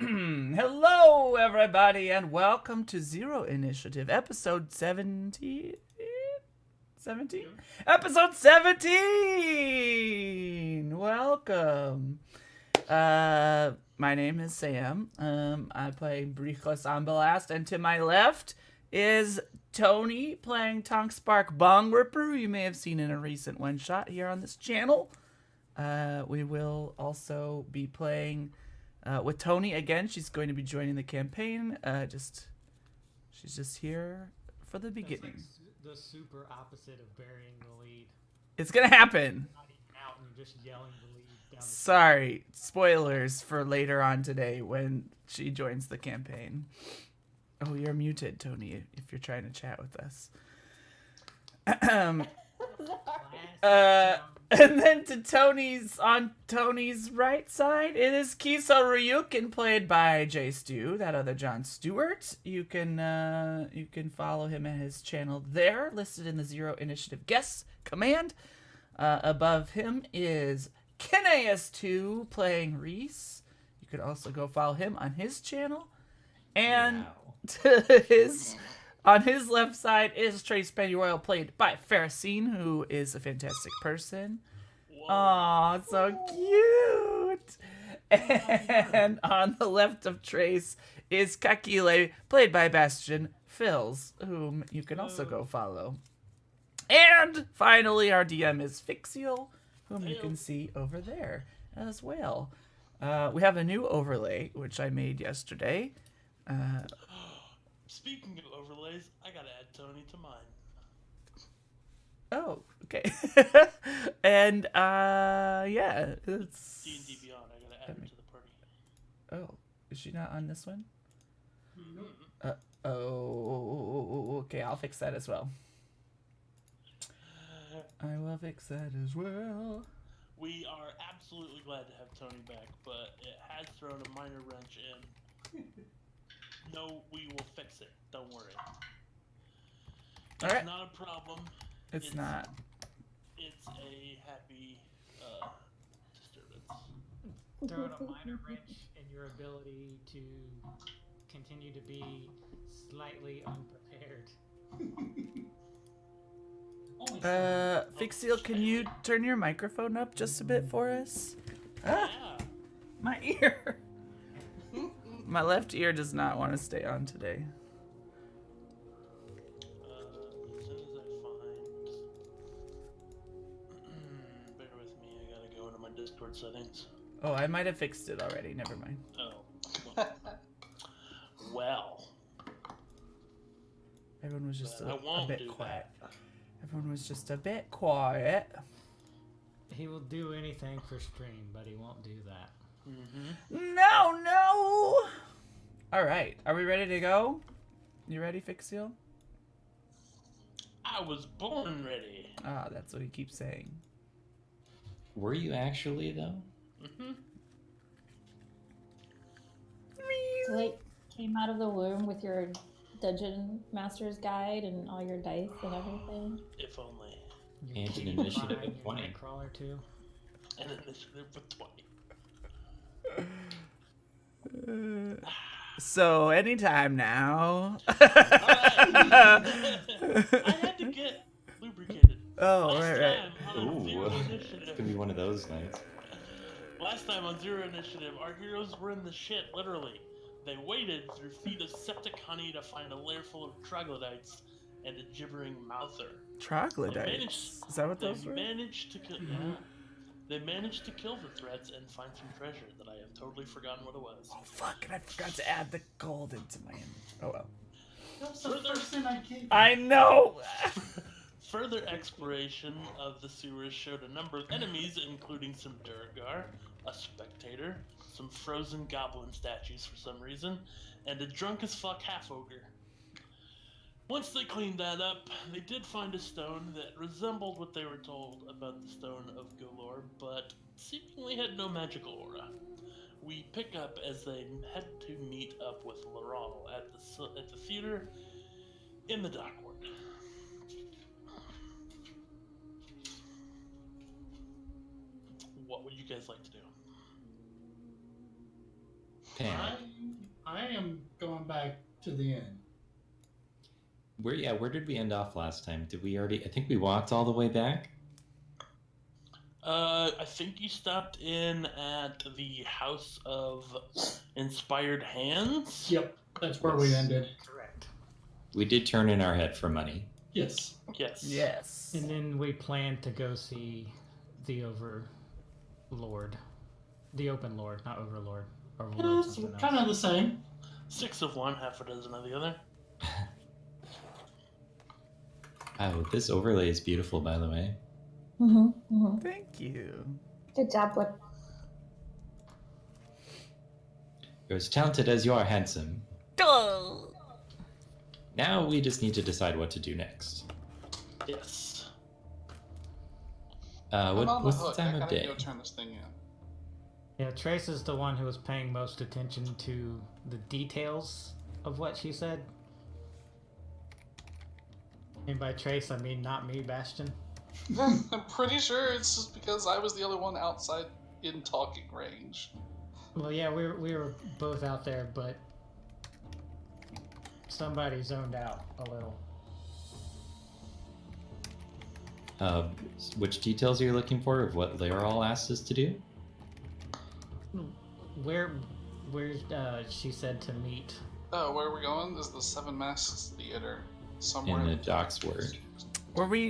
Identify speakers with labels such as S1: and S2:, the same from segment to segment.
S1: Hello, everybody, and welcome to Zero Initiative, episode 17? 17? Episode 17! Welcome. My name is Sam. I play Brichos Ambelast, and to my left is Tony playing Tonk Spark Bong Ripper, who you may have seen in a recent one-shot here on this channel. We will also be playing with Tony again. She's going to be joining the campaign. She's just here for the beginning.
S2: That's like the super opposite of burying the lead.
S1: It's gonna happen.
S2: Not even out and just yelling the lead down the
S1: Sorry, spoilers for later on today when she joins the campaign. Oh, you're muted, Tony, if you're trying to chat with us. And then to Tony's right side, it is Kiso Ryukin, played by Jay Stu, that other John Stewart. You can follow him at his channel there, listed in the Zero Initiative Guests command. Above him is Kineas2, playing Reese. You could also go follow him on his channel. And on his left side is Trace Pennyroyal, played by Faracine, who is a fantastic person. Aw, so cute! And on the left of Trace is Kakile, played by Bastion Fills, whom you can also go follow. And finally, our DM is Fixial, whom you can see over there as well. We have a new overlay, which I made yesterday.
S3: Speaking of overlays, I gotta add Tony to mine.
S1: Oh, okay. And yeah, it's
S3: D&D Beyond, I gotta add her to the party.
S1: Oh, is she not on this one?
S3: Mm-hmm.
S1: Okay, I'll fix that as well. I will fix that as well.
S3: We are absolutely glad to have Tony back, but it has thrown a minor wrench in. No, we will fix it. Don't worry. It's
S1: Alright.
S3: not a problem.
S1: It's not.
S3: It's a happy disturbance.
S2: Throwing a minor wrench in your ability to continue to be slightly unprepared.
S1: Fixial, can you turn your microphone up just a bit for us?
S3: Yeah.
S1: My ear! My left ear does not want to stay on today.
S3: As soon as I find... bear with me, I gotta go into my Discord settings.
S1: Oh, I might have fixed it already. Never mind.
S3: Oh. Well.
S1: Everyone was just
S3: I
S1: a
S3: won't
S1: bit
S3: do
S1: quiet.
S3: that.
S1: Everyone was just a bit quiet.
S2: He will do anything for stream, but he won't do that.
S3: Mm-hmm.
S1: No! All right, are we ready to go? You ready, Fixial?
S3: I was born ready.
S1: Ah, that's what he keeps saying.
S4: Were you actually, though?
S3: Mm-hmm.
S5: Like, came out of the womb with your Dungeon Master's Guide and all your dice and everything.
S3: If only.
S2: Your
S4: And an
S2: kitty
S4: initiative
S2: pie and
S4: of
S2: your
S4: 20.
S2: Nightcrawler too.
S3: An initiative with 20.
S1: So, anytime now.
S3: I had to get lubricated.
S1: Oh,
S3: Last
S1: right.
S3: time on Zero
S4: Ooh,
S3: Initiative.
S4: it's gonna be one of those nights.
S3: Last time on Zero Initiative, our heroes were in the shit, literally. They waded through feet of septic honey to find a lair full of troglodytes and a gibbering mouther.
S1: Troglodytes. Is that what those
S3: They
S1: were?
S3: managed to kill. Yeah. They managed to kill the threads and find some treasure that I have totally forgotten what it was.
S1: Oh, fuck, and I forgot to add the gold into my... Oh, well.
S6: That's the first thing I gave you.
S1: I know!
S3: Further exploration of the sewers showed a number of enemies, including some Durgar, a spectator, some frozen goblin statues for some reason, and a drunk as fuck half-ogre. Once they cleaned that up, they did find a stone that resembled what they were told about the Stone of Golor, but seemingly had no magical aura. We pick up as they head to meet up with Laurel at the theater in the Dock Ward. What would you guys like to do?
S4: Pam.
S6: I am going back to the inn.
S4: Where did we end off last time? Did we already? I think we walked all the way back.
S3: I think you stopped in at the House of Inspired Hands.
S6: Yep, that's where we ended.
S2: Correct.
S4: We did turn in our head for money.
S6: Yes.
S3: Yes.
S1: Yes.
S2: And then we plan to go see the Overlord. The Open Lord, not Overlord. Overlord's
S6: It's
S2: something
S6: kind
S2: else.
S6: of the same.
S3: 6 of one, half a dozen of the other.
S4: Oh, this overlay is beautiful, by the way.
S1: Thank you.
S5: Good job, Blip.
S4: You're as talented as you are handsome.
S1: Oh.
S4: Now we just need to decide what to do next.
S3: Yes.
S7: I'm on the
S4: What's the
S7: hook.
S4: time
S7: I
S4: of
S7: gotta
S4: day?
S7: go turn this thing in.
S2: Yeah, Trace is the one who was paying most attention to the details of what she said. And by Trace, I mean not me, Bastion.
S7: I'm pretty sure it's just because I was the only one outside in talking range.
S2: Well, yeah, we were both out there, but somebody zoned out a little.
S4: Which details are you looking for of what Laerol asked us to do?
S2: Where she said to meet.
S7: Oh, where are we going? Is the Seven Masks Theater somewhere?
S4: In the Doc's word.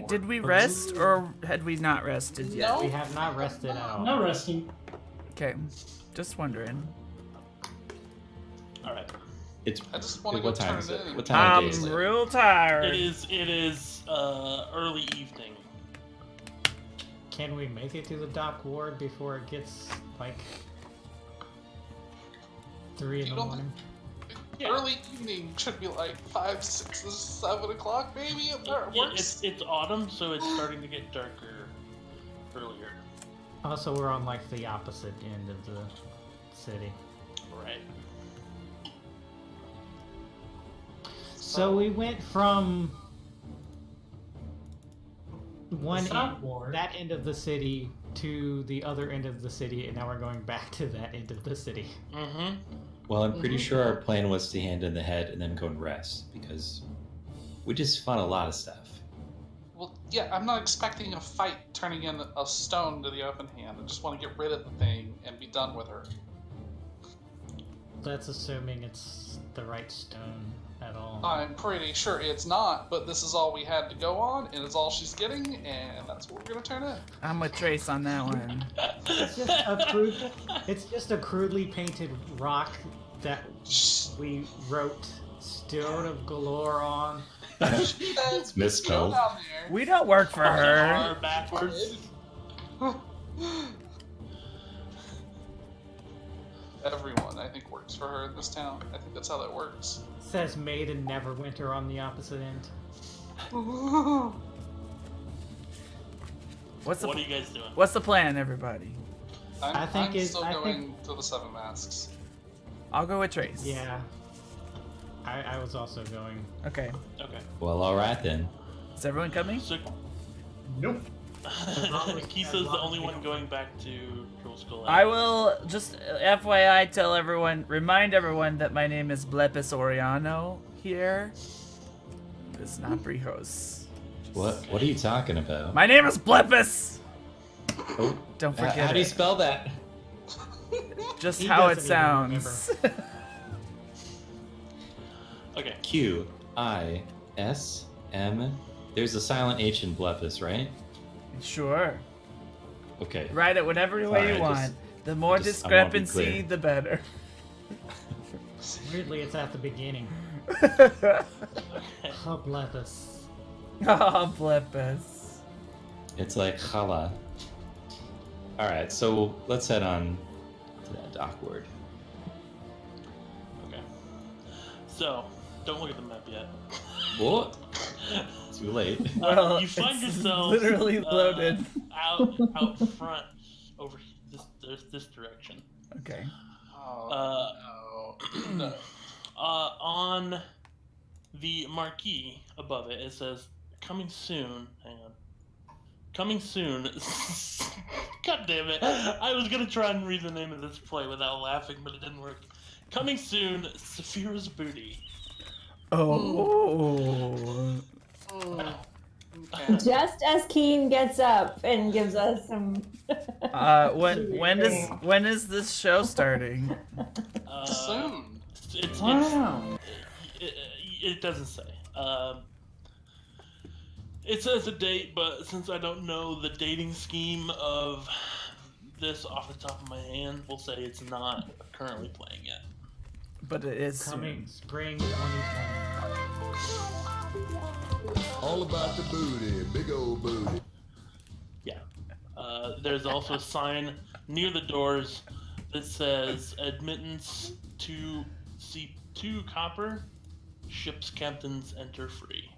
S1: Did we rest or had we not rested yet?
S7: No.
S2: We have not rested at all.
S6: No resting.
S1: Okay. Just wondering.
S3: All right.
S4: It's
S7: I just want to go
S4: what time
S7: turn
S4: is
S7: it
S4: it?
S7: in.
S4: What time of day
S1: I'm
S4: is it?
S1: real tired.
S3: It is early evening.
S2: Can we make it to the dock ward before it gets like 3 in
S7: You
S2: the
S7: don't
S2: morning?
S7: Early evening should be like 5, 6, 7 o'clock, maybe. It works.
S3: It's autumn, so it's starting to get darker earlier.
S2: Also, we're on like the opposite end of the city.
S3: Right.
S2: So we went from one
S6: South
S2: end,
S6: Ward.
S2: that end of the city to the other end of the city, and now we're going back to that end of the city.
S3: Mm-hmm.
S4: Well, I'm pretty sure our plan was to hand in the head and then go and rest because we just fought a lot of stuff.
S7: Well, yeah, I'm not expecting a fight turning in a stone to the open hand. I just want to get rid of the thing and be done with her.
S2: That's assuming it's the right stone at all.
S7: I'm pretty sure it's not, but this is all we had to go on, and it's all she's getting, and that's what we're gonna turn in.
S1: I'm with Trace on that one.
S2: It's just a crudely painted rock that we wrote "Stone of Galore" on.
S4: It's misspelled.
S7: Go down there.
S1: We don't work for her.
S3: R backwards.
S7: Everyone, I think, works for her in this town. I think that's how that works.
S2: Says Maiden Neverwinter on the opposite end.
S1: What's
S3: What are
S1: the
S3: you guys doing?
S1: What's the plan, everybody?
S2: I think
S7: I'm still
S2: I
S7: going to the Seven Masks.
S1: I'll go with Trace.
S2: Yeah. I was also going.
S1: Okay.
S3: Okay.
S4: Well, all right then.
S1: Is everyone coming?
S3: So
S6: Nope.
S3: Kisa's the only one going back to Troll Skull.
S1: I will just FYI remind everyone that my name is Blepis Oriano here. It's not Brihos.
S4: What are you talking about?
S1: My name is Blepis!
S4: Oh,
S1: Don't forget
S4: how do you
S1: it.
S4: spell that?
S1: Just
S2: He
S1: how it
S2: doesn't even
S1: sounds.
S3: Okay.
S4: Q-I-S-M. There's a silent H in Blepis, right?
S1: Sure.
S4: Okay.
S1: Write it whatever way
S4: Sorry,
S1: you
S4: I
S1: want.
S4: just-
S1: The more
S4: I wanna be
S1: discrepancy,
S4: clear.
S1: the better.
S2: Weirdly, it's at the beginning. Hublepus.
S1: Oh, Blepis.
S4: It's like chala. Alright, so let's head on to that dock ward.
S3: Okay. So, don't look at the map yet.
S4: What? Too late.
S1: Well,
S3: you find
S1: it's
S3: yourself
S1: literally loaded.
S3: out front over this direction.
S1: Okay.
S7: Oh, no.
S3: On the marquee above it, it says "Coming soon." Hang on. Coming soon. God damn it! I was gonna try and read the name of this play without laughing, but it didn't work. Coming soon, Saphira's Booty.
S1: Oh.
S7: Okay.
S5: Just as Keen gets up and gives us some.
S1: When is this show starting?
S7: Soon.
S3: It doesn't say. It says a date, but since I don't know the dating scheme of this off the top of my hand, we'll say it's not currently playing yet.
S1: But it is
S2: Coming
S1: soon.
S2: spring 2020.
S8: All about the booty, big old booty.
S3: Yeah. There's also a sign near the doors that says admittance to C2 copper. Ship's captains enter free.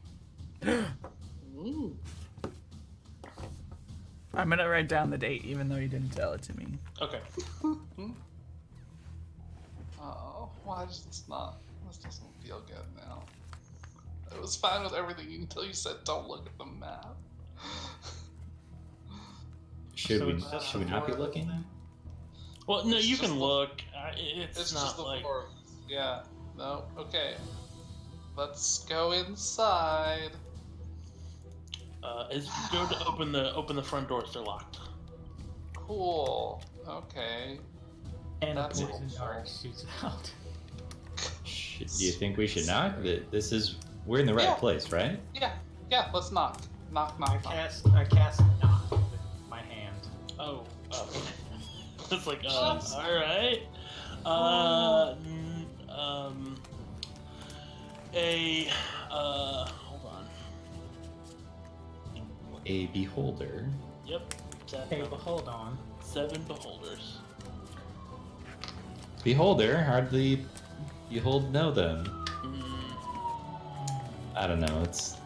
S7: Ooh.
S1: I'm gonna write down the date, even though you didn't tell it to me.
S3: Okay.
S7: Oh, why does this not? This doesn't feel good now. It was fine with everything until you said don't look at the map.
S4: Should
S2: So
S4: we
S2: it's just
S4: should we
S2: the
S4: not be
S2: four of
S4: looking?
S2: them?
S3: Well, no,
S7: It's
S3: you
S7: just
S3: can
S7: the-
S3: look. It's
S7: It's
S3: not
S7: just the
S3: like.
S7: floor. Yeah. No. Okay. Let's go inside.
S3: As you go to open the front doors, they're locked.
S7: Cool. Okay.
S2: And a
S7: That's
S2: poison
S7: awful.
S2: dart shoots out.
S4: Do you think we should knock? We're in the right
S7: Yeah.
S4: place, right?
S7: Yeah. Yeah. Let's knock. Knock.
S2: I
S7: Knock. Knock.
S2: cast knock with my hand.
S3: Oh. It's like, all right. Hold on.
S4: A beholder.
S3: Yep.
S2: Hey, but hold on.
S3: 7 beholders.
S4: Beholder, hardly know them.
S3: Mm,
S4: I don't know, it's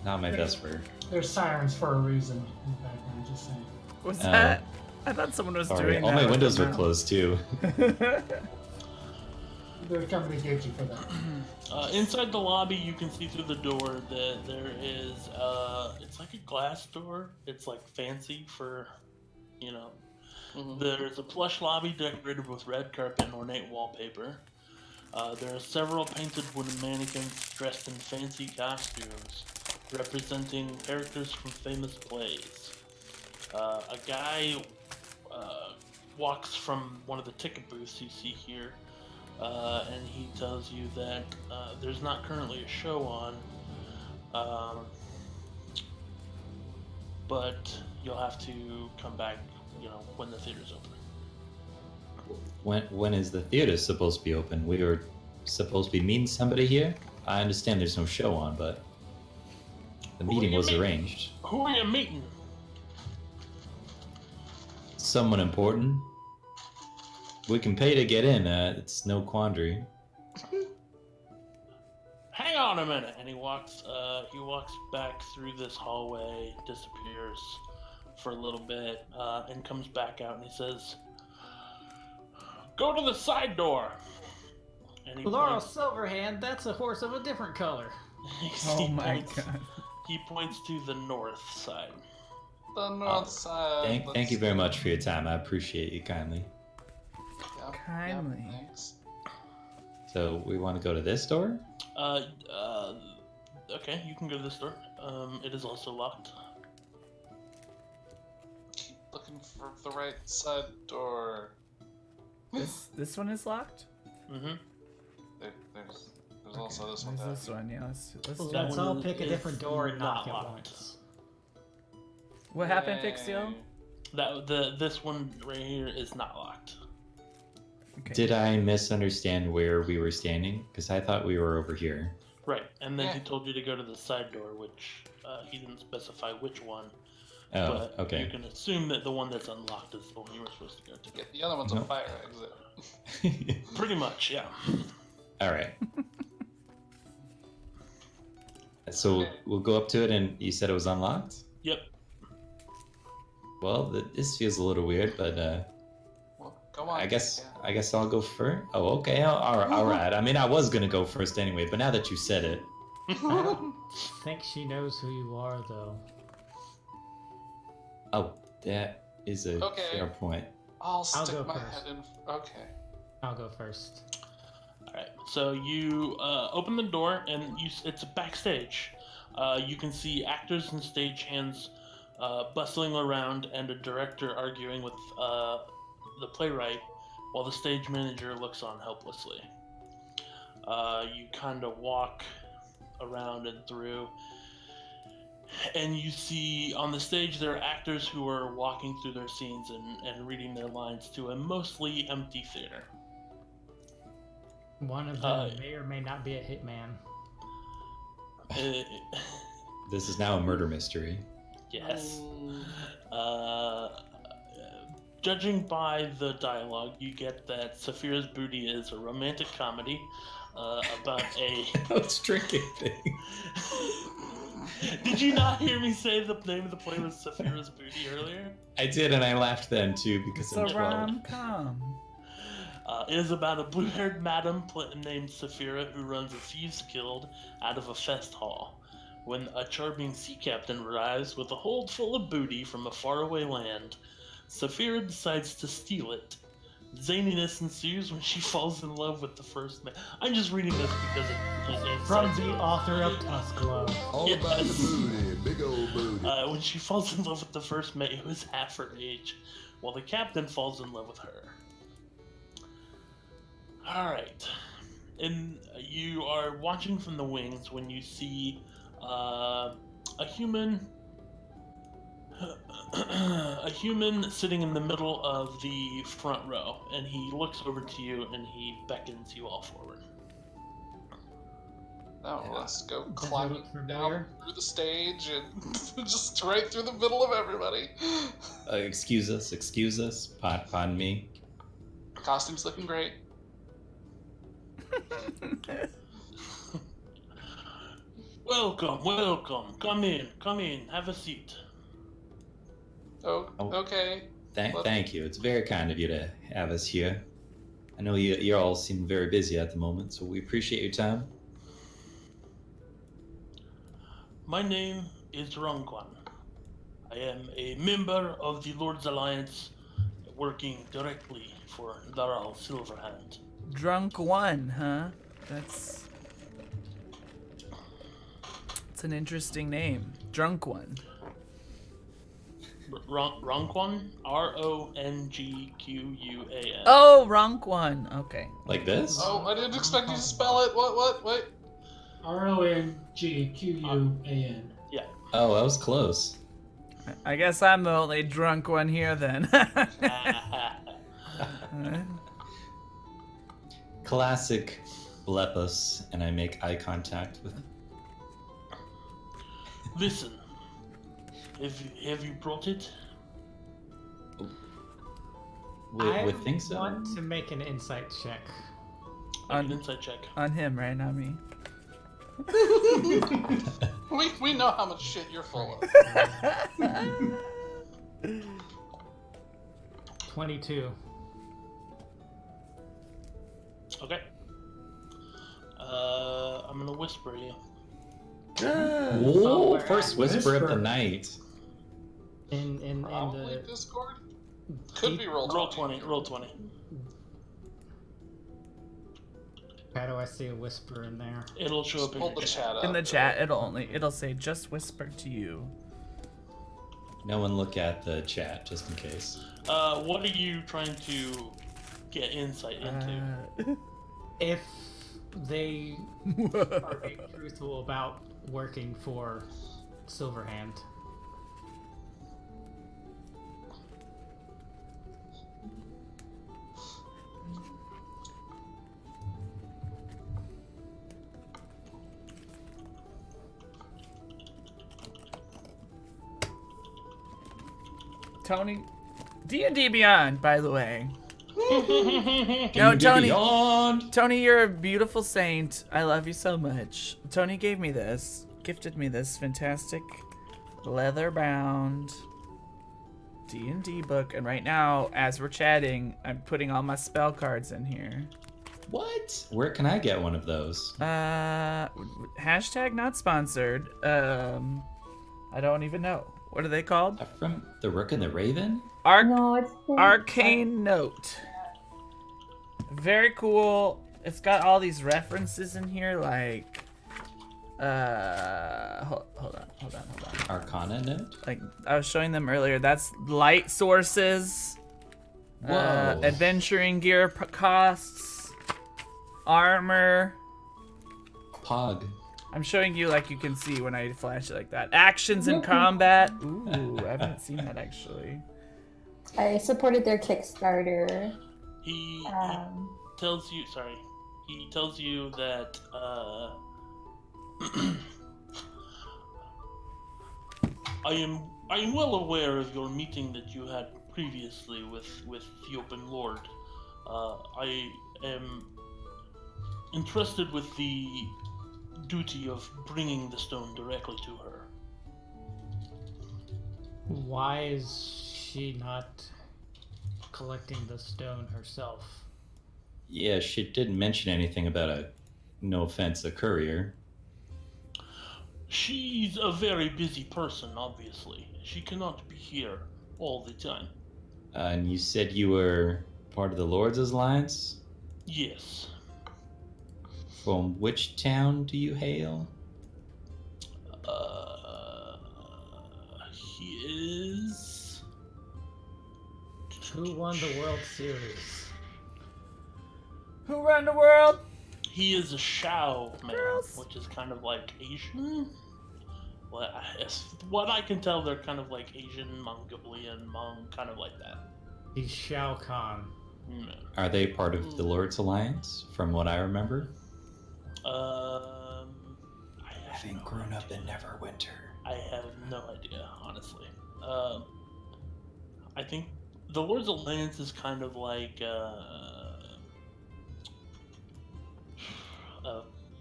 S4: not my best word.
S6: There's sirens for a reason in the background, just saying.
S1: Was
S4: Oh.
S1: that? I thought someone was
S4: Sorry,
S1: doing
S4: all
S1: that.
S4: my
S1: with
S4: windows
S1: the
S4: were
S1: mouse.
S4: closed too.
S6: They're coming to get you for that.
S3: inside the lobby, you can see through the door that there is, it's like a glass door. It's like fancy for, you know.
S7: Mhm.
S3: There's a plush lobby decorated with red carpet and ornate wallpaper. There are several painted wooden mannequins dressed in fancy costumes, representing characters from famous plays. A guy walks from one of the ticket booths you see here, and he tells you that there's not currently a show on, but you'll have to come back, when the theater's open.
S4: When is the theater supposed to be open? We were supposed to be meeting somebody here? I understand there's no show on, but the
S3: Who are
S4: meeting
S3: you
S4: was
S3: meeting?
S4: arranged.
S3: Who are you meeting?
S4: Someone important. We can pay to get in, it's no quandary.
S3: Hang on a minute, and he walks back through this hallway, disappears for a little bit, and comes back out, and he says, "Go to the side door." And he
S2: Laurel
S3: points,
S2: Silverhand, that's a horse of a different color.
S1: Oh my god.
S3: He points to the north side.
S7: The north side.
S4: Thank you very much for your time. I appreciate you kindly.
S7: Yep,
S1: Kindly.
S7: Yep, thanks.
S4: So we want to go to this door?
S3: Okay, you can go to this door. It is also locked.
S7: Keep looking for the right side door.
S1: This one is locked?
S3: Mm-hmm.
S7: There's also this one.
S1: There's this one, yeah. Let's
S3: That
S2: Let's all
S3: one
S2: pick a
S3: is
S2: different door and knock
S3: not
S2: at
S3: locked.
S2: once.
S1: What happened, Fixio?
S3: This one right here is not locked.
S1: Okay.
S4: Did I misunderstand where we were standing? Because I thought we were over here.
S3: Right, and then he
S7: Yeah.
S3: told you to go to the side door, which he didn't specify which one.
S4: Oh,
S3: But
S4: okay.
S3: you can assume that the one that's unlocked is the one you were supposed to go to.
S7: Yeah, the other one's a
S4: No.
S7: fire exit.
S3: Pretty much, yeah.
S4: All right. So we'll go up to it, and you said it was unlocked?
S3: Yep.
S4: Well, this feels a little weird, but
S7: Well, go on.
S4: I guess
S7: Yeah.
S4: I'll go first. Oh, okay. All right. I mean, I was gonna go first anyway, but now that you said it,
S2: I don't think she knows who you are, though.
S4: oh, that is a
S7: Okay.
S4: fair point.
S7: I'll
S2: I'll
S7: stick
S2: go
S7: my
S2: first.
S7: head in. Okay.
S2: I'll go first.
S3: Alright, so you open the door, and it's backstage. You can see actors and stagehands bustling around, and a director arguing with the playwright, while the stage manager looks on helplessly. You kind of walk around and through, and you see on the stage there are actors who are walking through their scenes and reading their lines to a mostly empty theater.
S2: One of them may or may not be a hitman.
S4: This is now a murder mystery.
S3: Yes. Judging by the dialogue, you get that Saphira's Booty is a romantic comedy about a...
S4: It's drinking thing.
S3: Did you not hear me say the name of the play was Saphira's Booty earlier?
S4: I did, and I laughed then too because
S1: It's
S4: I'm
S1: a
S4: 12.
S1: rom-com.
S3: It is about a blue-haired madam named Saphira who runs a thieves' guild out of a fest hall. When a charming sea captain arrives with a hold full of booty from a faraway land, Saphira decides to steal it. Zaniness ensues when she falls in love with the first man. I'm just reading this because it
S2: From
S3: says
S2: the
S3: it.
S2: author of Tuskglow.
S8: All about the booty, big old booty.
S3: When she falls in love with the first mate who is half her age, while the captain falls in love with her. Alright. And you are watching from the wings when you see a human sitting in the middle of the front row, and he looks over to you and he beckons you all forward.
S7: Now let's go
S2: Does it
S7: climb
S2: look
S7: down
S2: familiar?
S7: through the stage and just right through the middle of everybody.
S4: Excuse us. Pardon me.
S7: Costume's looking great.
S3: Welcome. Come in. Have a seat.
S7: Oh,
S4: Oh.
S7: okay.
S4: Thank you. It's very kind of you to have us here. I know you all seem very busy at the moment, so we appreciate your time.
S3: My name is Rongwan. I am a member of the Lord's Alliance, working directly for Daral Silverhand.
S1: Drunk one, huh? That's an interesting name. Drunk one.
S3: Rongwan? Rongquan.
S1: Oh, Ronk one. Okay.
S4: Like this?
S7: Oh, I didn't expect you to spell it. What? Wait.
S6: RONGQUAN.
S4: Oh, that was close.
S1: I guess I'm the only drunk one here then.
S4: Classic Blepus, and I make eye contact with.
S3: Listen, have you brought it?
S4: With things
S2: I
S4: so.
S2: want to make an insight check.
S3: Make an insight check.
S1: On him, right? Not me.
S7: We know how much shit you're full of.
S2: 22.
S3: Okay. I'm gonna whisper you.
S4: Whoa! First whisper of the
S6: Whisper.
S4: night.
S2: In
S7: Probably
S2: the
S7: Discord. Could be roll
S3: Roll
S7: 20.
S3: 20. Roll 20.
S2: how do I see a whisper in there?
S3: It'll show up in
S7: Pull
S3: your
S7: the
S3: chat.
S7: chat up.
S1: In the chat, it'll say just whisper to you.
S4: No one look at the chat just in case.
S3: What are you trying to get insight into?
S2: If they are being truthful about working for Silverhand.
S1: Tony, D&D Beyond, by the way. No,
S4: D&D
S1: Tony.
S4: Beyond!
S1: Tony, you're a beautiful saint. I love you so much. Tony gifted me this fantastic leather-bound D&D book, and right now, as we're chatting, I'm putting all my spell cards in here.
S4: What? Where can I get one of those?
S1: Hashtag not sponsored. I don't even know. What are they called?
S4: From the Rook and the Raven?
S5: No, it's
S1: Arcane Note. Very cool. it's got all these references in here, like, hold on.
S4: Arcana note?
S1: Like, I was showing them earlier, that's light sources,
S4: Whoa.
S1: adventuring gear costs, armor.
S4: Pog.
S1: I'm showing you, like, you can see when I flash it like that. Actions in combat. Ooh, I haven't seen that, actually.
S5: I supported their Kickstarter.
S3: He tells you. Sorry, he tells you that. I am well aware of your meeting that you had previously with the Open Lord. I am entrusted with the duty of bringing the stone directly to her.
S2: Why is she not collecting the stone herself?
S4: Yeah, she didn't mention anything about no offense, a courier.
S3: She's a very busy person, obviously. She cannot be here all the time.
S4: And you said you were part of the Lord's Alliance?
S3: Yes.
S4: From which town do you hail?
S3: He is...
S2: Who won the World Series?
S1: Who run the world?
S3: He is a Shao man,
S1: Girls.
S3: which is kind of like Asian. Well, what I can tell, they're kind of like Asian, Mongolian, Hmong, kind of like that.
S2: He's Shao Kahn.
S3: No.
S4: Are they part of the Lord's Alliance, from what I remember?
S3: I have
S4: Having
S3: no
S4: grown
S3: idea.
S4: up in Neverwinter.
S3: I have no idea, honestly. I think the Lord's Alliance is kind of like a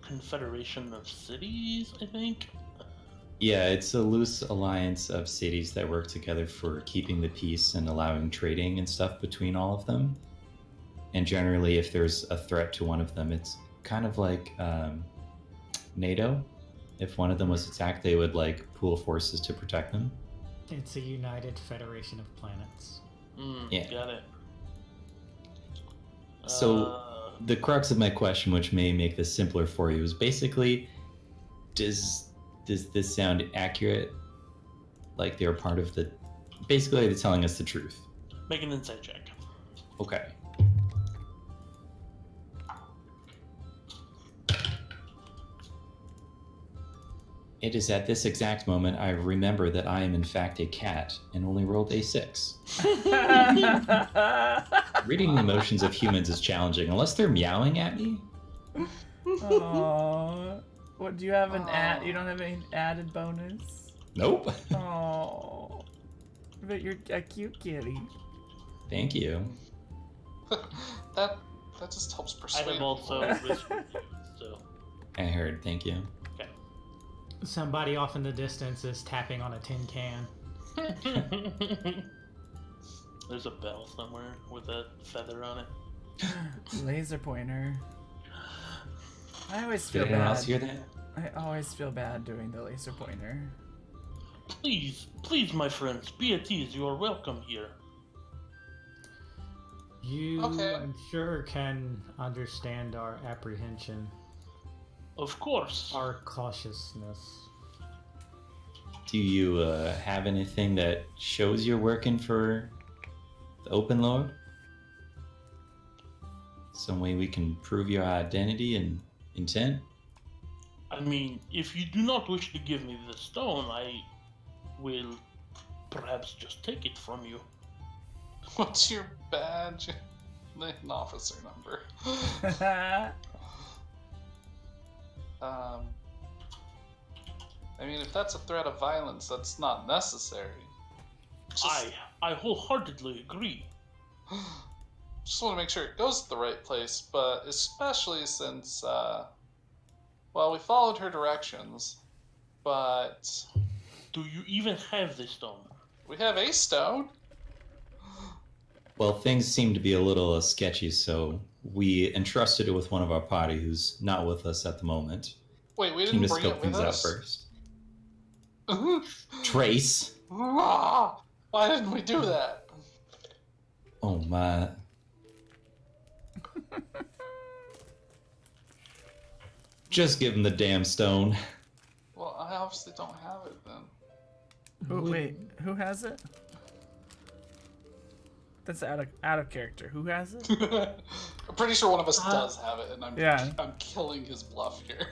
S3: confederation of cities, I think.
S4: Yeah, it's a loose alliance of cities that work together for keeping the peace and allowing trading and stuff between all of them. And generally, if there's a threat to one of them, it's kind of like NATO. If one of them was attacked, they would like pool forces to protect them.
S2: It's a united federation of planets.
S4: Yeah.
S3: Got it.
S4: So the crux of my question, which may make this simpler for you, is basically, does this sound accurate? Like they're part of the... Basically, they're telling us the truth.
S3: Make an insight check.
S4: Okay. It is at this exact moment I remember that I am in fact a cat and only rolled a 6. Reading the emotions of humans is challenging unless they're meowing at me.
S1: Aww. What, do you have an ad? You don't have any added bonus?
S4: Nope.
S1: Oh, but you're a cute kitty.
S4: Thank you.
S7: that just helps
S3: I
S7: persuade
S3: have also whispered you, so.
S4: I heard. Thank you.
S2: Somebody off in the distance is tapping on a tin can.
S3: There's a bell somewhere with a feather on it.
S1: Laser pointer. I always feel
S4: Did anyone
S1: bad.
S4: else hear that?
S1: I always feel bad doing the laser pointer.
S3: Please, my friends, be at ease. You are welcome here.
S2: You,
S7: Okay.
S2: I'm sure, can understand our apprehension,
S3: Of course.
S2: our cautiousness.
S4: Do you have anything that shows you're working for the Open Lord? Some way we can prove your identity and intent?
S3: I mean, if you do not wish to give me the stone, I will perhaps just take it from you.
S7: What's your badge? An officer number. I mean, if that's a threat of violence, that's not necessary.
S3: I wholeheartedly agree.
S7: Just want to make sure it goes to the right place, but especially since, well, we followed her directions, but
S3: Do you even have the stone?
S7: we have a stone.
S4: Well, things seem to be a little sketchy, so we entrusted it with one of our party who's not with us at the moment.
S7: Wait, we
S4: Can
S7: didn't
S4: to
S7: bring
S4: scope
S7: it with
S4: things out
S7: us?
S4: first. Trace.
S7: Ah, why didn't we do that?
S4: Oh my. Just give him the damn stone.
S7: Well, I obviously don't have it then.
S1: Wait, who has it? That's out of character. Who has it?
S7: I'm pretty sure one of us does have it, and I'm killing his bluff here.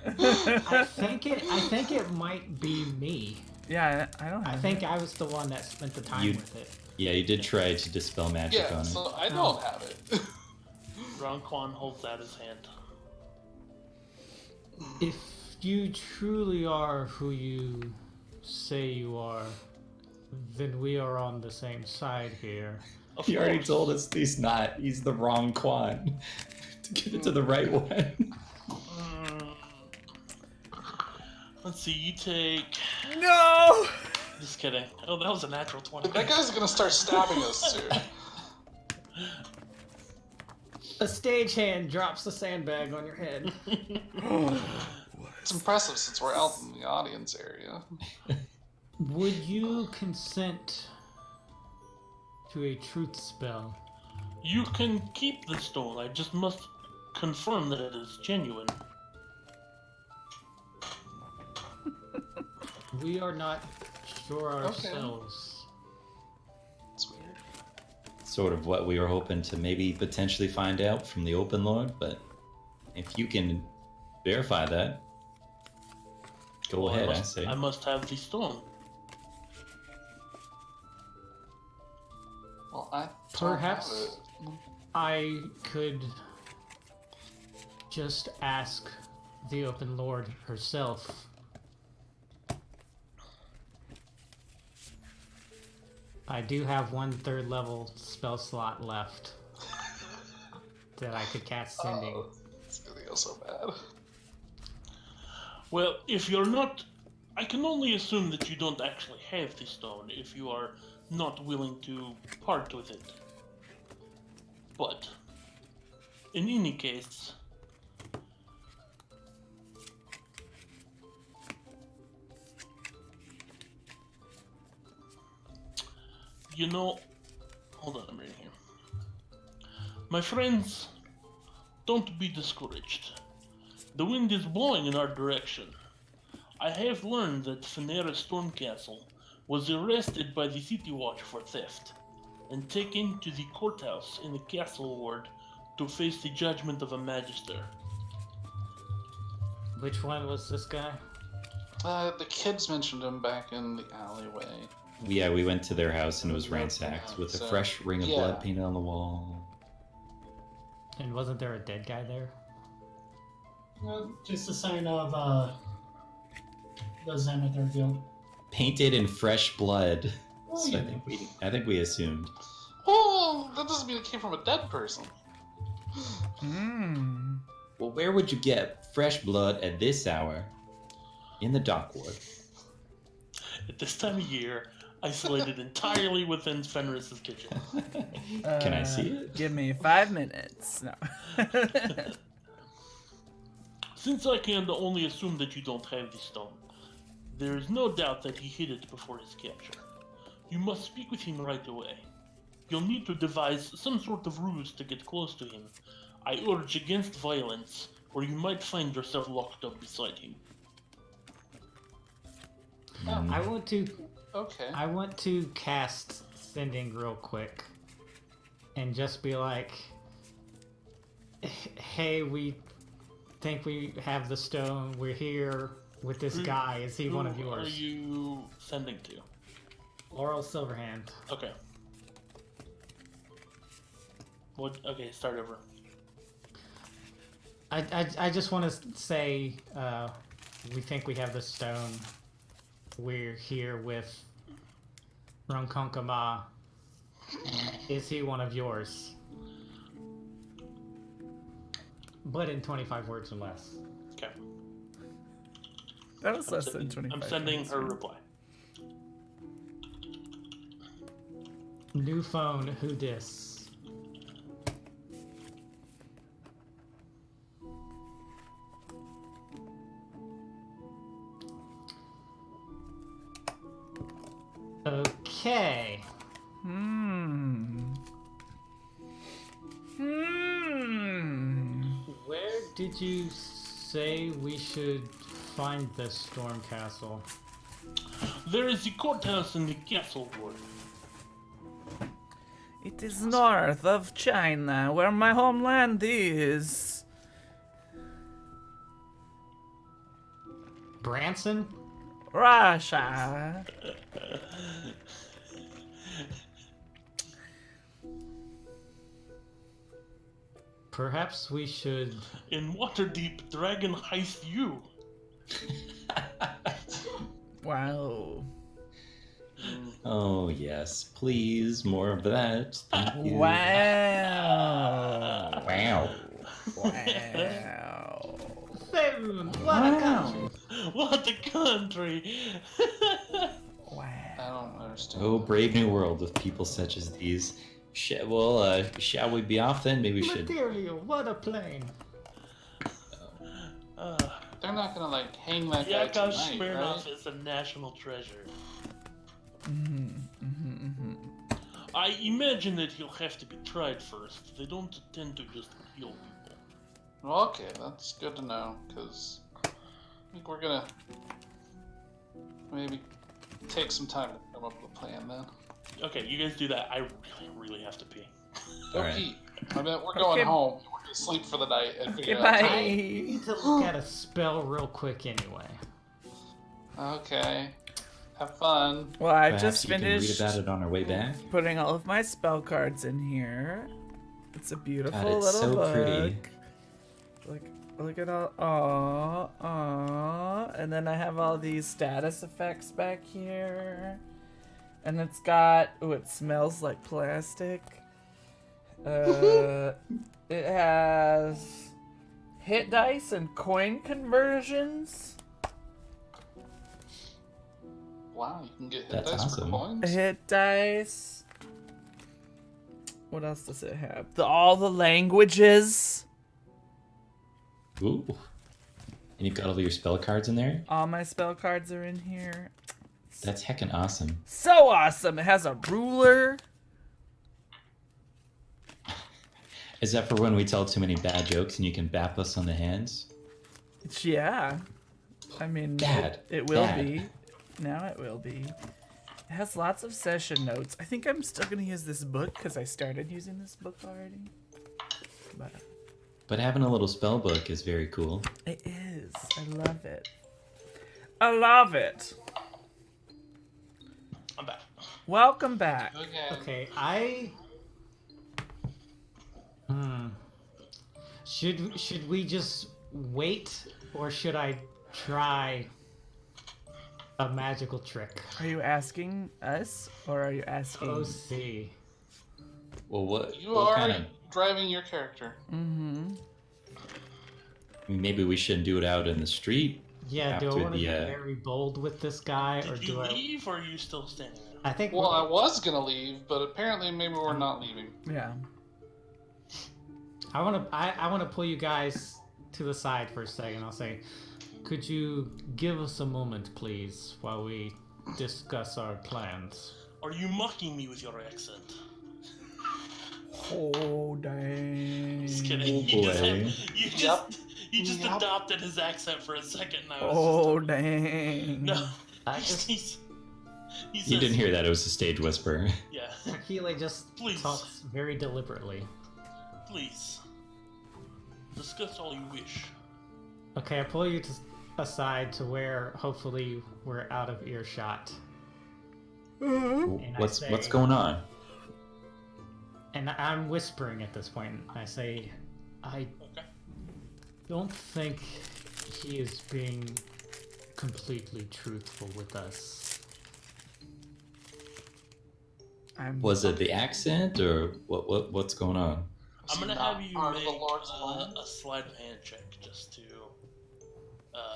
S2: I think it might be me.
S1: Yeah, I don't have
S2: I think I was the one that spent the time with it.
S4: Yeah, you did try to dispel magic
S7: Yeah,
S4: on it.
S7: so I don't have it.
S3: Ron Quan holds out his hand.
S2: If you truly are who you say you are, then we are on the same side here.
S3: Of
S4: You already
S3: course.
S4: told us he's not. He's the wrong Quan. To give it to the right one.
S3: Let's see, you take...
S1: No!
S3: Just kidding. Oh, that was a natural 20.
S7: That guy's gonna start stabbing us soon.
S2: A stagehand drops the sandbag on your head.
S7: It's impressive since we're out in the audience area.
S2: Would you consent to a truth spell?
S3: You can keep the stone. I just must confirm that it is genuine.
S2: We are not sure ourselves.
S7: It's weird.
S4: Sort of what we were hoping to maybe potentially find out from the Open Lord, but if you can verify that, go
S3: Well,
S4: ahead, I say.
S3: I must have the stone.
S7: Well, I
S2: Perhaps
S7: don't have it.
S2: I could just ask the Open Lord herself. I do have 1 3rd level spell slot left that I could cast Sending.
S7: Oh, it's gonna go so bad.
S3: Well, if you're not... I can only assume that you don't actually have the stone if you are not willing to part with it. But, in any case... You know... Hold on, I'm reading here. My friends, don't be discouraged. The wind is blowing in our direction. I have learned that Fenera Stormcastle was arrested by the City Watch for theft and taken to the courthouse in the castle ward to face the judgment of a magister.
S2: Which one was this guy?
S7: The kids mentioned him back in the alleyway.
S4: Yeah, we went to their house and it was ransacked with a
S7: So,
S4: fresh ring of
S7: yeah.
S4: blood painted on the wall.
S2: And wasn't there a dead guy there?
S6: Just a sign of the Xanathar Guild.
S4: Painted in fresh blood.
S6: Oh,
S4: So
S6: yeah.
S4: I think we assumed.
S7: Oh, that doesn't mean it came from a dead person.
S1: Mm.
S4: Well, where would you get fresh blood at this hour? In the dock ward.
S3: At this time of year, isolated entirely within Fenris's kitchen.
S4: Can I see it?
S1: Give me 5 minutes. No.
S3: Since I can only assume that you don't have the stone, there is no doubt that he hid it before his capture. You must speak with him right away. You'll need to devise some sort of ruse to get close to him. I urge against violence, or you might find yourself locked up beside him.
S2: I want to
S7: Okay.
S2: I want to cast Sending real quick and just be like, hey, we think we have the stone. We're here with this guy. Is he one of
S3: Who
S2: yours?
S3: are you sending to?
S2: Laurel Silverhand.
S3: Okay. What? Okay, start over.
S2: I just want to say, we think we have the stone. We're here with Runkonkama. Is he one of yours? But in 25 words or less.
S3: Okay.
S1: That was less than 25.
S3: I'm sending
S1: minutes,
S3: her
S1: right?
S3: reply.
S2: New phone, who dis? Okay.
S1: Hmm.
S2: Where did you say we should find this storm castle?
S3: There is the courthouse in the castle ward.
S1: It is north of China, where my homeland is.
S2: Branson?
S1: Russia.
S2: Perhaps we should...
S3: In Waterdeep, Dragonheist U.
S1: Wow.
S4: Oh yes, please, more of that. Thank you.
S1: Wow.
S4: Wow.
S1: Wow.
S2: What a country!
S3: What a country!
S1: Wow.
S7: I don't understand.
S4: Oh, brave new world with people such as these. Shall we be off then? Maybe we should.
S2: Material, what a plane!
S7: They're not gonna like hang that guy
S3: Yakov
S7: tonight,
S3: Smirnoff
S7: right?
S3: is a national treasure.
S1: Mm-hmm.
S3: I imagine that he'll have to be tried first. They don't tend to just kill people.
S7: Well, okay, that's good to know, because I think we're gonna maybe take some time to come up with a plan then.
S3: Okay, you guys do that. I really have to pee.
S7: Go
S4: Alright.
S7: Pete. I mean, we're going
S1: Okay.
S7: home. We're gonna sleep for the night and
S1: Okay,
S7: figure out.
S1: bye.
S2: I need to look at a spell real quick anyway.
S7: Okay. Have fun.
S1: Well, I
S4: Perhaps
S1: just
S4: you can
S1: finished
S4: read about it on our way back.
S1: putting all of my spell cards in here. It's a beautiful
S4: God, it's
S1: little
S4: so
S1: book.
S4: pretty.
S1: Look at all. Aww. And then I have all these status effects back here. And it's got. Oh, it smells like plastic. It has hit dice and coin conversions.
S7: Wow, you can get hit
S4: That's
S7: dice
S4: awesome.
S7: for coins.
S1: Hit dice. What else does it have? All the languages.
S4: Ooh. And you've got all your spell cards in there?
S1: All my spell cards are in here.
S4: That's heckin' awesome.
S1: So awesome. It has a ruler.
S4: Is that for when we tell too many bad jokes and you can bap us on the hands?
S1: Yeah. I mean,
S4: Bad.
S1: it will
S4: Bad.
S1: be. Now it will be. It has lots of session notes. I think I'm still going to use this book because I started using this book already.
S4: But having a little spell book is very cool.
S1: It is. I love it. I love it.
S3: I'm back.
S1: Welcome back.
S7: Okay.
S2: Okay, Should we just wait, or should I try a magical trick?
S1: Are you asking us or are you asking?
S2: Oh, see.
S4: Well, what?
S7: You
S4: what
S7: are
S4: kind of?
S7: driving your character.
S1: Mm-hmm.
S4: I mean, maybe we shouldn't do it out in the street.
S2: Yeah, do I
S4: After
S2: want to be
S4: the,
S2: very bold with this guy, or
S3: Did you
S2: do I?
S3: leave or are you still standing there?
S2: I think.
S7: Well, I was gonna leave, but apparently maybe we're not leaving.
S1: Yeah.
S2: I want to pull you guys to the side for a second. I'll say, could you give us a moment, please, while we discuss our plans?
S3: Are you mocking me with your accent?
S1: Oh, dang.
S3: Just kidding.
S4: Oh,
S3: You just
S7: Yep.
S3: adopted his accent for a second now.
S1: Oh, dang.
S3: No.
S2: I just
S3: He
S4: You
S3: says-
S4: didn't hear that. It was a stage whisper.
S3: Yeah.
S2: Akile just
S3: Please.
S2: talks very deliberately.
S3: Please. Discuss all you wish.
S2: Okay, I pull you aside to where hopefully we're out of earshot. And I
S4: What's
S2: say-
S4: going on?
S2: And I'm whispering at this point. I say, I
S3: Okay.
S2: don't think he is being completely truthful with us.
S4: Was it the accent or what's going on?
S3: I'm gonna
S7: Not
S3: have you
S7: part of
S3: make
S7: the Lord's plan.
S3: a sleight of hand check just to.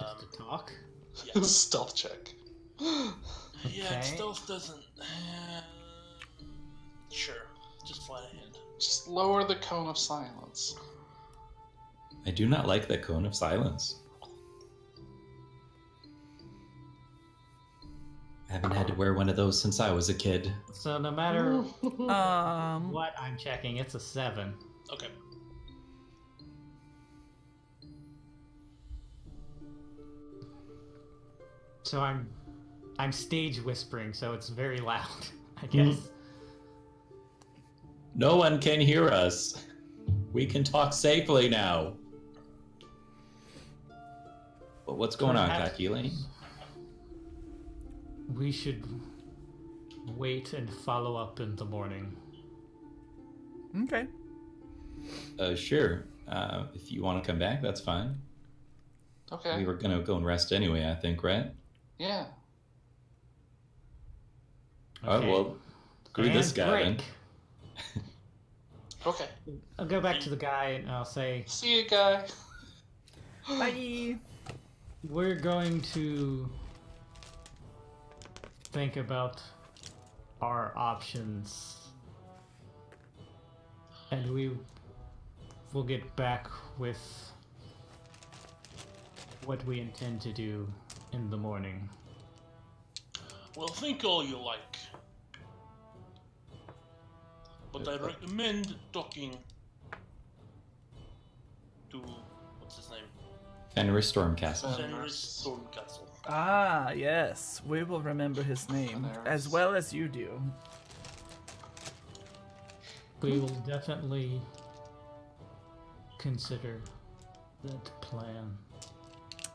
S2: Just to talk?
S3: Yeah.
S7: Stealth check.
S3: Yeah,
S2: Okay.
S3: stealth doesn't. Sure, just sleight of hand.
S7: Just lower the cone of silence.
S4: I do not like that cone of silence. I haven't had to wear one of those since I was a kid.
S2: So no matter
S1: Um,
S2: what I'm checking, it's a 7.
S3: Okay.
S2: So I'm stage whispering, so it's very loud, I guess.
S4: No one can hear us. We can talk safely now. But what's going on,
S2: Perhaps
S4: Kakile?
S2: We should wait and follow up in the morning.
S1: Okay.
S4: Sure. If you want to come back, that's fine.
S7: Okay.
S4: We were gonna go and rest anyway, I think, right?
S7: Yeah.
S4: Oh, well, screw this
S2: And
S4: guy
S2: break.
S4: then.
S7: Okay.
S2: I'll go back to the guy and I'll say,
S7: See you, guy.
S1: Bye.
S2: we're going to think about our options. And we will get back with what we intend to do in the morning.
S3: Well, think all you like. But I recommend talking to, what's his name?
S4: Fenris Stormcastle.
S3: Fenris Stormcastle.
S1: Ah, yes. We will remember his name as well as you do.
S2: We will definitely consider that plan.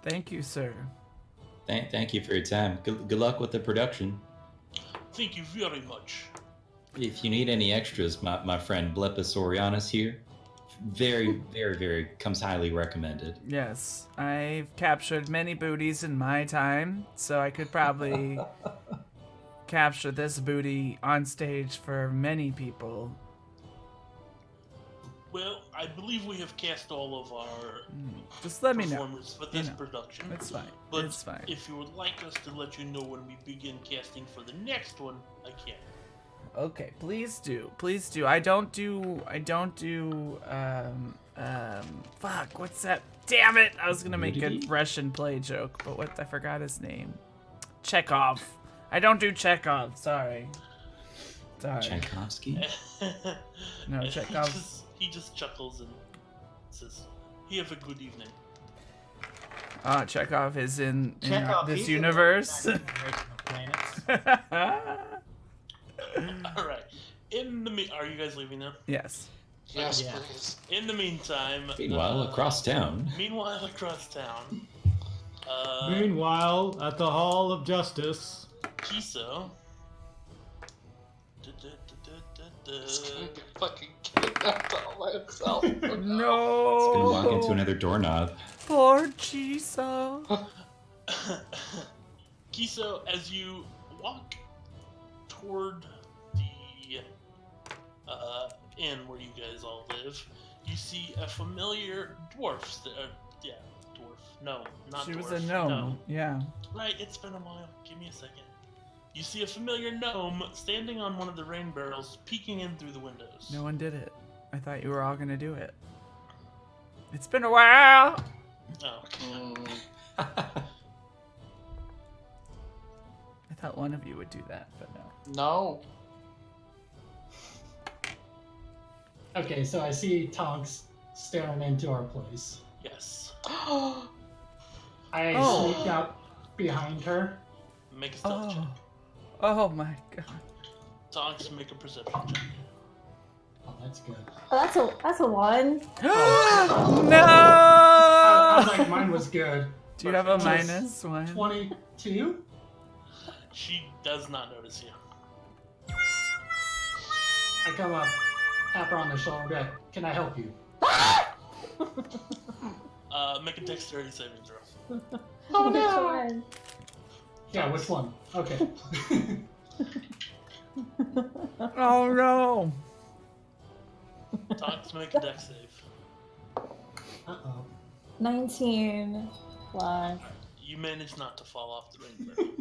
S1: Thank you, sir.
S4: Thank you for your time. Good luck with the production.
S3: Thank you very much.
S4: If you need any extras, my friend Blepis Orianus here, very comes highly recommended.
S1: Yes, I've captured many booties in my time, so I could probably capture this booty on stage for many people.
S3: Well, I believe we have cast all of our
S1: Just let me know.
S3: performers for this
S1: You know,
S3: production.
S1: It's fine.
S3: But
S1: It's fine.
S3: if you would like us to let you know when we begin casting for the next one, I can.
S1: Okay, please do. Please do. I don't do fuck, what's that? Damn it! I was gonna make a
S4: Nudity?
S1: Russian play joke, but I forgot his name. Chekhov. I don't do Chekhov, sorry.
S4: Tchaikovsky?
S1: No,
S3: He
S1: Chekhov.
S3: he just chuckles and says, "You have a good evening."
S1: Chekhov is in
S2: Chekhov,
S1: this
S2: he's in the
S1: universe.
S2: next generation of planets.
S3: All right. Are you guys leaving now?
S1: Yes.
S7: Yes,
S2: Yeah.
S7: please.
S3: In the meantime.
S4: Meanwhile, across town.
S3: Meanwhile, across town.
S2: Meanwhile, at the Hall of Justice,
S3: Kiso.
S7: He's gonna get fucking kidnapped all by himself.
S1: No.
S4: It's gonna walk into another doorknob.
S1: Poor Chiso.
S3: Kiso, as you walk toward the inn where you guys all live, you see a familiar dwarf. Dwarf. No, not
S1: She
S3: dwarf.
S1: was a gnome.
S3: No.
S1: Yeah.
S3: Right, it's been a while. Give me a second. You see a familiar gnome standing on one of the rain barrels, peeking in through the windows.
S1: No one did it. I thought you were all gonna do it. It's been a while.
S3: Oh,
S1: I thought one of you would do that, but no.
S7: No.
S6: Okay, so I see Tonks staring into our place.
S3: yes.
S6: I
S1: Oh.
S6: sneak out behind her.
S3: Make a stealth check.
S1: Oh my god.
S3: Tonks, make a perception check.
S6: Oh, that's good.
S5: Oh, that's a one.
S1: No!
S6: I was like, mine was good.
S1: Do you have a
S6: Just
S1: minus one?
S6: 22?
S3: She does not notice you.
S6: I come up, tap her on the shoulder, be like, can I help you?
S3: Make a dexterity saving throw.
S5: Oh no!
S6: Yeah, which one? Okay.
S1: Oh no!
S3: Tonks, make a dex save.
S6: Uh-oh.
S5: 19 plus.
S3: You manage not to fall off the rain barrel.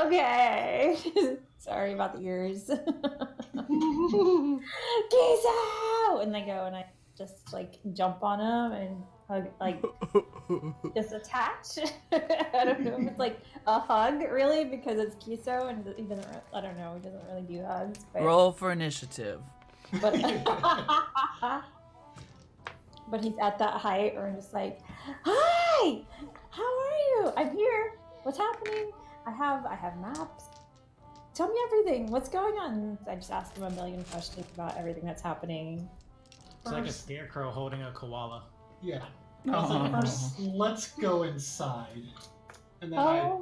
S5: Okay. Sorry about the ears. Peace out! And I go and I just like jump on him and hug, like just attach. I don't know if it's like a hug really because it's Kiso and he doesn't. I don't know. He doesn't really do hugs. But,
S1: Roll for initiative.
S5: But but he's at that height, or just like, hi, how are you? I'm here. What's happening? I have maps. Tell me everything. What's going on? I just asked him a million questions about everything that's happening.
S2: It's like a
S6: First-
S2: scarecrow holding a koala.
S6: Yeah. I was like, first, let's go inside. And then I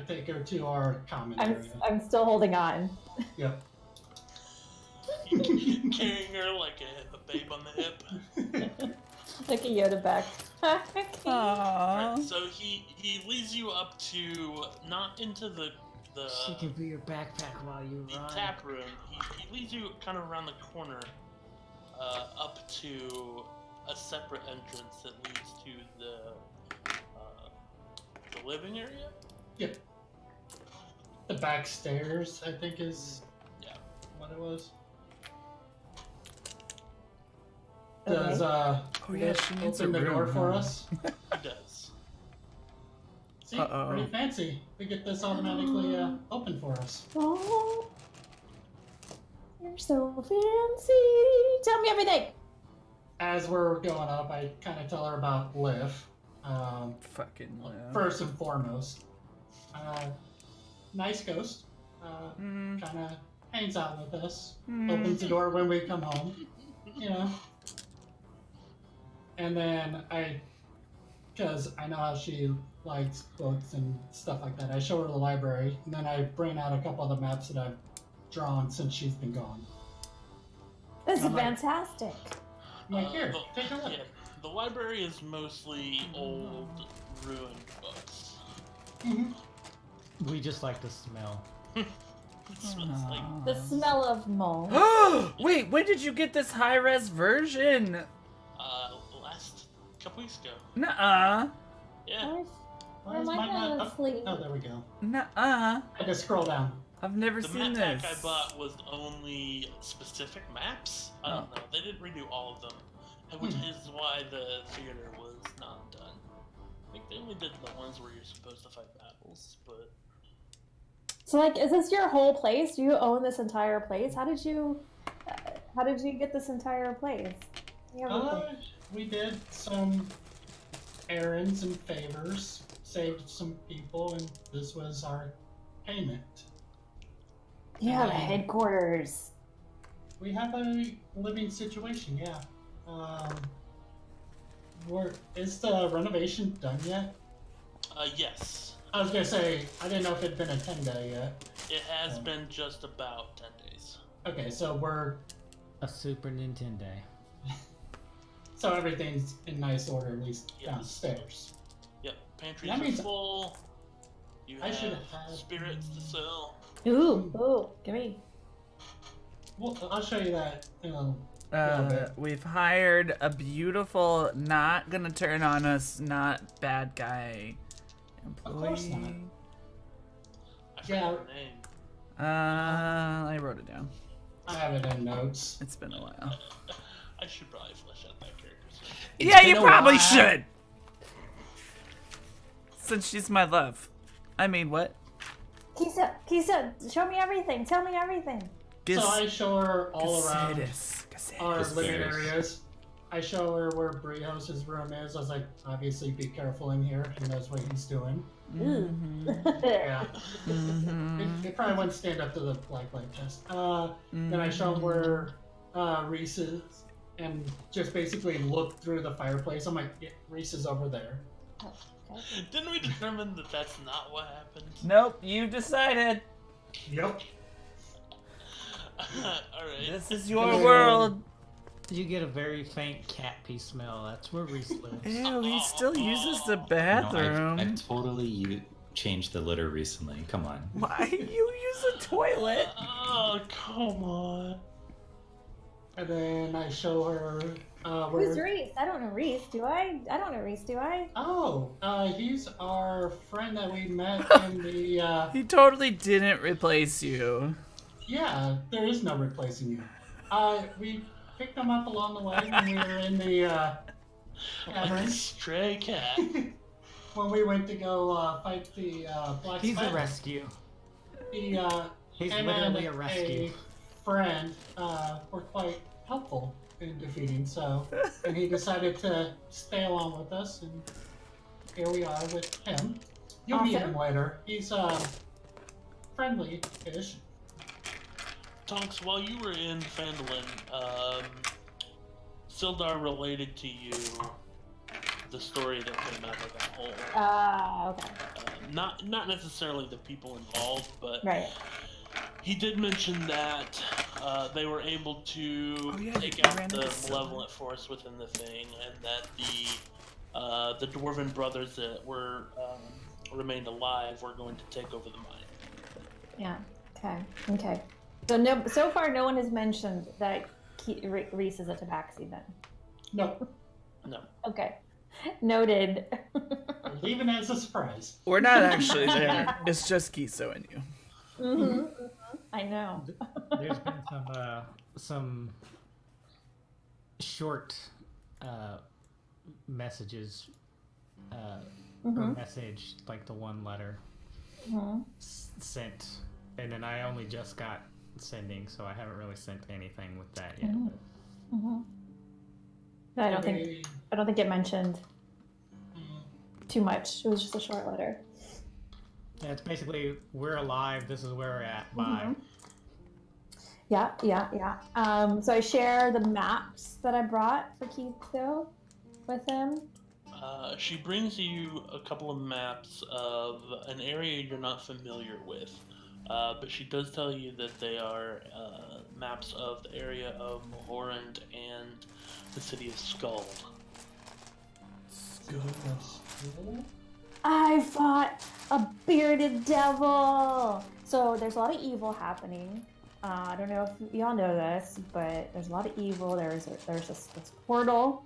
S6: take her to our common area.
S5: I'm still holding on.
S6: Yep.
S3: Carrying her like a babe on the hip.
S5: Like a Yoda back.
S1: Aww.
S3: Right, so he leads you up to, not into the
S2: She can be your backpack while you
S3: the
S2: run.
S3: tap room. He leads you kind of around the corner, up to a separate entrance that leads to the living area.
S6: Yep. The back stairs, I think, is what it was. Does
S1: yeah, she needs
S6: open
S1: a
S3: Oh,
S6: the door
S1: room,
S6: for
S1: huh?
S6: us?
S3: He does.
S6: See,
S1: Uh-oh.
S6: pretty fancy. We get this automatically open for us.
S5: Oh, you're so fancy. Tell me everything.
S6: As we're going up, I kind of tell her about Liv.
S1: Fucking live.
S6: First and foremost, nice ghost.
S1: Mm.
S6: Kind of hangs out with us.
S1: Mm.
S6: Opens the door when we come home. You know. And then because I know how she likes books and stuff like that, I show her the library, and then I bring out a couple of the maps that I've drawn since she's been gone.
S5: This is
S6: I'm like-
S5: fantastic.
S6: I'm like, here, take a look.
S3: Yeah, the library is mostly old, ruined books.
S6: Mhm.
S2: We just like the smell.
S3: It smells like
S5: The smell of mold.
S1: Wait, when did you get this high-res version?
S3: last couple weeks ago.
S1: Nuh-uh.
S3: Yeah.
S5: Where's-
S6: Why
S5: Where
S6: is
S5: am I
S6: mine not
S5: gonna
S6: up?
S5: sleep?
S6: Oh, there we go.
S1: Nuh-uh.
S6: I just scroll down.
S1: I've never
S3: The
S1: seen
S3: map
S1: this.
S3: pack I bought was only specific maps. I don't know. They didn't redo all of them, which is why the theater was not done. I think they only did the ones where you're supposed to fight battles, but
S5: So, like, is this your whole place? Do you own this entire place? How did you get this entire place? Everything.
S6: We did some errands and favors, saved some people, and this was our payment.
S5: You have a headquarters.
S6: We have a living situation, yeah. Is the renovation done yet?
S3: yes,
S6: I was gonna say, I didn't know if it'd been a 10-day yet.
S3: it has been just about 10 days.
S6: Okay, so
S2: A Super Nintendo.
S6: so everything's in nice order, at least
S3: Yes.
S6: downstairs.
S3: Yep, pantries
S6: That
S3: are
S6: means-
S3: full. You
S6: I
S3: have
S6: should have-
S3: spirits to sell.
S5: Ooh, give me.
S6: Well, I'll show you that in a little bit.
S1: We've hired a beautiful, not gonna turn on us, not bad guy employee.
S6: Of course not.
S3: I forgot
S6: Yeah.
S3: her name.
S1: I wrote it down.
S6: I have it in notes.
S1: It's been a while.
S3: I should probably flesh out that character.
S1: Yeah, you
S4: been a
S1: probably
S4: while.
S1: should. Since she's my love. I mean, what?
S5: Kisa, show me everything. Tell me everything.
S6: So I show her all around
S1: Caceres.
S6: our living
S4: Caceres.
S6: areas. I show her where Brios' room is. I was like, obviously be careful in here. He knows what he's doing. Yeah. It probably wouldn't stand up to the black light test. Then I show him where Reese is and just basically look through the fireplace. I'm like, yeah, Reese is over there.
S3: Didn't we determine that that's not what happened?
S1: Nope, you decided.
S6: Yep.
S3: Alright.
S1: This is your world.
S2: You get a very faint cat pee smell. That's where Reese lives.
S1: Ew, he still uses the
S4: No,
S1: bathroom.
S4: I've totally changed the litter recently. Come on.
S1: Why you use a toilet?
S3: Oh, come on.
S6: And then I show her
S5: Who's
S6: where.
S5: Reese? I don't know Reese, do I? I don't know Reese, do I?
S6: Oh, he's our friend that we met in the.
S1: He totally didn't replace you.
S6: Yeah, there is no replacing you. We picked him up along the way when we were in the
S3: Like a
S6: cavern.
S3: stray cat.
S6: When we went to go fight the black
S2: He's
S6: spider.
S2: a rescue.
S6: He,
S2: He's
S6: him
S2: literally
S6: and
S2: a rescue.
S6: friend were quite helpful in defeating, so, and he decided to stay along with us, and here we are with him. You'll meet
S5: Awesome.
S6: him later. He's friendly-ish.
S3: Tonks, while you were in Phandalin, Sildar related to you the story that came out of that hole.
S5: Okay.
S3: Not necessarily the people involved, but
S5: Right.
S3: he did mention that they were able to take
S1: you
S3: out
S1: ran
S3: the
S1: into Sildar.
S3: malevolent force within the thing, and that the dwarven brothers that were remained alive were going to take over the mine.
S5: Yeah. Okay. So far, no one has mentioned that Reese is a tabaxi then.
S6: No,
S3: No.
S5: Okay. Noted.
S6: we're leaving as a surprise.
S1: We're not actually there. It's just Kiso and you.
S5: Mm-hmm. I know.
S2: There's been some short messages or message, like the one letter sent, and then I only just got sending, so I haven't really sent anything with that yet.
S5: I don't think it mentioned too much. It was just a short letter.
S2: Yeah, it's basically, we're alive, this is where we're at, bye.
S5: Yeah. So I share the maps that I brought for Keith with him.
S3: She brings you a couple of maps of an area you're not familiar with, but she does tell you that they are maps of the area of Mahorand and the city of Skull.
S5: I fought a bearded devil. So there's a lot of evil happening. I don't know if y'all know this, but there's a lot of evil. There's this portal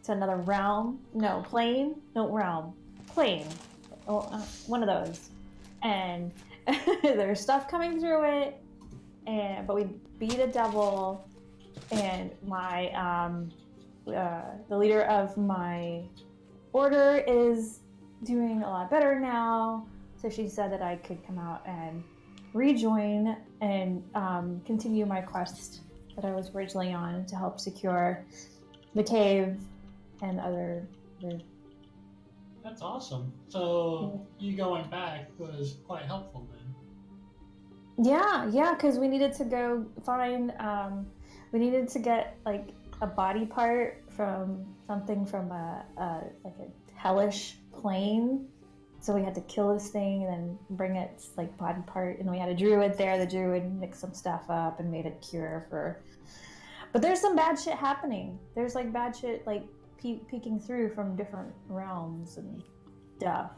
S5: to another realm. No, plane. No, realm. Plane. One of those. And there's stuff coming through it. But we beat a devil. And my the leader of my order is doing a lot better now. So she said that I could come out and rejoin and continue my quest that I was originally on to help secure the cave and other.
S6: That's awesome. So you going back was quite helpful then.
S5: Yeah, because we needed to go find. We needed to get like a body part from something from a hellish plane. So we had to kill this thing and then bring its like body part, and we had a druid there. The druid mixed some stuff up and made a cure for. But there's some bad shit happening. There's like bad shit like peeking through from different realms and stuff.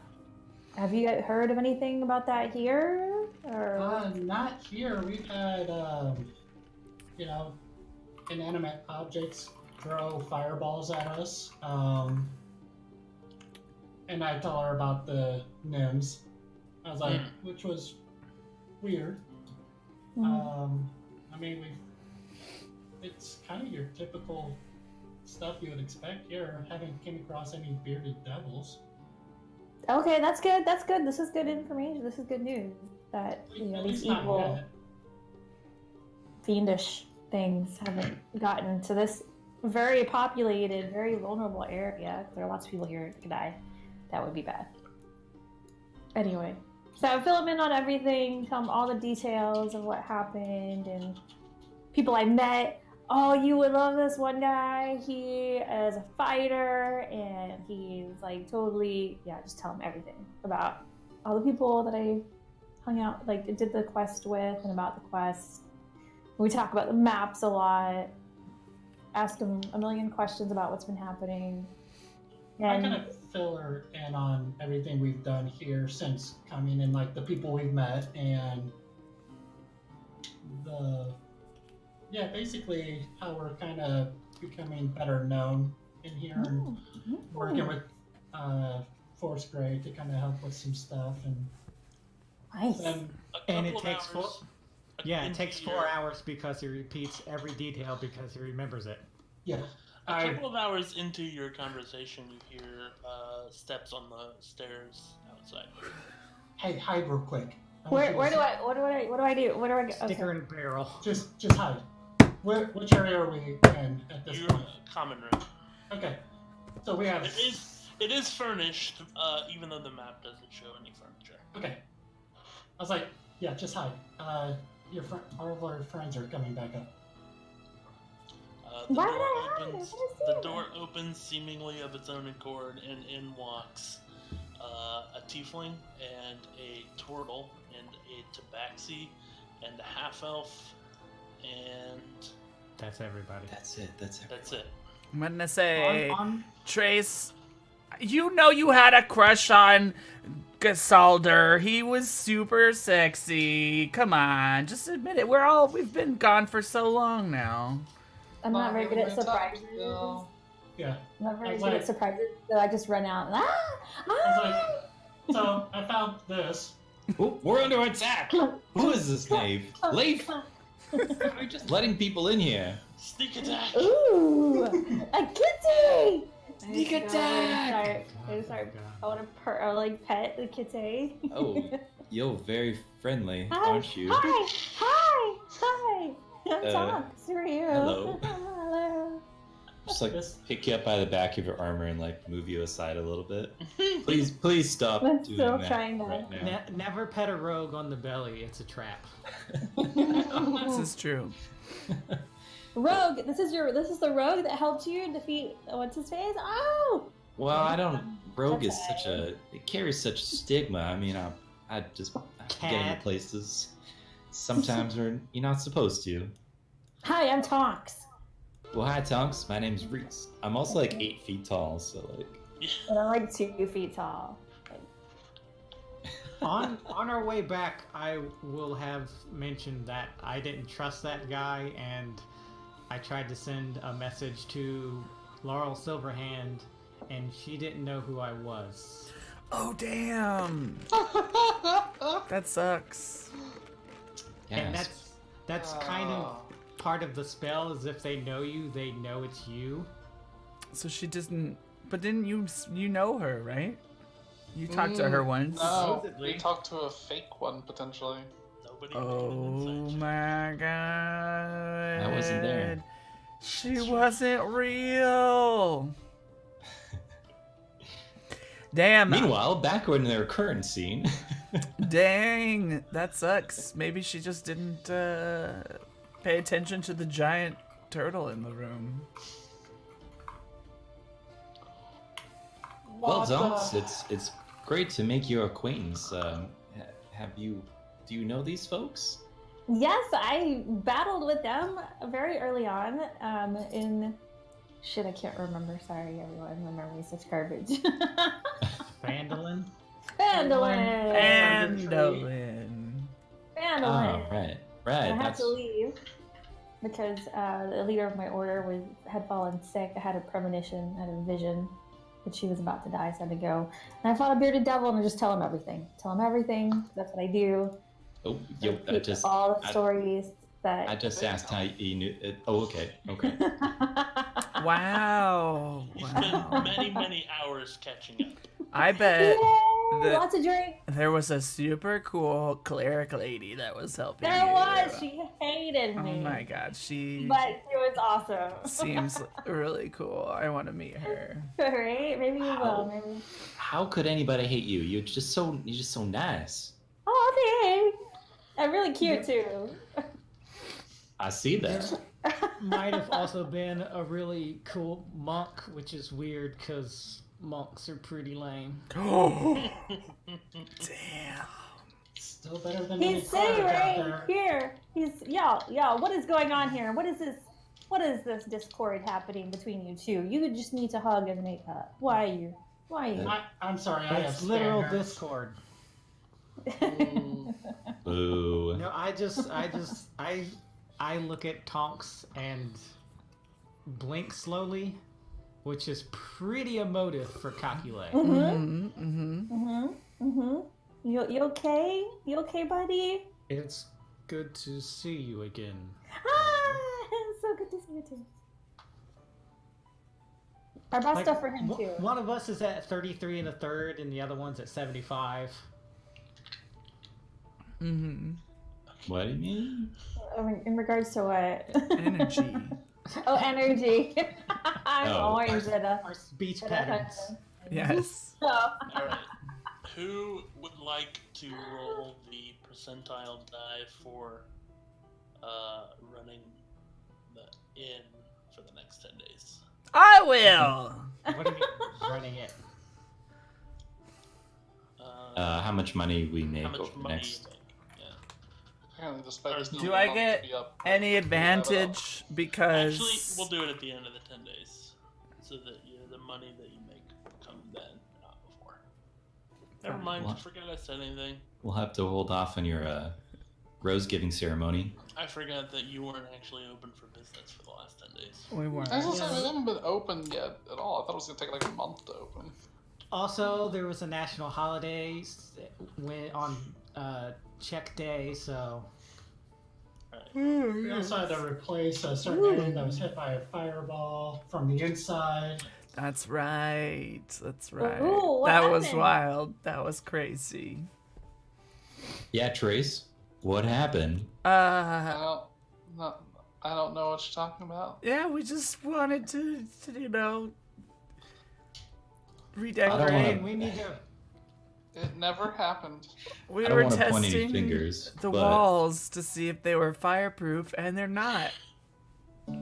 S5: Have you heard of anything about that here? Or
S6: Not here. We've had inanimate objects throw fireballs at us. And I tell her about the Nims. I was like, which was weird. I mean, it's kind of your typical stuff you would expect here. Haven't came across any bearded devils.
S5: Okay, that's good. That's good. This is good information. This is good news. That
S6: At
S5: these
S6: least not
S5: evil,
S6: yet.
S5: fiendish things haven't gotten to this very populated, very vulnerable area. There are lots of people here who could die. That would be bad. Anyway, so fill them in on everything. Tell them all the details of what happened and people I met. Oh, you would love this one guy. He is a fighter and he's like totally, just tell him everything about all the people that I hung out, like did the quest with and about the quest. We talk about the maps a lot. Ask him a million questions about what's been happening.
S6: I
S5: And
S6: kind of fill her in on everything we've done here since coming and like the people we've met and basically how we're kind of becoming better known in here and working with Force Grey to kind of help with some stuff and
S5: nice.
S6: then
S2: And it takes it takes 4 hours because he repeats every detail because he remembers it.
S6: yeah.
S3: A couple of hours into your conversation, you hear steps on the stairs outside.
S6: Hey, hide real quick.
S5: What do I do? Where do I go?
S2: Sticker and barrel.
S6: Just hide. Which area are we in at this
S3: You're
S6: point?
S3: a common room.
S6: Okay. So we have
S3: There is It is furnished, even though the map doesn't show any furniture.
S6: Okay. I was like, yeah, just hide. All of our friends are coming back up.
S3: The
S5: Why
S3: door
S5: would I hide?
S3: opens.
S5: I wanna see
S3: The
S5: them.
S3: door opens seemingly of its own accord, and in walks a tiefling and a turtle and a tabaxi and a half elf, and
S2: That's everybody.
S4: That's it. That's it.
S3: that's it.
S1: I'm gonna say,
S6: On
S1: Trace, you know you had a crush on Gasalder. He was super sexy. Come on, just admit it. We've been gone for so long now.
S5: I'm not very good at
S7: having a time
S5: surprises.
S7: still.
S6: yeah.
S5: I'm not very
S6: I was
S5: good at
S6: like-
S5: surprises, so I just run out and
S6: I was like, so I found this.
S4: Oh, we're under attack. Who is this knave? Leif? We're just letting people in here.
S3: Sneak attack.
S5: Ooh, a kitty!
S1: Sneak
S5: I
S1: attack!
S5: start. I want to pet the kitty.
S4: Oh, you're very friendly,
S5: Hi,
S4: aren't you?
S5: Hi. I'm Tonks. Who are you?
S4: hello.
S5: Hello.
S4: Just like
S6: This-
S4: pick you up by the back of your armor and like move you aside a little bit. Please stop
S5: I'm
S4: doing
S5: still
S4: that
S5: trying to-
S4: right now.
S2: Never pet a rogue on the belly. It's a trap.
S1: This is true.
S5: Rogue, this is the rogue that helped you defeat what's his face? Oh,
S4: Well, I don't. Rogue is
S5: That's
S4: such a. It carries such stigma. I mean, I just get into
S2: Cat.
S4: places sometimes where you're not supposed to.
S5: hi, I'm Tonks,
S4: Well, hi, Tonks. My name's Reese. I'm also like 8 feet tall, so like.
S5: and I'm like 2 feet tall.
S2: on our way back, I will have mentioned that I didn't trust that guy, and I tried to send a message to Laurel Silverhand, and she didn't know who I was.
S1: Oh damn, that sucks.
S2: And
S4: Yes.
S2: that's kind of part of the spell. Is if they know you, they know it's you.
S1: So she doesn't. But didn't you know her, right? You talked to her once.
S7: No,
S2: Supposedly.
S7: we talked to a fake one potentially.
S3: Nobody.
S1: Oh my god.
S4: I wasn't there.
S1: She wasn't real. Damn.
S4: Meanwhile, back in their current scene.
S1: Dang, that sucks. Maybe she just didn't pay attention to the giant turtle in the room.
S4: Well,
S6: What
S4: Tonks,
S6: the-
S4: it's great to make your acquaintance. Do you know these folks?
S5: Yes, I battled with them very early on. Shit, I can't remember. Sorry, everyone. My memory's such garbage.
S2: Vandalin.
S5: Vandalin.
S1: Andolin.
S5: Vandalin.
S4: Oh, right.
S5: I had
S4: That's
S5: to leave because the leader of my order had fallen sick. I had a premonition, I had a vision that she was about to die, so I had to go. And I fought a bearded devil, and I just tell him everything. Tell him everything. That's what I do.
S4: oh, yo,
S5: I keep all the stories that.
S4: I just asked how you knew. Oh, okay.
S1: Wow.
S3: You spent
S1: Wow.
S3: many hours catching up.
S1: I bet
S5: Yay!
S1: that-
S5: Lots of drink.
S1: there was a super cool cleric lady that was helping
S5: There
S1: you.
S5: was. She hated
S1: Oh
S5: me.
S1: my god, she
S5: But she was awesome.
S1: seems really cool. I want to meet her.
S5: Right? Maybe we will.
S4: How?
S5: Maybe.
S4: How could anybody hate you? You're just so nice.
S5: Oh, thanks. I'm really cute too.
S4: I see that.
S2: Might have also been a really cool monk, which is weird because monks are pretty lame.
S1: Damn.
S6: Still better than any
S5: He's sitting
S6: cleric out
S5: right
S6: there.
S5: here. Y'all. What is going on here? What is this? What is this discord happening between you two? You just need to hug and make up. Why are you?
S6: I'm sorry, I have
S2: It's literal
S6: standards.
S2: discord.
S4: Boo.
S2: No, I look at Tonks and blink slowly, which is pretty emotive for Kakule.
S5: You okay? You okay, buddy?
S2: It's good to see you again.
S5: Ah, it's so good to see you too. I bought stuff for him too.
S2: One of us is at 33 1/3, and the other one's at 75.
S4: What do you mean?
S5: In regards to what?
S1: Energy.
S5: Oh, energy. I'm
S4: Oh.
S5: always at a.
S2: Our speech
S5: at a
S2: patterns.
S5: 100.
S1: Yes.
S5: So,
S3: Alright. Who would like to roll the percentile die for running the inn for the next 10 days?
S1: I will.
S2: What do you mean running it?
S4: How much money we make
S3: How much
S4: over the
S3: money
S4: next?
S3: you make? Yeah.
S7: Apparently, despite this
S1: Do
S7: being a
S1: I
S7: month to
S1: get
S7: be up,
S1: any
S7: we have it up.
S1: advantage because?
S3: Actually, we'll do it at the end of the 10 days. So that the money that you make will come then, not before. Never mind,
S4: What?
S3: forget I said anything.
S4: We'll have to hold off on your rose giving ceremony.
S3: I forgot that you weren't actually open for business for the last 10 days.
S1: We weren't.
S7: I was gonna say, we haven't been open yet at all. I thought it was gonna take like a month to open.
S2: Also, there was a national holiday when on check day, so
S6: We also had to replace a certain area that was hit by a fireball from the inside.
S1: That's right. That's right.
S5: Ooh, what
S1: that was
S5: happened?
S1: wild. That was crazy.
S4: Yeah, Trace, what happened?
S7: I don't know what you're talking about.
S1: Yeah, we just wanted to you know,
S4: I don't
S1: redecorate.
S4: wanna-
S2: we need to.
S7: It never happened.
S1: We
S4: I don't
S1: were
S4: wanna point any
S1: testing
S4: fingers,
S1: the
S4: but-
S1: walls to see if they were fireproof, and they're not.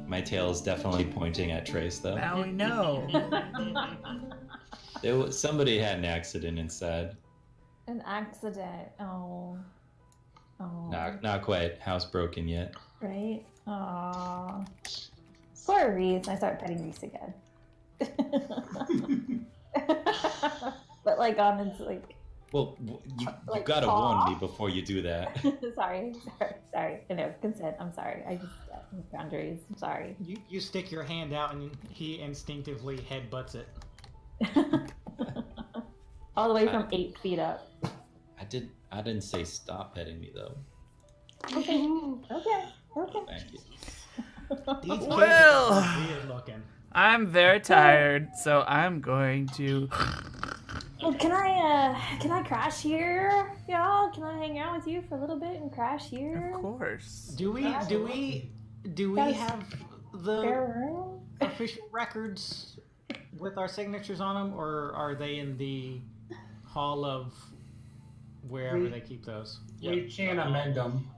S4: My tail is definitely pointing at Trace, though.
S1: Now we know.
S4: Somebody had an accident inside.
S5: an accident. Oh. Oh.
S4: Not quite housebroken yet.
S5: Right? Aw. Poor Reese. I start petting Reese again. But like on its like.
S4: Well, you
S5: Like
S4: gotta
S5: paw?
S4: warn me before you do that.
S5: sorry. I know, consent. I'm sorry. I just boundaries. I'm sorry.
S2: You stick your hand out and he instinctively headbutts it.
S5: All the way from 8 feet up.
S4: I didn't say stop petting me though.
S5: Okay. Okay.
S4: Thank you.
S2: These kids
S1: Well.
S2: are weird looking.
S1: I'm very tired, so I'm going to.
S5: Well, can I crash here, y'all? Can I hang out with you for a little bit and crash here?
S1: Of course.
S2: Do we
S5: That's-
S2: have the
S5: Spare room?
S2: official records with our signatures on them, or are they in the hall of wherever
S6: We-
S2: they keep those?
S6: We can't amend them.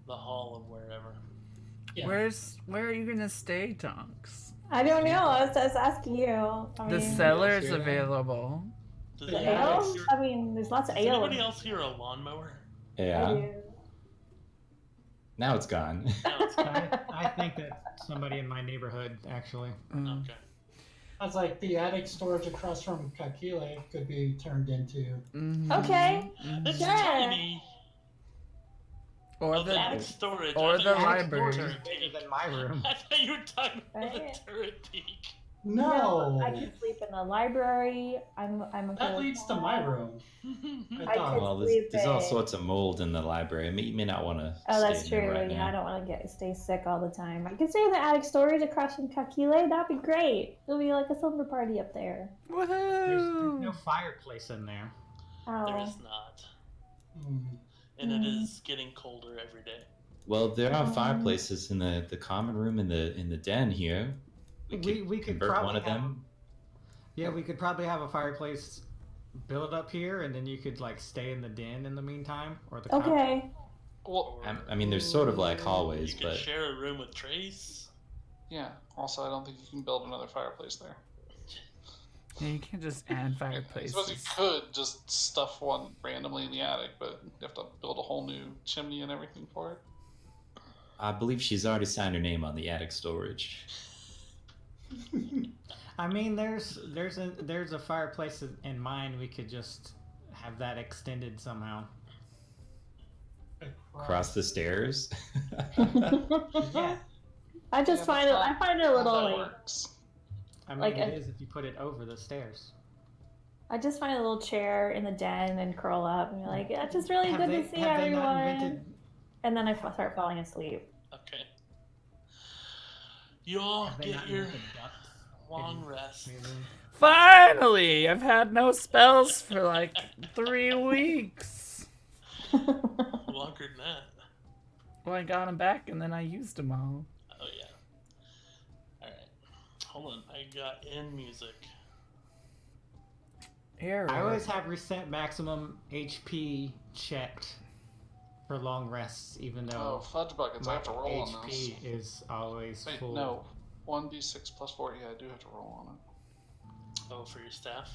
S3: The hall of wherever.
S6: Yeah.
S1: Where are you gonna stay, Tonks?
S5: I don't know. I was just asking you. I
S1: The
S5: mean,
S1: cellar's
S6: sure.
S1: available.
S3: Does
S5: the
S6: Yeah.
S5: ale? I mean, there's lots of ale.
S3: anybody else hear a lawnmower?
S5: I
S4: Yeah.
S5: do.
S4: Now it's gone.
S3: No, it's
S2: I think that's somebody in my neighborhood, actually.
S1: Mm.
S3: okay.
S6: I was like, the attic storage across from Kakile could be turned into.
S1: Mhm.
S5: Okay.
S3: It's
S5: Sure.
S3: tiny.
S1: Or
S3: Oh, the attic
S1: the
S3: storage.
S1: or
S3: I
S1: the
S3: thought you were
S1: library.
S3: talking
S2: Is
S3: about
S2: bigger
S3: turret
S2: than my room.
S3: peak. I thought you were talking about the
S5: Right.
S3: turret peak.
S6: No!
S5: I could sleep in the library. I'm okay
S6: That
S5: with
S6: leads to
S5: that.
S6: my room.
S5: I
S6: thought.
S5: could-
S4: Well,
S5: sleep
S4: there's all
S5: in.
S4: sorts of mold in the library. You may not want to.
S5: Oh, that's
S4: stay in
S5: true.
S4: there right
S5: Yeah,
S4: now.
S5: I don't want to stay sick all the time. I could stay in the attic storage across from Kakile. That'd be great. It'll be like a slumber party up there.
S2: There's
S1: Woohoo!
S2: no fireplace in there.
S3: There
S5: Oh.
S3: is not.
S6: Hmm.
S3: And it is getting colder every day.
S4: Well, there are fireplaces in the common room in the den here.
S2: We could
S4: convert
S2: probably
S4: one of them.
S2: Yeah, we could probably have a fireplace built up here, and then you could like stay in the den in the meantime, or the couch.
S5: Okay.
S7: Well,
S4: I mean, there's sort of like
S3: You
S4: hallways,
S3: could
S4: but
S3: share a room with Trace.
S7: yeah. Also, I don't think you can build another fireplace there.
S1: Yeah, you can't just add
S7: I
S1: fireplaces.
S7: suppose you could just stuff one randomly in the attic, but you have to build a whole new chimney and everything for it.
S4: I believe she's already signed her name on the attic storage.
S2: I mean, there's a fireplace in mine. We could just have that extended somehow.
S4: Across the stairs.
S2: Yeah,
S5: I just
S7: Yeah,
S5: find it.
S7: that's
S5: I
S7: not
S5: find it a
S7: how
S5: little
S7: that
S5: like.
S7: works.
S2: I mean
S5: Like
S2: it
S5: a-
S2: is if you put it over the stairs.
S5: I just find a little chair in the den and curl up and be like, "Yeah, it's just really
S2: Have
S5: good
S2: they-
S5: to see
S2: have they not
S5: everyone."
S2: invented-
S5: And then I start falling asleep.
S3: Okay. You all
S2: have they
S3: get
S2: not
S3: your
S2: invented ducks
S3: long
S2: in
S3: rest.
S2: my room?
S1: Finally! I've had no spells for like 3 weeks.
S3: Longer than that.
S1: Well, I got them back and then I used them all.
S3: Oh yeah. Alright. Hold on. I got in music.
S1: Error.
S2: I always have reset maximum HP checked for long rests, even
S7: Oh,
S2: though
S7: fudge buckets! I
S2: my
S7: have to roll on this.
S2: HP is always
S7: Wait,
S2: full.
S7: no. 1d6 plus 4. Yeah, I do have to roll on it.
S3: Oh, for your staff?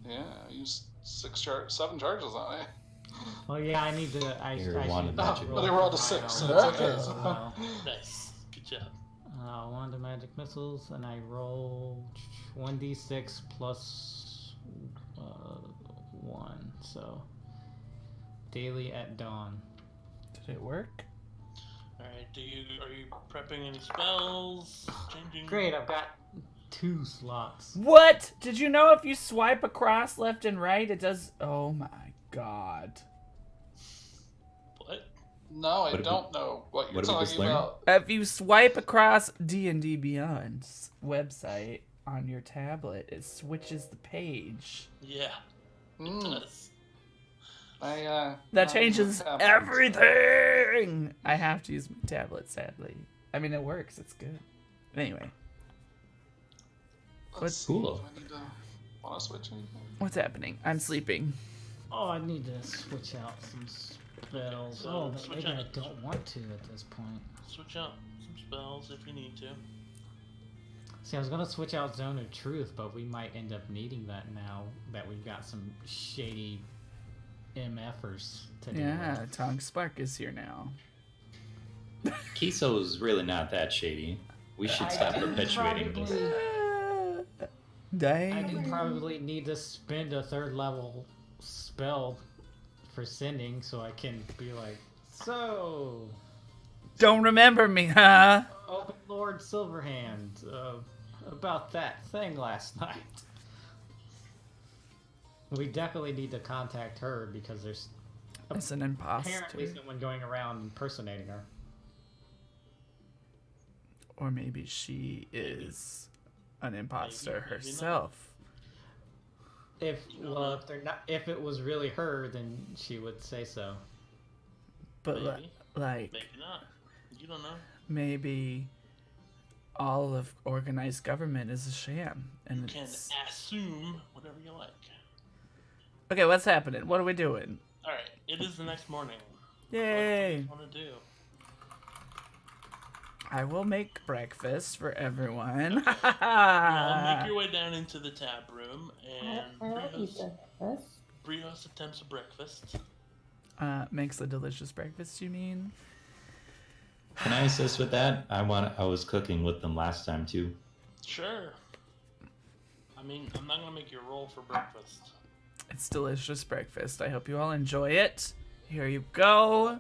S7: Yeah, I used 7 charges on it.
S2: Well, yeah, I need to. I
S4: You're
S2: should
S4: wanted magic.
S2: roll
S7: But they were all to
S2: for
S7: 6,
S2: my
S7: so
S2: own
S7: it's okay.
S2: as well.
S3: Nice. Good job.
S2: Wand of magic missiles, and I roll 1d6 plus 1. So daily at dawn.
S1: Did it work?
S3: Alright, are you prepping any spells? Changing?
S2: Great, I've got 2 slots.
S1: What? Did you know if you swipe across left and right, it does? Oh my god.
S3: What?
S7: No, I
S4: What did
S7: don't know what you're
S4: what did we just
S7: talking
S4: learn?
S7: about.
S1: If you swipe across D&D Beyond's website on your tablet, it switches the page.
S3: Yeah, it
S7: Mm,
S3: does.
S1: That changes
S7: tablet.
S1: everything. I have to use my tablet, sadly. I mean, it works. It's good. Anyway,
S7: Let's see,
S4: Cool.
S7: do I need to want to switch anything?
S1: what's happening? I'm sleeping.
S2: Oh, I need to switch out some spells.
S3: So,
S2: Oh, but
S3: switch
S2: maybe I
S3: out.
S2: don't want to at this point.
S3: Switch out some spells if you need to.
S2: See, I was gonna switch out Zone of Truth, but we might end up needing that now that we've got some shady MFers to deal
S1: Yeah,
S2: with.
S1: Tongue Spark is here now.
S4: Kiso's really not that shady. We should stop perpetuating this.
S2: I
S1: Dang.
S2: do probably need to spend a 3rd level spell for sending so I can be like, so,
S1: Don't remember me, huh?
S2: Open Lord Silverhand, about that thing last night. We definitely need to contact her because there's
S1: It's an imposter.
S2: apparently someone going around impersonating her.
S1: Or maybe she is an imposter
S3: Maybe not.
S1: herself.
S2: If if it was really her, then she would say so.
S1: But
S3: Maybe.
S1: like,
S3: Maybe not. You don't know.
S1: maybe all of organized government is a sham. And
S3: You can
S1: it's...
S3: assume whatever you like.
S1: Okay, what's happening? What are we doing?
S3: Alright, it is the next morning.
S1: Yay!
S3: What do you want to do?
S1: I will make breakfast for everyone.
S3: Well, make your way down into the tap room, and
S5: I'll eat this.
S3: Brios attempts a breakfast.
S1: Makes a delicious breakfast, you mean?
S4: Can I assist with that? I was cooking with them last time too.
S3: Sure. I mean, I'm not gonna make you roll for breakfast.
S1: It's delicious breakfast. I hope you all enjoy it. Here you go.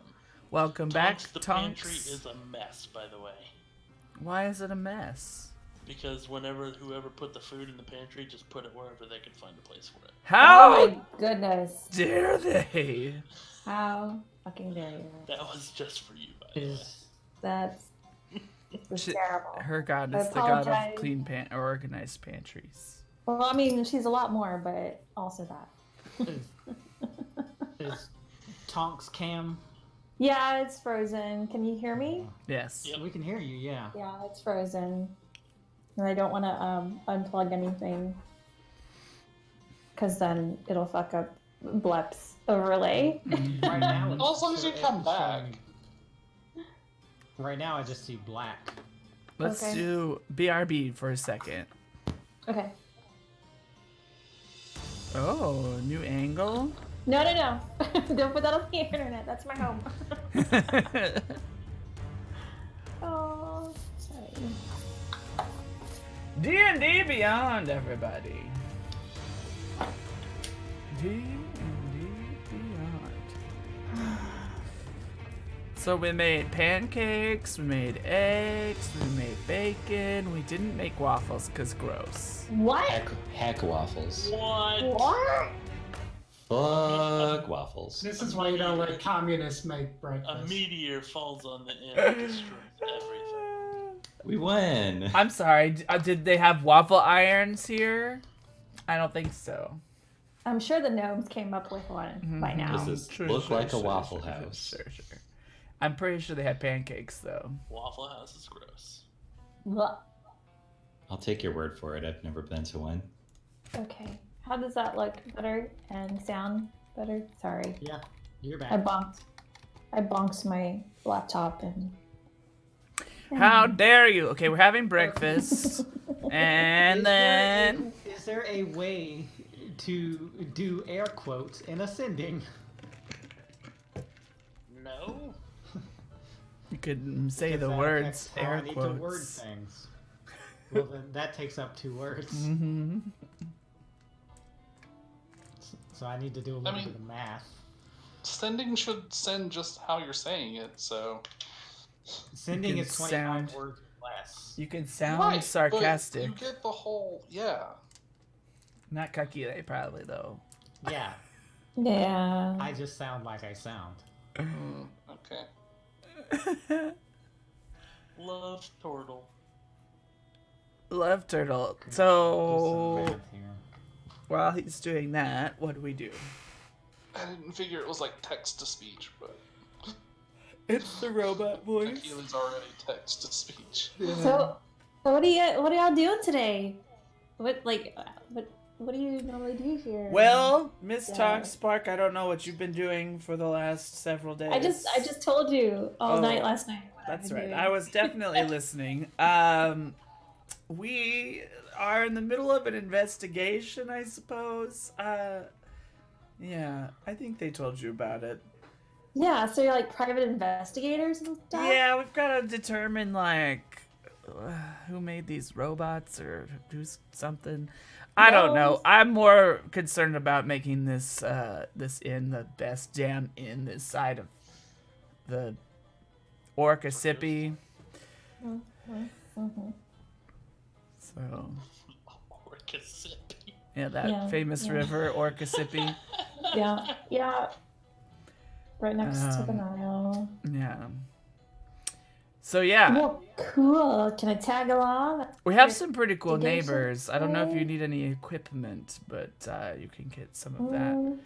S1: Welcome back,
S3: Tonks, the
S1: Tonks.
S3: pantry is a mess, by the way.
S1: Why is it a mess?
S3: Because whoever put the food in the pantry just put it wherever they could find a place for it.
S1: How
S5: Oh my goodness.
S1: dare they?
S5: How fucking dare you?
S3: That was just for you, by the way.
S5: That's
S1: She-
S5: terrible.
S1: Her god
S5: I
S1: is the god of
S5: apologize.
S1: clean or organized pantries.
S5: Well, I mean, she's a lot more, but also that.
S2: Is Tonks cam?
S5: Yeah, it's frozen. Can you hear me?
S1: Yes.
S3: Yep.
S2: We can hear you, yeah.
S5: Yeah, it's frozen. And I don't want to unplug anything. Because then it'll fuck up Blep's overlay.
S2: Right now,
S7: Well, as long as you come
S2: it's
S7: back.
S2: showing- Right now, I just see black.
S1: Let's
S5: Okay.
S1: do BRB for a second.
S5: Okay.
S1: Oh, new angle.
S5: No. Don't put that on the internet. That's my home. Oh, sorry.
S1: D&D Beyond, everybody. D&D Beyond. So we made pancakes, we made eggs, we made bacon. We didn't make waffles because gross.
S5: What?
S4: Heck waffles.
S3: What?
S5: What?
S4: Fuck waffles.
S6: This is why you don't let communists make
S3: A
S6: breakfast.
S3: meteor falls on the inn and destroys everything.
S4: We win.
S1: I'm sorry, did they have waffle irons here? I don't think so.
S5: I'm sure the gnomes came up with one by now.
S4: Does this look like a Waffle House?
S1: Sure. I'm pretty sure they had pancakes though.
S3: Waffle House is gross.
S5: Blah.
S4: I'll take your word for it. I've never been to one.
S5: Okay. How does that look better and sound better? Sorry.
S2: Yeah, you're back.
S5: I bonked my laptop and.
S1: How dare you? Okay, we're having breakfast. And then.
S2: Is there a way to do air quotes in ascending?
S3: No.
S1: You could say the
S2: Because that
S1: words,
S2: affects how
S1: air
S2: I need to word
S1: quotes.
S2: things. Well, then that takes up 2 words.
S1: Mm-hmm.
S2: So I need to do a little
S7: mean-
S2: bit of math.
S7: Sending should send just how you're saying it, so.
S2: Sending
S1: can
S2: is 25
S1: sound-
S2: words less.
S1: You can sound
S7: Right,
S1: sarcastic.
S7: But you get the whole, yeah.
S1: Not kakire, probably, though.
S2: Yeah,
S5: Yeah.
S2: I just sound like I sound.
S7: Okay.
S3: Love turtle.
S1: Love turtle.
S2: Do some
S1: So,
S2: math here.
S1: while he's doing that, what do we do?
S7: I didn't figure it was like text to speech, but
S1: It's the robot voice.
S7: Akila's already text to speech.
S5: So what are y'all doing today? What do you normally do here?
S1: Well, Miss
S5: Yeah.
S1: Talk Spark, I don't know what you've been doing for the last several days.
S5: I just told you all
S1: Oh,
S5: night last night. what I've
S1: That's
S5: been
S1: right.
S5: doing.
S1: I was definitely listening. We are in the middle of an investigation, I suppose. Yeah, I think they told you about it.
S5: Yeah, so you're like private investigators and stuff?
S1: Yeah, we've got to determine like who made these robots or who's something. I don't know.
S5: Those-
S1: I'm more concerned about making this inn the best damn inn this side of the Orcasippy.
S5: Mhm.
S1: So
S3: Orcasippy.
S1: yeah, that
S5: Yeah,
S1: famous
S5: yeah.
S1: river Orcasippy.
S5: Yeah. Right next to the
S1: Um,
S5: Nile.
S1: Yeah. So yeah,
S5: Well, cool. Can I tag along?
S1: we have some pretty cool
S5: investigation
S1: neighbors. I don't know if you
S5: today?
S1: need any equipment, but you can get some of that.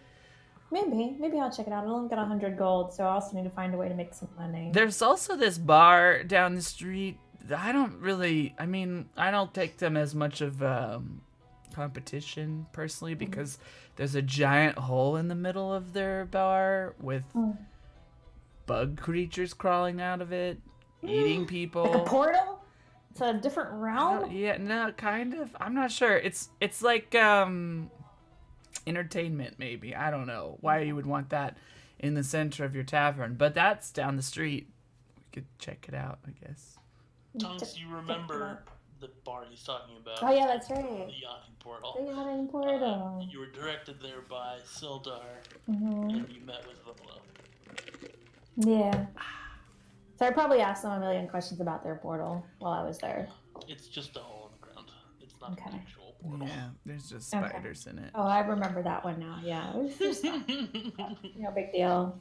S5: Maybe I'll check it out. I only got 100 gold, so I also need to find a way to make some money.
S1: There's also this bar down the street. I don't take them as much of competition personally because there's a giant hole in the middle of their bar with bug creatures crawling out of it, eating people.
S5: Like a portal? It's a different realm?
S1: Yeah, no, kind of. I'm not sure. It's like entertainment maybe. I don't know why you would want that in the center of your tavern, but that's down the street. We could check it out, I guess.
S3: Tonks, you remember the bar he's talking about?
S5: Oh, yeah, that's
S3: The
S5: right.
S3: yachting portal.
S5: The yachting portal.
S3: You were directed there by Sildar,
S5: Mhm.
S3: and you met with Volo.
S5: Yeah. So I probably asked them a million questions about their portal while I was there.
S3: It's just a hole in the ground. It's not
S5: Okay.
S3: an actual portal.
S1: Yeah, there's just
S5: Okay.
S1: spiders in it.
S5: Oh, I remember that one now. Yeah. It was just no big deal.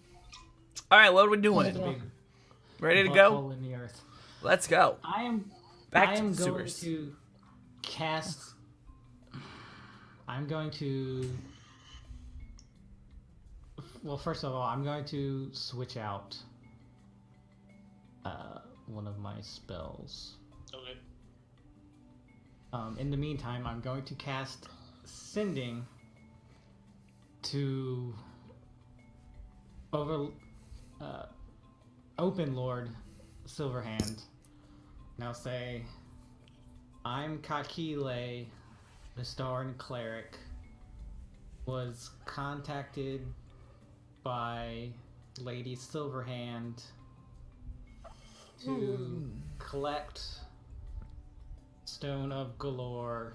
S1: All right, what are we
S2: There's a
S1: doing?
S2: big
S1: Ready to go?
S2: butthole in the earth.
S1: Let's go.
S2: I am
S1: Back
S2: I
S1: to
S2: am
S1: the
S2: going
S1: sewers.
S2: to cast. I'm going to. Well, first of all, I'm going to switch out one of my spells.
S3: Okay.
S2: In the meantime, I'm going to cast Sending to Open Lord Silverhand. Now say, I'm Kakile, the Starn Cleric, was contacted by Lady Silverhand to collect Stone of Galore.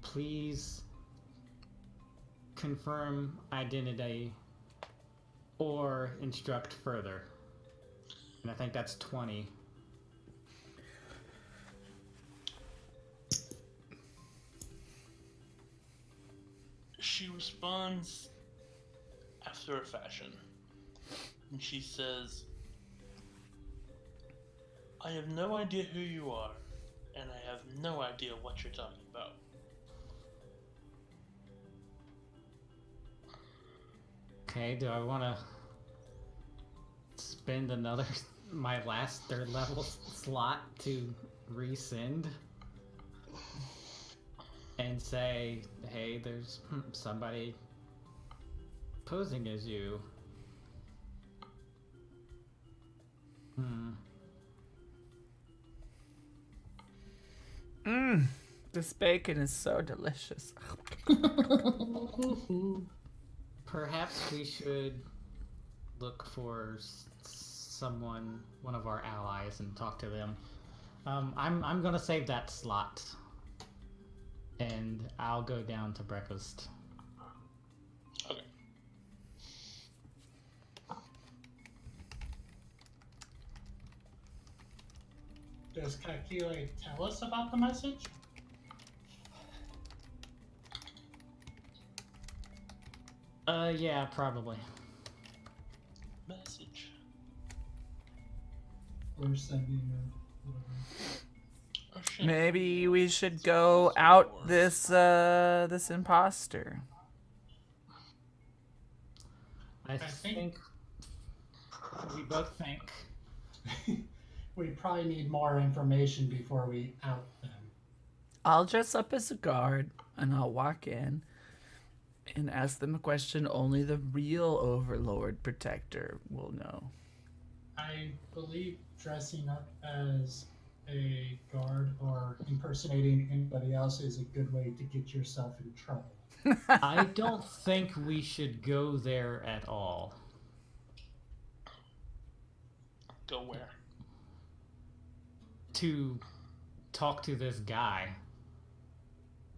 S2: Please confirm identity or instruct further. And I think that's 20.
S3: She responds after a fashion. And she says, I have no idea who you are, and I have no idea what you're talking about.
S2: Okay, do I want to spend my last 3rd level slot to resend? and say, hey, there's somebody posing as you.
S1: This bacon is so delicious.
S2: Perhaps we should look for someone, one of our allies, and talk to them. I'm gonna save that slot, and I'll go down to breakfast.
S3: Okay.
S6: Does Kakile tell us about the message?
S2: Yeah, probably.
S3: Message.
S6: Or sending
S3: Oh shit.
S1: Maybe we should go out this this imposter.
S2: I
S6: think-
S2: think we both think.
S6: we probably need more information before we out them.
S1: I'll dress up as a guard and I'll walk in and ask them a question only the real Overlord Protector will know.
S6: I believe dressing up as a guard or impersonating anybody else is a good way to get yourself in trouble.
S2: I don't think we should go there at all.
S3: Go where?
S2: To talk to this guy.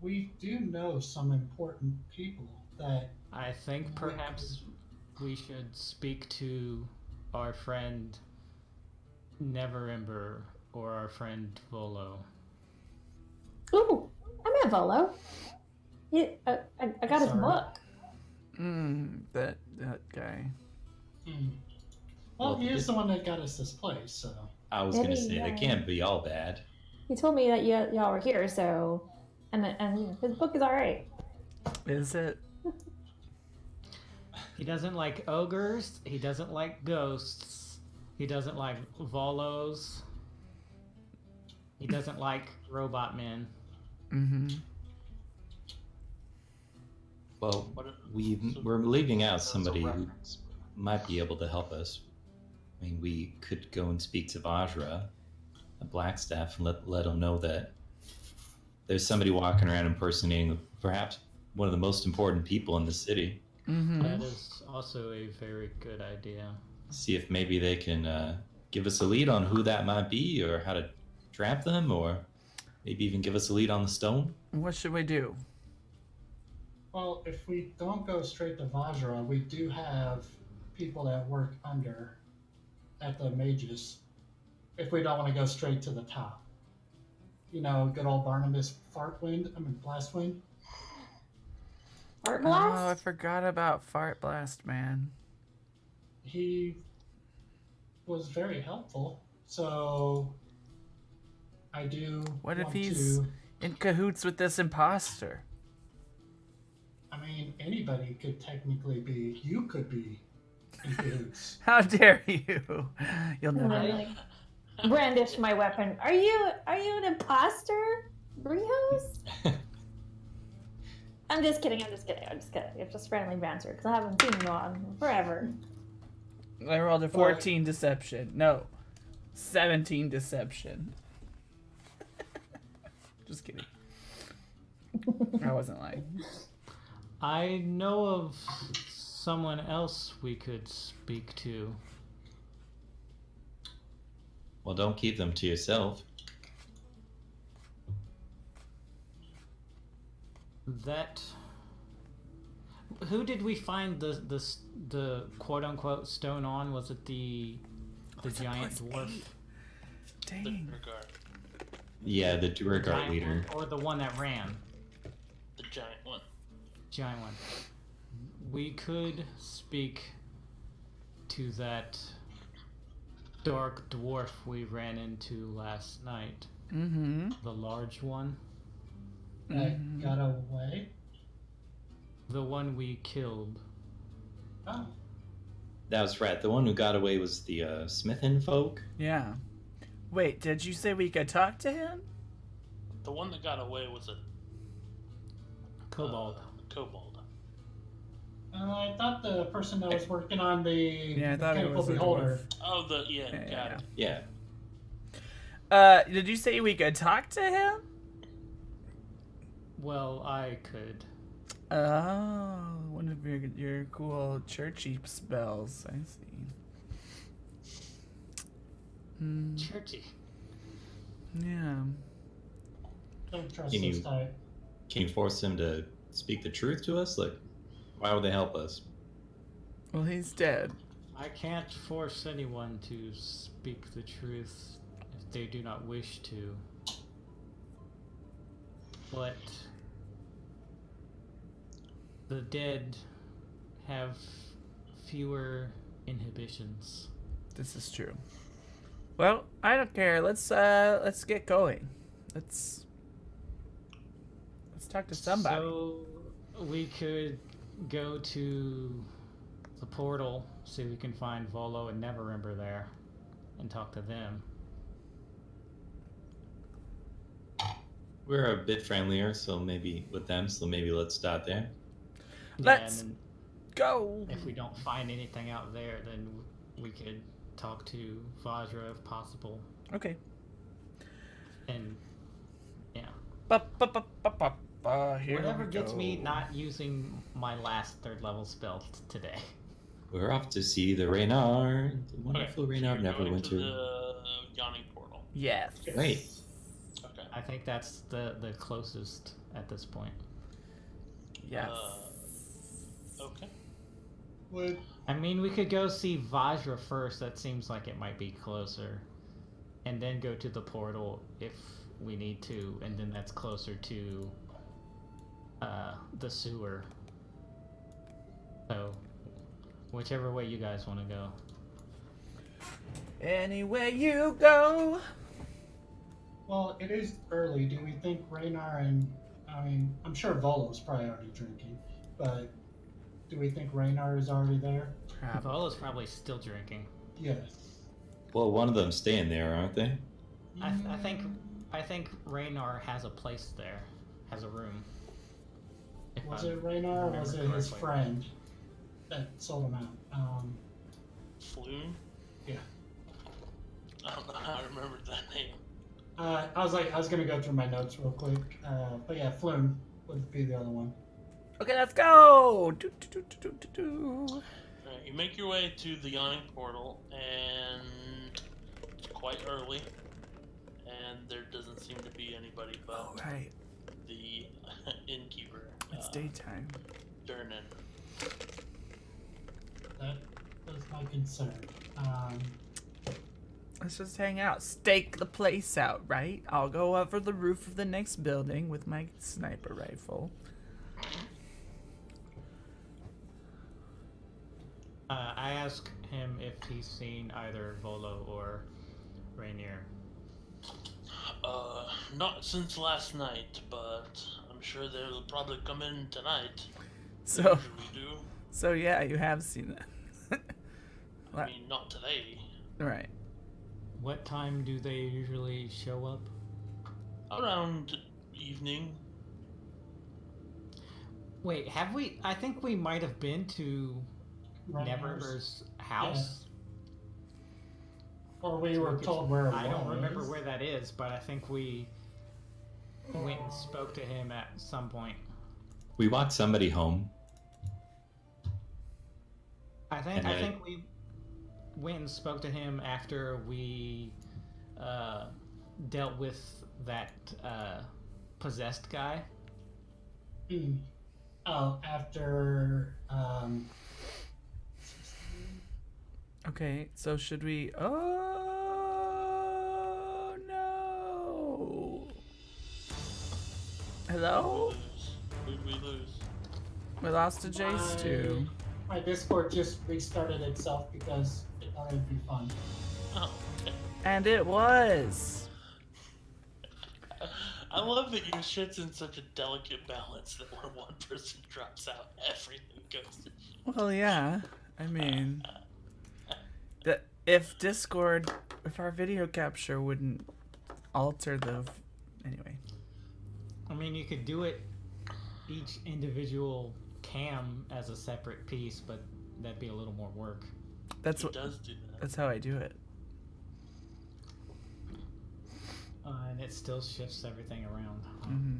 S6: We do know some important people that
S2: I think perhaps we should speak to our friend Neverember or our friend Volo.
S5: Ooh, I met Volo. I got his
S6: Sorry.
S5: book.
S1: That guy.
S6: Well,
S4: Well,
S6: he is the one that got us this place, so
S4: I was
S5: Maybe,
S4: gonna say
S5: yeah.
S4: that can't be all bad.
S5: He told me that y'all were here, so and his book is all right.
S1: Is it?
S2: He doesn't like ogres, he doesn't like ghosts, he doesn't like Volos, he doesn't like robot men.
S1: Mm-hmm.
S4: Well,
S3: What if-
S4: we're leaving out
S7: That's a
S4: somebody who
S7: reference.
S4: might be able to help us. I mean, we could go and speak to Vajra, a Blackstaff, and let him know that there's somebody walking around impersonating perhaps one of the most important people in the city.
S1: Mm-hmm.
S2: That is also a very good idea.
S4: See if maybe they can give us a lead on who that might be, or how to trap them, or maybe even give us a lead on the stone.
S1: What should we do?
S6: well, if we don't go straight to Vajra, we do have people that work under at the mages. If we don't want to go straight to the top, you know, good old Barnabas Blastwind.
S5: Art
S1: Oh, I
S5: blast.
S1: forgot about Fart Blast, man.
S6: He was very helpful, so I do.
S1: What if
S6: want
S1: he's
S6: to-
S1: in cahoots with this imposter?
S6: I mean, anybody could technically be. You could be in cahoots.
S1: How dare you? You'll never
S5: I,
S1: know.
S5: like, brandish my weapon. Are you an imposter, Brios? I'm just kidding. It's just friendly banter because I haven't seen you on forever.
S1: I rolled a 14 deception. No, 17 deception. Just kidding. I wasn't lying.
S2: I know of someone else we could speak to.
S4: Well, don't keep them to yourself.
S2: That. Who did we find the quote unquote stone on? Was it the
S1: it's a
S2: giant
S1: plus
S2: dwarf?
S1: 8.
S3: The
S1: Dang.
S3: regard.
S4: Yeah, the Duergar
S2: Giant
S4: leader.
S2: one, or the one that ran?
S3: The giant one.
S2: Giant one. We could speak to that dark dwarf we ran into last night.
S1: Mm-hmm.
S2: The large one.
S6: That got away.
S2: The one we killed.
S6: Oh,
S4: That was right. The one who got away was the Smithin folk.
S1: Yeah. Wait, did you say we could talk to him?
S3: The one that got away was a
S2: Kobold.
S3: Kobold.
S6: I thought the person that was working on the
S1: Yeah, I thought it
S6: mechanical
S1: was a
S6: beholder.
S3: Oh, got it.
S4: Yeah.
S1: Did you say we could talk to him?
S2: Well, I could.
S1: Oh, one of your cool churchy spells. I see.
S2: Churchy.
S1: Yeah.
S6: Don't trust
S4: Can
S6: this
S4: you-
S6: type.
S4: Can you force him to speak the truth to us? Like, why would they help us?
S1: Well, he's dead.
S2: I can't force anyone to speak the truth if they do not wish to. But the dead have fewer inhibitions.
S1: This is true. Well, I don't care. Let's get going. Let's talk to somebody.
S2: So we could go to the portal, see if we can find Volo and Neverember there, and talk to them.
S4: We're a bit friendlier, so maybe with them. So maybe let's start there.
S1: Let's
S2: and
S1: go.
S2: if we don't find anything out there, then we could talk to Vajra if possible.
S1: Okay.
S2: And yeah,
S1: Here
S2: whatever
S1: we
S2: gets
S1: go.
S2: me not using my last 3rd level spell today.
S4: We're off to see the Reynard, the wonderful
S3: Okay, so
S4: Reynard
S3: you're going to
S4: Neverwinter.
S3: the Yawning Portal.
S1: Yes.
S4: Great.
S3: Okay.
S2: I think that's the closest at this point.
S1: Yes.
S3: Okay.
S6: Would
S2: I mean, we could go see Vajra first. That seems like it might be closer. And then go to the portal if we need to. And then that's closer to the sewer. So, whichever way you guys want to go.
S1: Anywhere you go.
S6: well, it is early. Do we think Raynar and I mean, I'm sure Volo's probably already drinking, but do we think Raynar is already there?
S2: Volo's probably still drinking.
S6: Yes.
S4: Well, one of them's staying there, aren't they?
S2: I think Raynar has a place there, has a room. If
S6: Was
S2: I
S6: it Raynar or was it
S2: remember
S6: his
S2: correctly.
S6: friend that sold him out?
S3: Floon?
S6: Yeah.
S3: I don't know how I remembered that name.
S6: I was gonna go through my notes real quick, but yeah, Flume would be the other one.
S1: Okay, let's go. Do, do, do, do, do, do.
S3: Alright, you make your way to the Yawning Portal, and it's quite early, and there doesn't seem to be anybody but
S1: All right.
S3: the innkeeper,
S1: It's daytime.
S3: Durnan.
S6: That was my concern.
S1: Let's just hang out. Stake the place out, right? I'll go over the roof of the next building with my sniper rifle.
S2: I asked him if he's seen either Volo or Rainier.
S3: Not since last night, but I'm sure they'll probably come in tonight. They
S1: So,
S3: usually
S1: so yeah, you have seen that.
S3: do. I mean, not today.
S1: Right.
S2: What time do they usually show up?
S3: Around evening.
S2: Wait, have we? I think we might have been to Neverember's house.
S6: Or we were told where it was.
S2: I don't remember where that is, but I think we went and spoke to him at some point.
S4: We walked somebody home.
S2: I think
S4: And
S2: think we went and spoke to him after we dealt with that possessed guy.
S6: Oh, after
S1: Okay, so should we... Oh, no. Hello?
S3: Who'd we lose?
S1: We lost to Jace, too.
S6: my Discord just restarted itself because it thought it'd be fun.
S3: Oh, okay.
S1: And it was.
S3: I love that your shit's in such a delicate balance that when one person drops out, everything goes to shit.
S1: Well, yeah. I mean... If Discord... If our video capture wouldn't alter the... Anyway.
S2: I mean, you could do it each individual cam as a separate piece, but that'd be a little more work.
S1: That's
S3: He
S1: what.
S3: does do that.
S1: That's how I do it.
S2: And it still shifts everything around.
S1: Mm-hmm.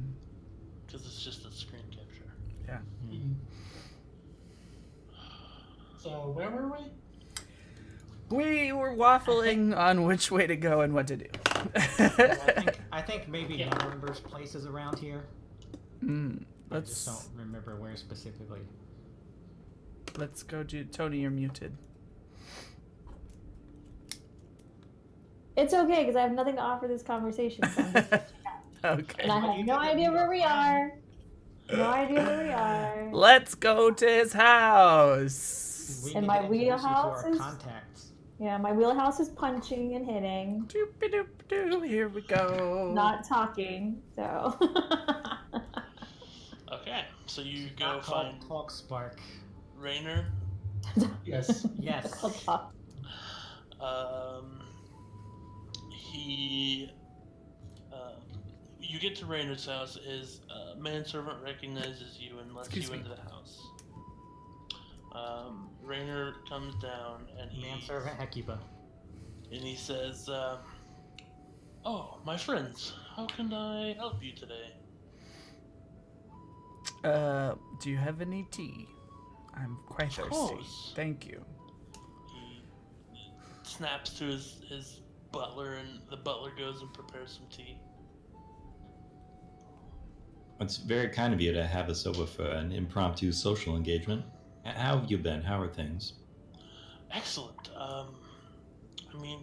S3: Because it's just a screen capture.
S1: Yeah.
S6: So where were we?
S1: We were waffling on which way to go and what to do.
S2: I think maybe
S6: Yeah.
S2: Nell remembers places around here. I just don't remember where specifically.
S1: Let's go do. Tony, you're muted.
S5: It's okay because I have nothing to offer this conversation. So I'm just
S1: Okay.
S5: and I have no idea where we are. No idea where we are.
S1: Let's go to his house.
S2: We
S5: And
S2: need
S5: my
S2: to introduce you to
S5: wheelhouse
S2: our
S5: is-
S2: contacts.
S5: Yeah, my wheelhouse is punching and hitting,
S1: Doop-a-doop-doo. Here we go.
S5: not talking. So.
S3: Okay, so you go
S2: Not called
S3: find
S2: Talk Spark.
S3: Rainer.
S6: Yes.
S2: Yes.
S3: You get to Rainer's house. His manservant recognizes you and lets
S1: Excuse
S3: you
S1: me.
S3: into the house. Rainer comes down and
S2: Manservant Hecuba.
S3: he says, "Oh, my friends, how can I help you today?"
S1: Do you have any tea? I'm quite thirsty.
S3: course.
S1: Thank you.
S3: He snaps to his butler, and the butler goes and prepares some tea.
S4: It's very kind of you to have us over for an impromptu social engagement. How have you been? How are things?
S3: Excellent. I mean,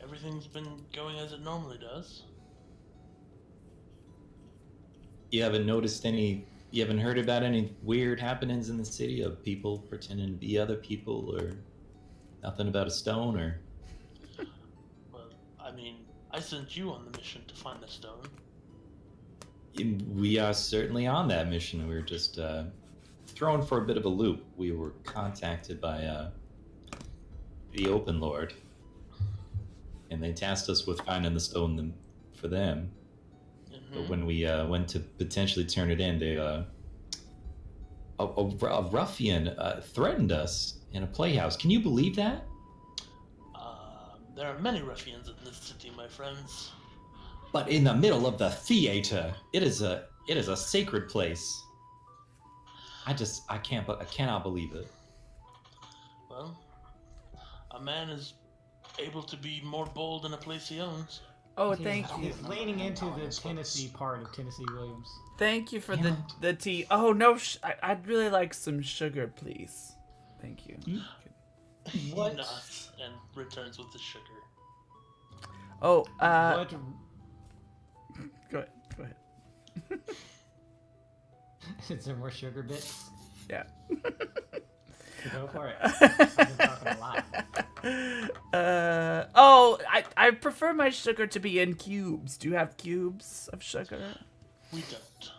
S3: everything's been going as it normally does.
S4: You haven't noticed any. You haven't heard about any weird happenings in the city of people pretending to be other people, or nothing about a stone, or
S3: Well, I mean, I sent you on the mission to find the stone.
S4: we are certainly on that mission. We were just thrown for a bit of a loop. We were contacted by the Open Lord, and they tasked us with finding the stone for them. But when we went to potentially turn it in, they a ruffian threatened us in a playhouse. Can you believe that?
S3: There are many ruffians in this city, my friends.
S4: But in the middle of the theater, it is a sacred place. I cannot believe it.
S3: Well, a man is able to be more bold in a place he owns.
S1: Oh, thank you.
S2: He's leaning into the Tennessee part of Tennessee Williams.
S1: Thank you for the tea. Oh, no, I'd really like some sugar, please. Thank you.
S3: He
S2: What?
S3: nods and returns with the sugar.
S1: Oh,
S2: What?
S1: go ahead.
S2: Is there more sugar bits?
S1: Yeah.
S2: Go for it. I've been talking a lot.
S1: I prefer my sugar to be in cubes. Do you have cubes of sugar?
S3: We don't.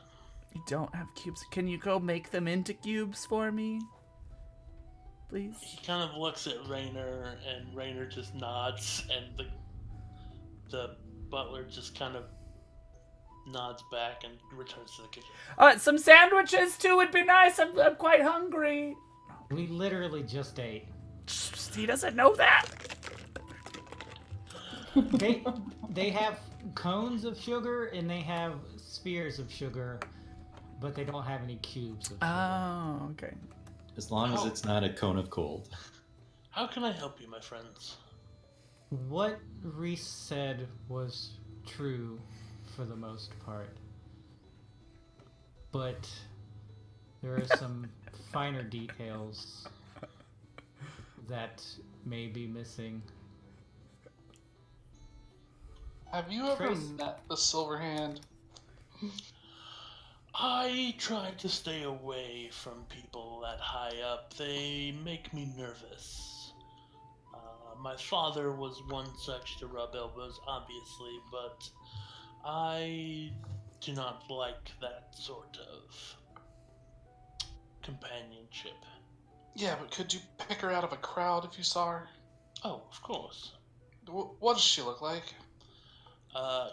S1: You don't have cubes. Can you go make them into cubes for me? Please?
S3: He kind of looks at Rainer, and Rainer just nods, and the butler just kind of nods back and returns to the kitchen.
S1: Some sandwiches too would be nice. I'm quite hungry.
S2: We literally just ate.
S1: He doesn't know that.
S2: They have cones of sugar and they have spheres of sugar, but they don't have any cubes of sugar.
S1: Oh, okay.
S4: As long as it's not a cone of cold.
S3: How can I help you, my friends?
S2: What Reese said was true for the most part, but there are some finer details that may be missing.
S7: Have you ever
S2: Trace-
S7: met the Silver Hand?
S3: I try to stay away from people that high up. They make me nervous. My father was one such to rub elbows, obviously, but I do not like that sort of companionship.
S7: Yeah, but could you pick her out of a crowd if you saw her?
S3: Oh, of course.
S7: What does she look like?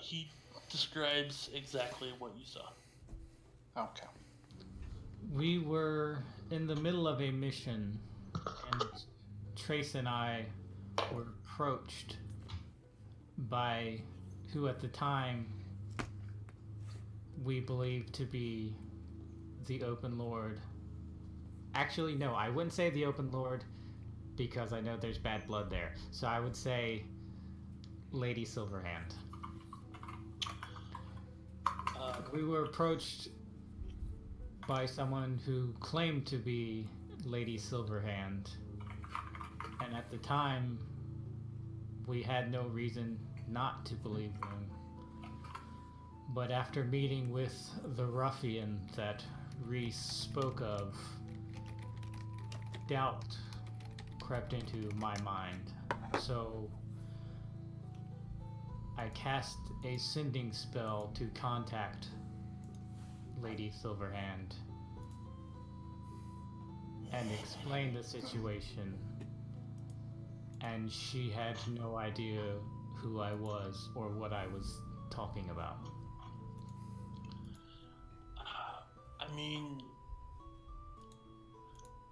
S3: He describes exactly what you saw.
S7: Okay.
S2: We were in the middle of a mission, and Trace and I were approached by who at the time we believed to be the Open Lord. Actually, no, I wouldn't say the Open Lord because I know there's bad blood there. So I would say Lady Silverhand. We were approached by someone who claimed to be Lady Silverhand, and at the time we had no reason not to believe them. But after meeting with the ruffian that Reese spoke of, doubt crept into my mind. So I cast a sending spell to contact Lady Silverhand and explain the situation, and she had no idea who I was or what I was talking about.
S3: I mean,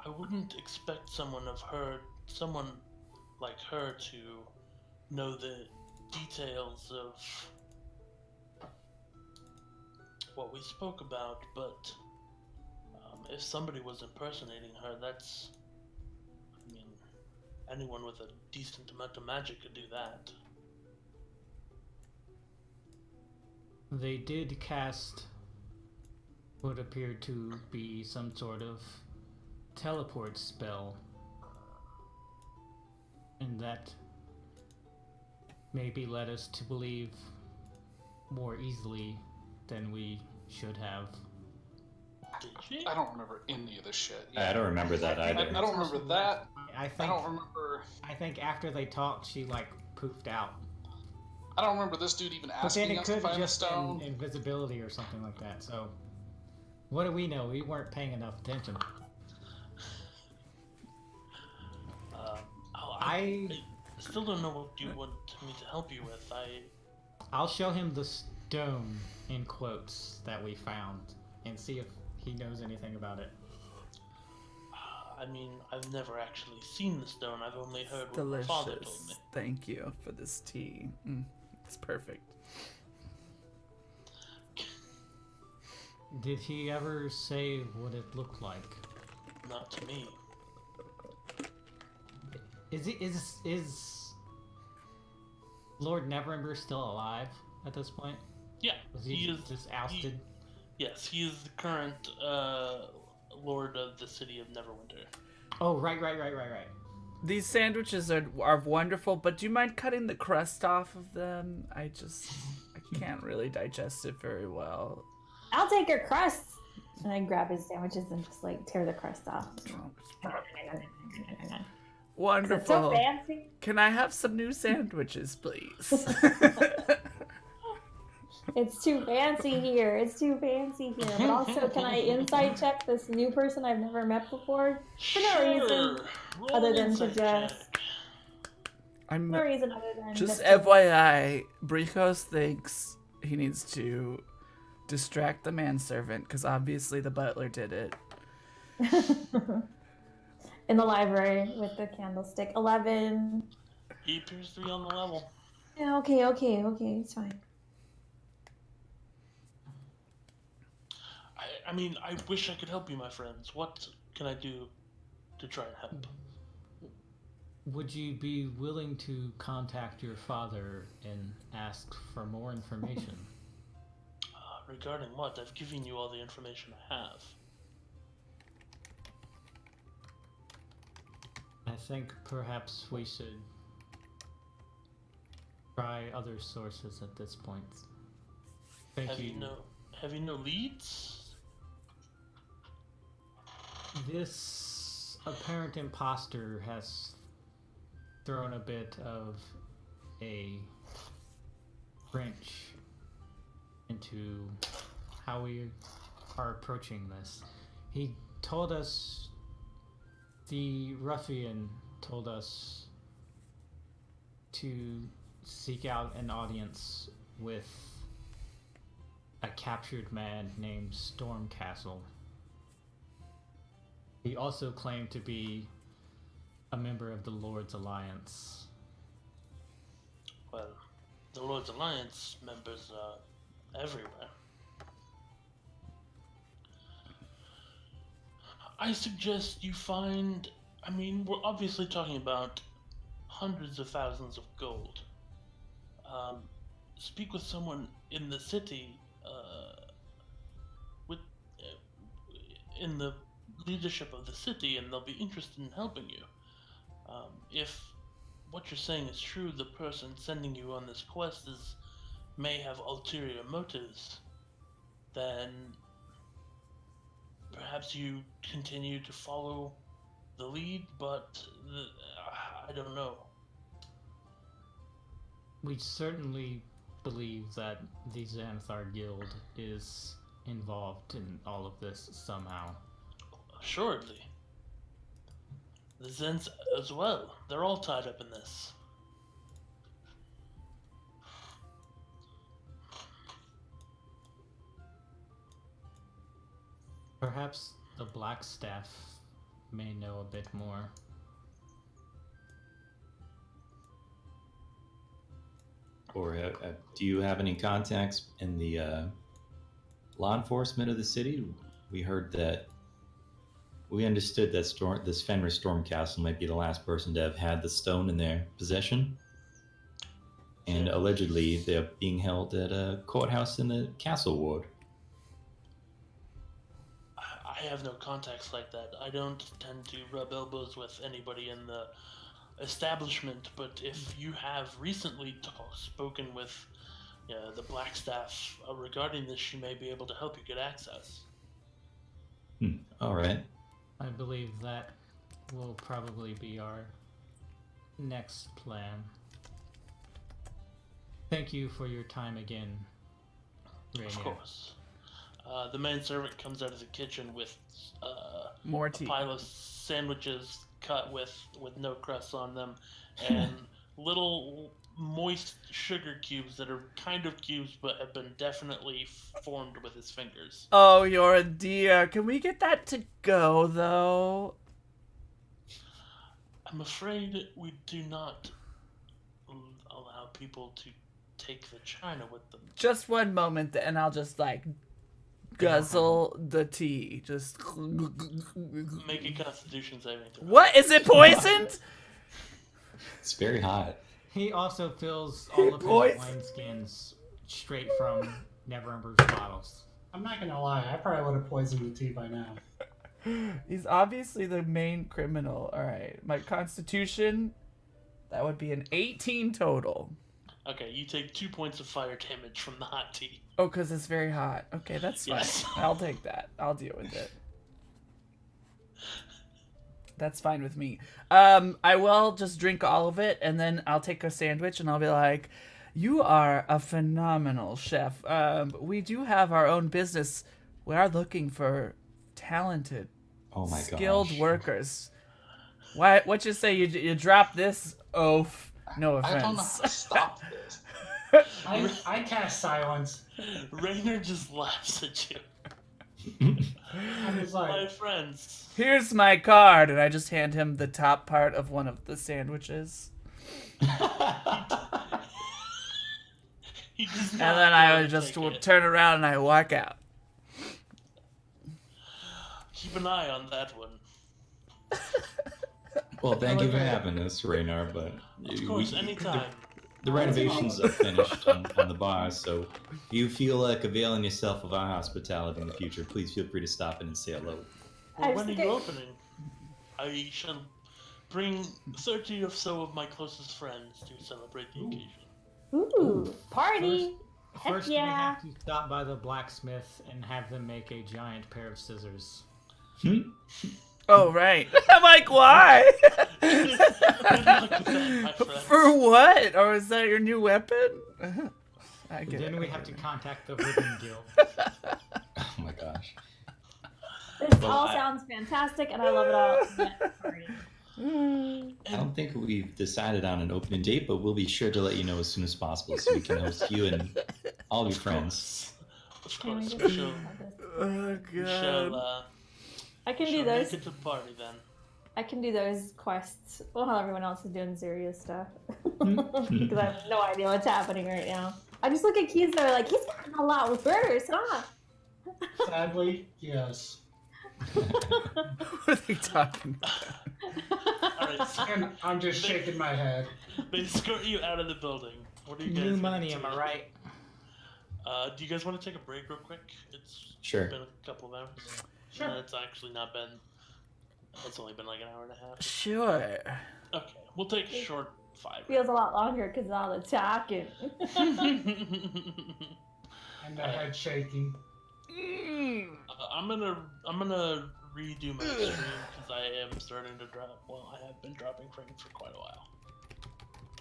S3: I wouldn't expect someone like her to know the details of what we spoke about, but if somebody was impersonating her, that's... I mean, anyone with a decent amount of magic could do that.
S2: They did cast what appeared to be some sort of teleport spell, and that maybe led us to believe more easily than we should have.
S3: Did she?
S7: I don't remember any of this shit.
S4: I don't remember that either.
S7: I don't remember that.
S2: I
S7: I
S2: think
S7: don't remember.
S2: I think after they talked, she like poofed out.
S7: I don't remember this dude even
S2: But then
S7: asking
S2: it
S7: us to
S2: could have
S7: find the
S2: just
S7: stone.
S2: been invisibility or something like that. So, what do we know? We weren't paying enough attention.
S3: I still don't know what you want me to help you with.
S2: I'll show him the stone in quotes that we found and see if he knows anything about it.
S3: I mean, I've never actually seen the stone. I've only heard what
S1: Delicious.
S3: my father told me.
S1: Thank you for this tea. It's perfect.
S2: Did he ever say what it looked like?
S3: Not to me.
S2: Is Lord Neverember still alive at this point?
S3: Yeah,
S2: Was he
S3: is
S2: just ousted?
S3: Yes, he is the current lord of the city of Neverwinter.
S2: Oh, right.
S1: These sandwiches are wonderful, but do you mind cutting the crust off of them? I can't really digest it very well.
S5: I'll take your crust. And I grab his sandwiches and just like tear the crust off.
S1: Wonderful.
S5: It's so fancy.
S1: Can I have some new sandwiches, please?
S5: It's too fancy here. But also, can I insight check this new person I've never met before? For no reason
S3: Roll
S5: other
S3: an
S5: than to
S3: insight
S5: just.
S3: check.
S1: I'm
S5: No reason other than
S1: just
S5: to-
S1: FYI. Bricos thinks he needs to distract the manservant because obviously the butler did it.
S5: In the library with the candlestick. 11.
S3: He appears to be on the level.
S5: Yeah, okay, it's fine.
S3: I mean, I wish I could help you, my friends. What can I do to try and help?
S2: Would you be willing to contact your father and ask for more information?
S3: Regarding what? I've given you all the information I have.
S2: I think perhaps we should try other sources at this point. Thank
S3: Have
S2: you.
S3: you no leads?
S2: This apparent imposter has thrown a bit of a wrench into how we are approaching this. He told us, the ruffian told us to seek out an audience with a captured man named Stormcastle. He also claimed to be a member of the Lord's Alliance.
S3: Well, the Lord's Alliance members are everywhere. I suggest you find... I mean, we're obviously talking about hundreds of thousands of gold. Speak with someone in the city, in the leadership of the city, and they'll be interested in helping you. If what you're saying is true, the person sending you on this quest may have ulterior motives, then perhaps you continue to follow the lead, but I don't know.
S2: We certainly believe that the Xanathar Guild is involved in all of this somehow.
S3: Assuredly. The Zens as well. They're all tied up in this.
S2: Perhaps the Blackstaff may know a bit more.
S4: Or do you have any contacts in the law enforcement of the city? We heard that. We understood that this Fenris Stormcastle might be the last person to have had the stone in their possession. And allegedly, they're being held at a courthouse in the castle ward.
S3: I have no contacts like that. I don't tend to rub elbows with anybody in the establishment, but if you have recently spoken with the Blackstaff regarding this, she may be able to help you get access.
S4: All right.
S2: I believe that will probably be our next plan. Thank you for your time again, Rainier.
S3: Of course. The manservant comes out of the kitchen with
S1: More
S3: a
S1: tea.
S3: pile of sandwiches cut with no crust on them, and little moist sugar cubes that are kind of cubes but have been definitely formed with his fingers.
S1: Oh, you're a dear. Can we get that to go, though?
S3: I'm afraid we do not allow people to take the china with them.
S1: Just one moment, and I'll just, guzzle the tea. Just...
S3: Make a Constitution saving throw.
S1: What? Is it poisoned?
S4: It's very hot.
S2: He also fills all of his
S1: Boys.
S2: wineskins straight from Neverember's bottles.
S6: I'm not gonna lie, I probably would have poisoned the tea by now.
S1: He's obviously the main criminal. Alright, my constitution, that would be an 18 total.
S3: Okay, you take 2 points of fire damage from the hot tea.
S1: Oh, because it's very hot. Okay, that's fine.
S3: Yes.
S1: I'll take that. I'll deal with it. That's fine with me. I will just drink all of it, and then I'll take a sandwich, and I'll be like, you are a phenomenal chef. We do have our own business. We are looking for talented, skilled workers. What you say? You drop this oaf? No offense.
S7: I don't know how to stop this.
S6: I cast silence.
S3: Rainer just laughs at you.
S6: I was like,
S3: My friends.
S1: Here's my card, and I just hand him the top part of one of the sandwiches.
S3: He does not
S1: And then I
S3: dare
S1: would just
S3: take it.
S1: turn around and I walk out.
S3: Keep an eye on that one.
S4: Well, thank you for having us, Raynar, but
S3: Of course, anytime.
S4: the renovations are finished on the bar, so if you feel like availing yourself of our hospitality in the future, please feel free to stop in and say hello.
S3: Well,
S5: I
S3: when are
S5: was
S3: you
S5: thinking-
S3: opening? I shall bring 30 or so of my closest friends to celebrate the occasion.
S5: Ooh, party! Heck
S2: First,
S5: yeah!
S2: we have to stop by the blacksmith and have them make a giant pair of scissors.
S1: Oh, right. I'm like, why?
S3: Good luck with that, my friends.
S1: For what? Or is that your new weapon? I get
S2: Then
S1: it.
S2: we have to contact the Ribbon Guild.
S4: Oh my gosh.
S5: This
S4: Well,
S5: all
S4: I-
S5: sounds fantastic, and I love it all. Yeah, party.
S4: I don't think we've decided on an opening date, but we'll be sure to let you know as soon as possible so we can host you and all of your friends.
S3: Of
S5: Can we
S3: course,
S5: just
S3: we shall,
S5: have this?
S1: Oh
S3: we
S1: god.
S3: shall,
S5: I can
S3: shall
S5: do
S3: make
S5: those.
S3: it to the party then.
S5: I can do those quests while everyone else is doing serious stuff. Because I have no idea what's happening right now. I just look at Kizo like he's gotten a lot worse, huh?
S6: Sadly, yes.
S1: What are they talking about?
S3: Alright, so
S6: And I'm just shaking my head.
S3: they escort you out of the building. What are you guys
S2: New
S3: gonna
S2: money,
S3: do?
S2: am I right?
S3: Do you guys want to take a break real quick? It's
S4: Sure.
S3: been a couple of hours.
S6: Sure.
S3: It's actually not been. It's only been like an hour and a half.
S1: Sure.
S3: Okay, we'll take a short 5.
S5: Feels a lot longer because of all the talking.
S6: And the head shaking.
S3: I'm gonna redo my stream because I am starting to drop. Well, I have been dropping frames for quite a while,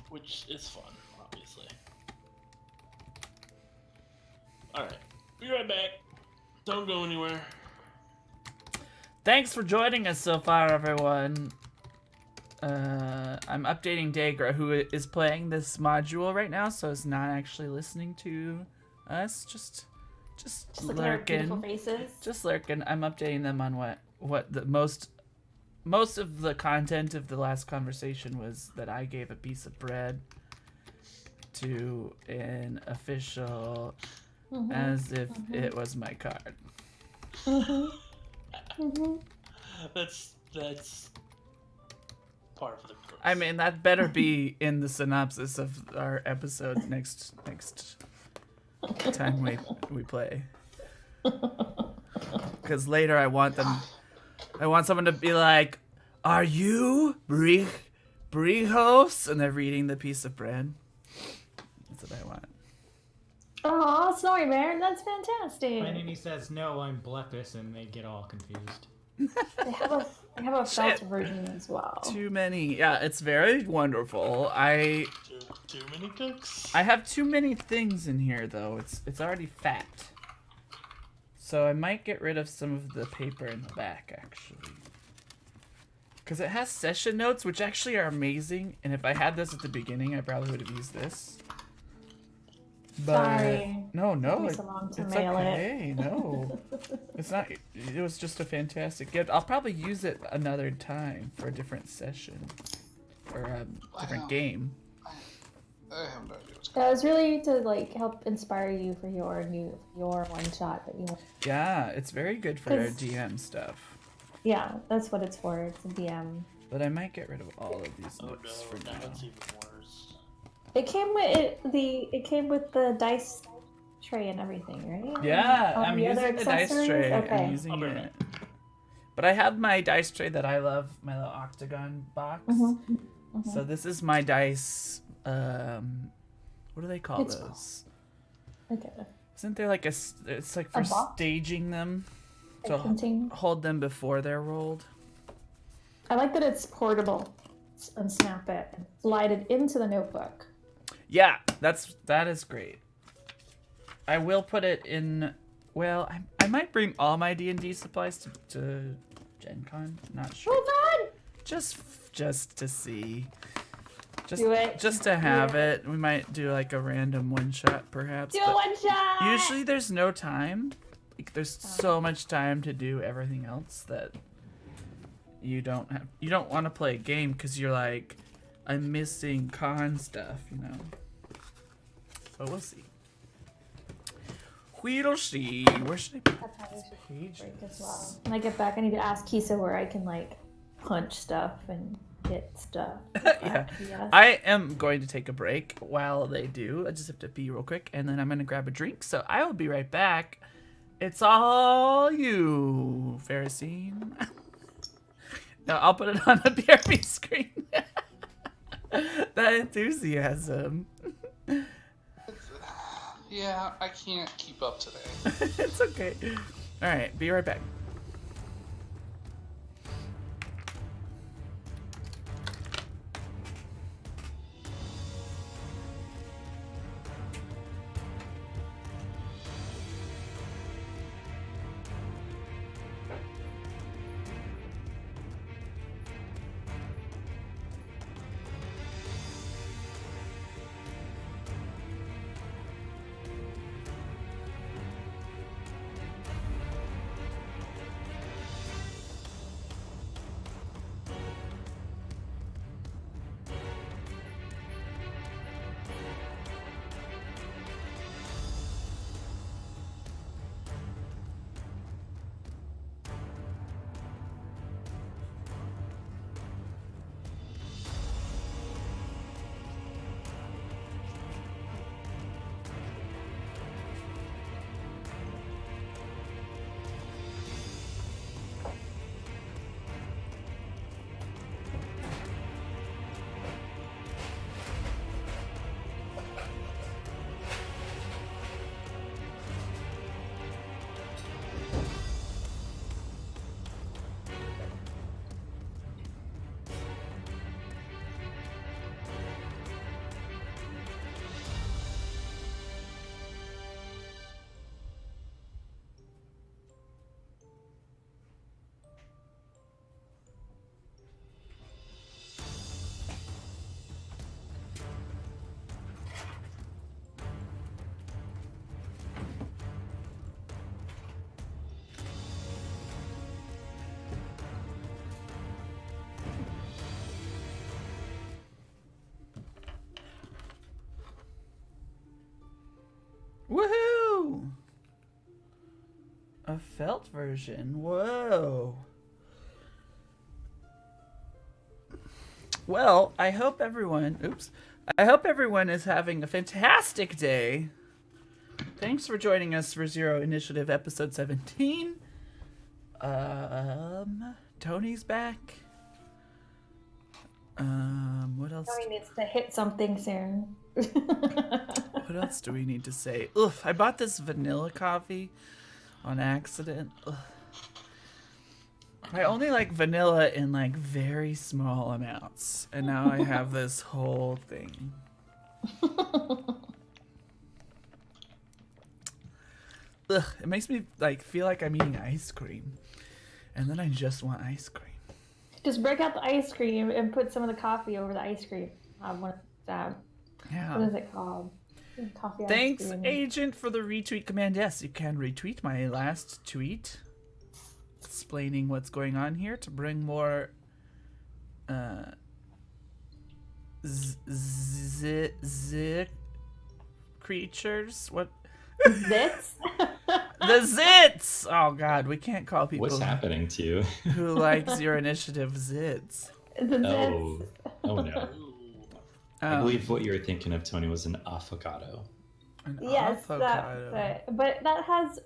S3: which is fun, obviously. All right, be right back. Don't go anywhere.
S1: Thanks for joining us so far, everyone. I'm updating Dagra, who is playing this module right now, so is not actually listening to us. Just
S5: Looking at our beautiful
S1: lurking.
S5: faces.
S1: Just lurking. I'm updating them on what the most of the content of the last conversation was that I gave a piece of bread to an official as if it was my card.
S3: That's part of the curse.
S1: I mean, that better be in the synopsis of our episode next time we play. Because later I want someone to be like, "Are you Brihos?" And they're reading the piece of bread. That's what I want.
S5: Oh, Snowy Bear, that's fantastic.
S2: And then he says, "No, I'm Blepis," and they get all confused.
S5: They have a felt version as well.
S1: Too many. Yeah, it's very wonderful.
S3: Too many cooks.
S1: I have too many things in here though. It's already fat. So I might get rid of some of the paper in the back actually. Cuz it has session notes which actually are amazing, and if I had this at the beginning, I probably would have used this. But
S5: Sorry.
S1: no,
S5: Took me
S1: it's
S5: so long to
S1: it's
S5: mail it.
S1: okay. No. It's not. It was just a fantastic gift. I'll probably use it another time for a different session or a different game.
S7: I have no idea what's
S5: That was really to like help inspire you for your one shot that you want.
S1: Yeah, it's very good for our
S5: 'Cause-
S1: DM stuff.
S5: Yeah, that's what it's for. It's a DM.
S1: But I might get rid of all of these
S3: Oh
S1: notes
S3: no,
S1: for
S3: now
S1: now.
S3: it's even worse.
S5: It came with it came with the dice tray and everything, right?
S1: Yeah,
S5: All
S1: I'm
S5: the other
S1: using the dice
S5: accessories?
S1: tray.
S5: Okay.
S1: I'm using
S3: I'll be
S1: it.
S3: right
S1: But I have my dice tray that I love, my little octagon box. So this is my dice. What do they call
S5: It's-
S1: those?
S5: Okay.
S1: Isn't there like it's like for
S5: box?
S1: staging them
S5: A
S1: to
S5: container?
S1: hold them before they're rolled.
S5: I like that it's portable. Unsnap it and slide it into the notebook.
S1: Yeah, that is great. I will put it in. Well, I might bring all my D&D supplies to Gen Con. Not sure.
S5: Oh, fun!
S1: Just to see.
S5: Do it.
S1: Just to have it. We might do like a random one shot, perhaps.
S5: Do a
S1: but
S5: one shot!
S1: usually there's no time. Like there's so much time to do everything else that you don't want to play a game because you're like, I'm missing con stuff, you know. But we'll see. We'll see. Where should I put
S5: That's how you should
S1: pages?
S5: break as well. When I get back, I need to ask Kisa where I can like punch stuff and hit stuff.
S1: Yeah.
S5: Yes.
S1: I am going to take a break while they do. I just have to pee real quick, and then I'm going to grab a drink. So I will be right back. It's all you, Ferricine. No, I'll put it on the BRB screen. That enthusiasm.
S7: Yeah, I can't keep up today.
S1: It's okay. All right, be right back. Woohoo! A felt version. Whoa. Well, I hope everyone is having a fantastic day. Thanks for joining us for Zero Initiative episode 17. Tony's back. What else?
S5: Tony needs to hit something soon.
S1: What else do we need to say? Oof, I bought this vanilla coffee on accident. Ugh. I only like vanilla in like very small amounts, and now I have this whole thing. Ugh, it makes me like feel like I'm eating ice cream, and then I just want ice cream.
S5: Just break out the ice cream and put some of the coffee over the ice cream. What is it called? Coffee
S1: Thanks,
S5: ice cream.
S1: Agent, for the retweet command. Yes, you can retweet my last tweet explaining what's going on here to bring more creatures. What?
S5: Zits?
S1: The zits! Oh god, we can't call people
S4: What's happening to you?
S1: who like Zero Initiative zits.
S5: The
S4: Oh,
S5: zits.
S4: oh no. I believe what you were thinking of, Tony, was an affogato.
S1: An
S5: Yes,
S1: avocado.
S5: but that has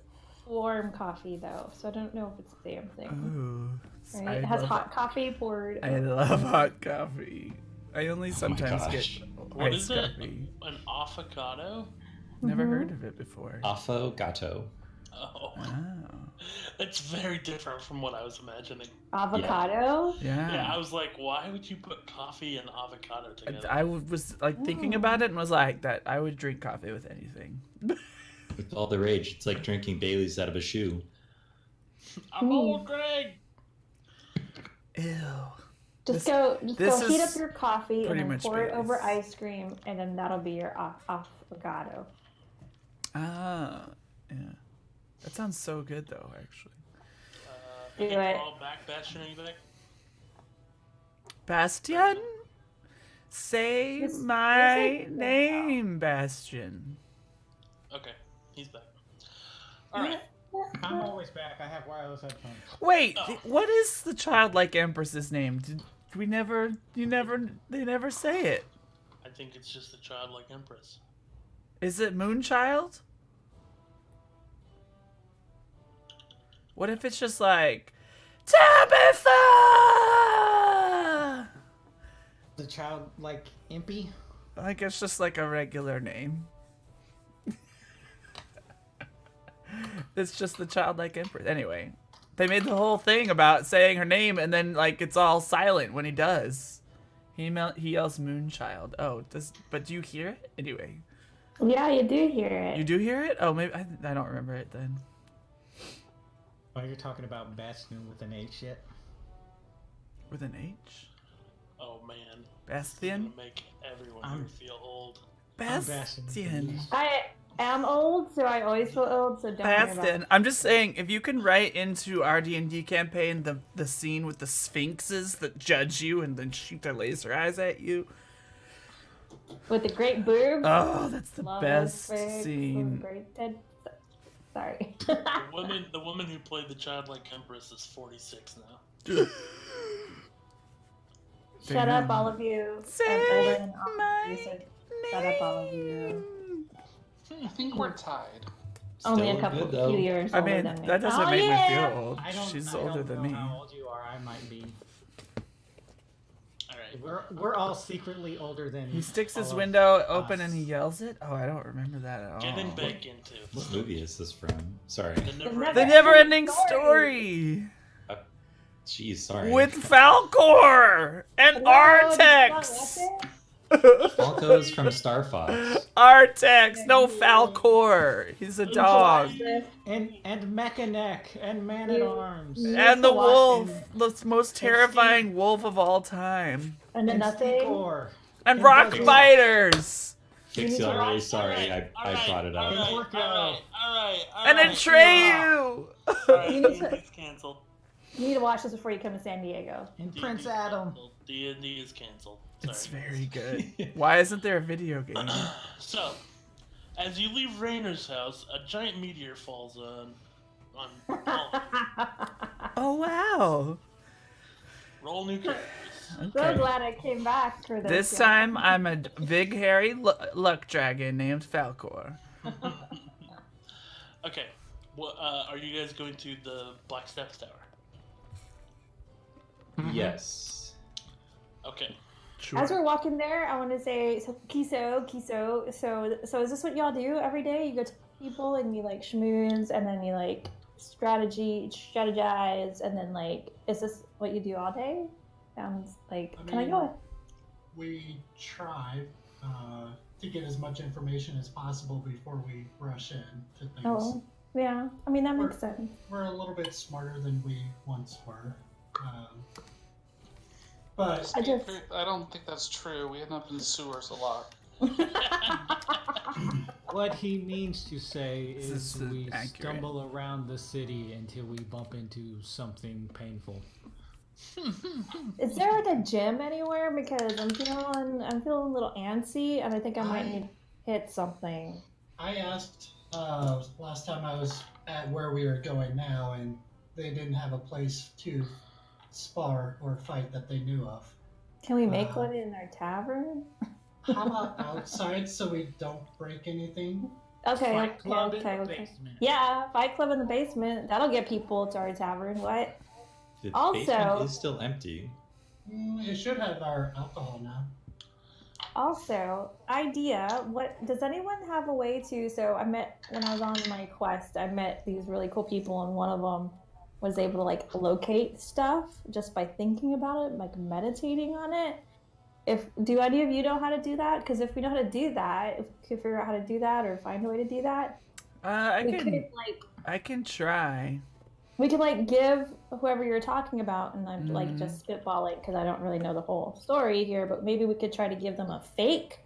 S5: warm coffee though, so I don't know if it's the same thing.
S1: Ooh,
S5: Right? It has hot coffee poured.
S1: I love hot coffee. I only sometimes get
S4: gosh.
S3: What
S1: iced
S3: is it?
S1: coffee.
S3: An avocado?
S1: Never heard of it before.
S4: Affogato.
S3: Oh,
S1: Oh,
S3: it's very different from what I was imagining.
S5: Avocado?
S3: Yeah, I
S1: yeah.
S3: was like, why would you put coffee and avocado together?
S1: I was like thinking about it and was like that I would drink coffee with anything.
S4: With all the rage, it's like drinking Bailey's out of a shoe.
S3: I'm old, Greg.
S1: Ew.
S5: Just
S1: This-
S5: go
S1: this
S5: heat
S1: is
S5: up your coffee and
S1: pretty
S5: then
S1: much
S5: pour it over
S1: Bailey's.
S5: ice cream, and then that'll be your avocado.
S1: Ah, yeah. That sounds so good though, actually.
S5: Do
S3: Can you
S5: it.
S3: call back Bastion, are you back?
S1: Bastian, say
S5: Yes,
S1: my
S5: yes, I-
S1: name, Bastian.
S3: Okay, he's back. Alright.
S2: I'm always back. I have wireless headphones.
S1: Wait,
S3: Oh.
S1: what is the childlike empress's name? They never say it.
S3: I think it's just a childlike empress.
S1: Is it Moonchild? What if it's just like Tabitha?
S2: The child, like, impy?
S1: Like it's just like a regular name. It's just the childlike empress. Anyway, they made the whole thing about saying her name and then like it's all silent when he does. He yells Moonchild. Oh, but do you hear it? Anyway,
S5: Yeah, you do hear it.
S1: you do hear it? Oh, maybe I don't remember it then.
S2: Oh, you're talking about Bastion with an H yet?
S1: With an H?
S3: Oh man.
S1: Bastian?
S3: Gonna make everyone
S2: I'm-
S3: here feel old.
S2: I'm Bastion.
S1: Bastian.
S5: I am old, so I always feel old, so don't worry about
S1: Bastian.
S5: it.
S1: I'm just saying, if you can write into our D&D campaign the scene with the sphinxes that judge you and then shoot their laser eyes at you.
S5: With the great boobs.
S1: Oh, that's the
S5: Love
S1: best
S5: those figs,
S1: scene.
S5: Great Ted. Sorry.
S3: The woman who played the childlike empress is 46 now.
S5: Shut up, all of you.
S1: Say
S5: I'm older than all of
S1: my
S5: you, so shut up, all of you.
S7: I think we're tied.
S5: Only a
S4: Still
S5: couple,
S4: good, though.
S5: few years
S1: I
S5: older
S1: mean,
S5: than me.
S1: that doesn't
S5: Oh,
S1: make me
S5: yeah.
S1: feel old. She's older than
S2: know
S1: me.
S2: how old you are. I might be.
S3: Alright.
S2: We're all secretly older than.
S1: He sticks his
S2: all of
S1: window open
S2: us.
S1: and he yells it? Oh, I don't remember that at all.
S3: Getting back into
S4: What movie is this from? Sorry.
S3: the never
S1: The never-ending story!
S4: Jeez, sorry.
S1: With Falcor! And Artex!
S4: Falco is from Star Fox.
S1: Artex! No, Falcor! He's a dog.
S2: And Mechanic and Man at Arms.
S1: And the wolf! The most terrifying wolf of all time.
S5: And then nothing.
S2: Stikor.
S1: And
S2: And
S1: rock
S2: Buzzard.
S1: biters!
S4: Fixie, I'm really sorry. I brought it up.
S3: Alright.
S1: And Atreyu!
S3: Alright, canceled.
S5: You need to watch this before you come to San Diego.
S2: And Prince Adam.
S3: D&D is canceled.
S1: It's
S3: Sorry.
S1: very good. Why isn't there a video game?
S3: So, As you leave Rainer's house, a giant meteor falls on Colin.
S1: Oh wow.
S3: Roll new characters.
S5: So glad I came back for this.
S1: This time I'm a big hairy luck dragon named Falcor.
S3: Okay. Well, are you guys going to the Black Steps Tower?
S4: Yes.
S3: Okay.
S5: As we're walking there, I want to say, so Kiso. So is this what y'all do every day? You go to people and you like schmooze, and then you like strategize, and then like, is this what you do all day? Sounds like. Can I go?
S6: We try to get as much information as possible before we rush in to things.
S5: Oh, yeah. I mean that makes sense.
S6: We're a little bit smarter than we once were. But
S5: I just.
S7: I don't think that's true. We end up in the sewers a lot.
S2: What he means to say
S1: This
S2: is
S1: is
S2: we
S1: accurate.
S2: stumble around the city until we bump into something painful.
S5: Is there like a gym anywhere? Because I'm feeling a little antsy, and I think I might need to hit something.
S6: I asked last time I was at where we were going now, and they didn't have a place to spar or fight that they knew of.
S5: Can we make one in our tavern?
S6: How about outside so we don't break anything?
S5: Okay.
S2: Basement.
S5: Yeah, Fight Club in the basement. That'll get people to our tavern. What?
S4: The
S5: Also-
S4: basement is still empty.
S6: It should have our alcohol now.
S5: Also, idea. What does anyone have a way to? So I met when I was on my quest. I met these really cool people, and one of them was able to like locate stuff just by thinking about it, like meditating on it. Do any of you know how to do that? Because if we know how to do that, if we could figure out how to do that or find a way to do that,
S1: I
S5: we
S1: can
S5: could like
S1: I can try.
S5: we could like give whoever you're talking about, and I'm like just spitballing because I don't really know the whole story here, but maybe we could try to give them a fake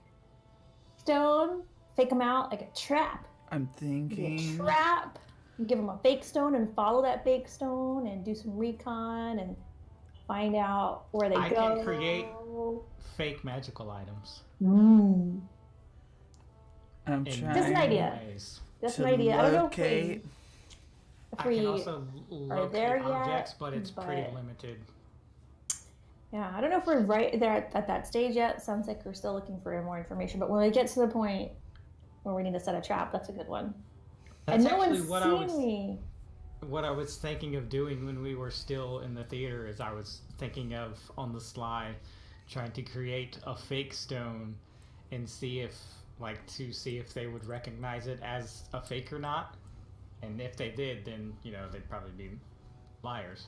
S5: stone, fake them out like a trap.
S1: I'm thinking.
S5: Trap. Give them a fake stone and follow that fake stone and do some recon and find out where they
S2: I
S5: go.
S2: can create fake magical items.
S1: I'm
S2: in
S5: Just an
S1: trying
S5: idea.
S2: ways.
S5: That's
S1: to
S5: an idea. I don't know
S1: locate.
S5: if
S2: I
S5: we
S2: can also locate
S5: there yet,
S2: objects, but it's pretty
S5: but-
S2: limited.
S5: yeah, I don't know if we're right there at that stage yet. Sounds like we're still looking for more information. But when we get to the point where we need to set a trap, that's a good one.
S2: That's
S5: and no
S2: actually
S5: one's
S2: what
S5: seen me.
S2: What I was thinking of doing when we were still in the theater is I was thinking of, on the sly, trying to create a fake stone and see if they would recognize it as a fake or not. And if they did, then, they'd probably be liars.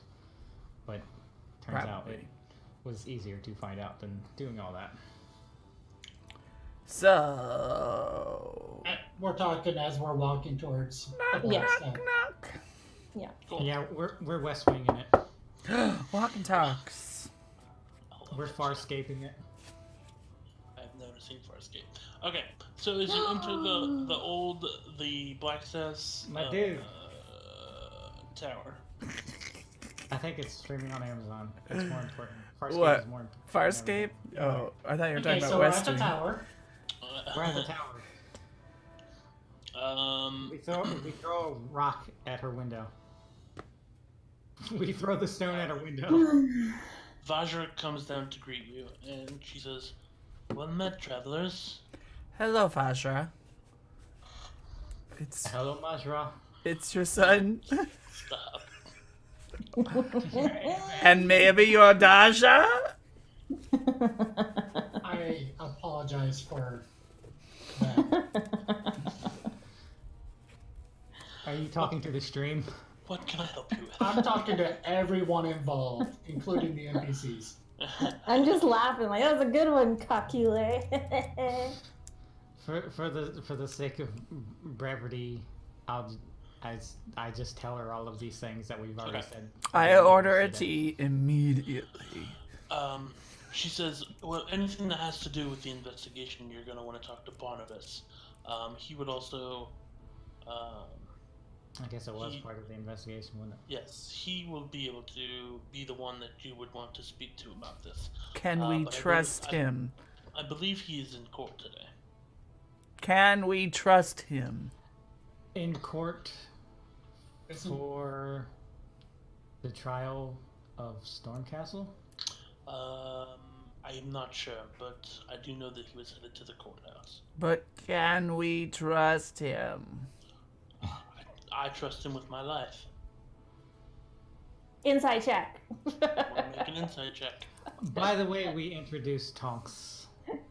S2: But turns out it was easier to find out than doing all that.
S1: So.
S6: We're talking as we're walking towards.
S5: Yeah.
S1: Knock.
S3: Cool.
S2: Yeah, we're west winging it.
S1: Walk and talks.
S2: We're farscaping it.
S3: I've never seen Farscape. Okay, so as you enter the Black Steps
S2: My dude.
S3: tower.
S2: I think it's streaming on Amazon. It's more important. Farscape
S1: What?
S2: is more important.
S1: Farscape? Oh, I thought you were talking
S6: Okay,
S1: about
S6: so we're at the
S1: Western.
S6: tower.
S2: We're at the tower. We throw a rock at her window. We throw the stone at her window.
S3: Vajra comes down to greet you, and she says, "Well met, travelers."
S1: Hello, Fajra.
S2: Hello, Majra.
S1: It's your son.
S3: Stop.
S1: And maybe your Daja?
S6: I apologize for that.
S2: Are you talking to the stream?
S3: What can I help you with?
S6: I'm talking to everyone involved, including the NPCs.
S5: I'm just laughing like that was a good one, Kakule.
S2: For the sake of brevity, I just tell her all of these things that we've already said.
S1: I order a tea immediately.
S3: She says, "Well, anything that has to do with the investigation, you're going to want to talk to Barnabas. He would also,
S2: I guess it was part of the investigation, wasn't it?
S3: yes, he will be able to be the one that you would want to speak to about this.
S1: Can we
S3: but
S1: trust him?
S3: I believe he is in court today."
S1: Can we trust him?
S2: In court
S6: Isn't-
S2: for the trial of Stormcastle?
S3: I'm not sure, but I do know that he was headed to the courthouse.
S1: But can we trust him?
S3: I trust him with my life.
S5: Inside check.
S3: We'll make an insight check.
S2: By the way, we introduced Tonks.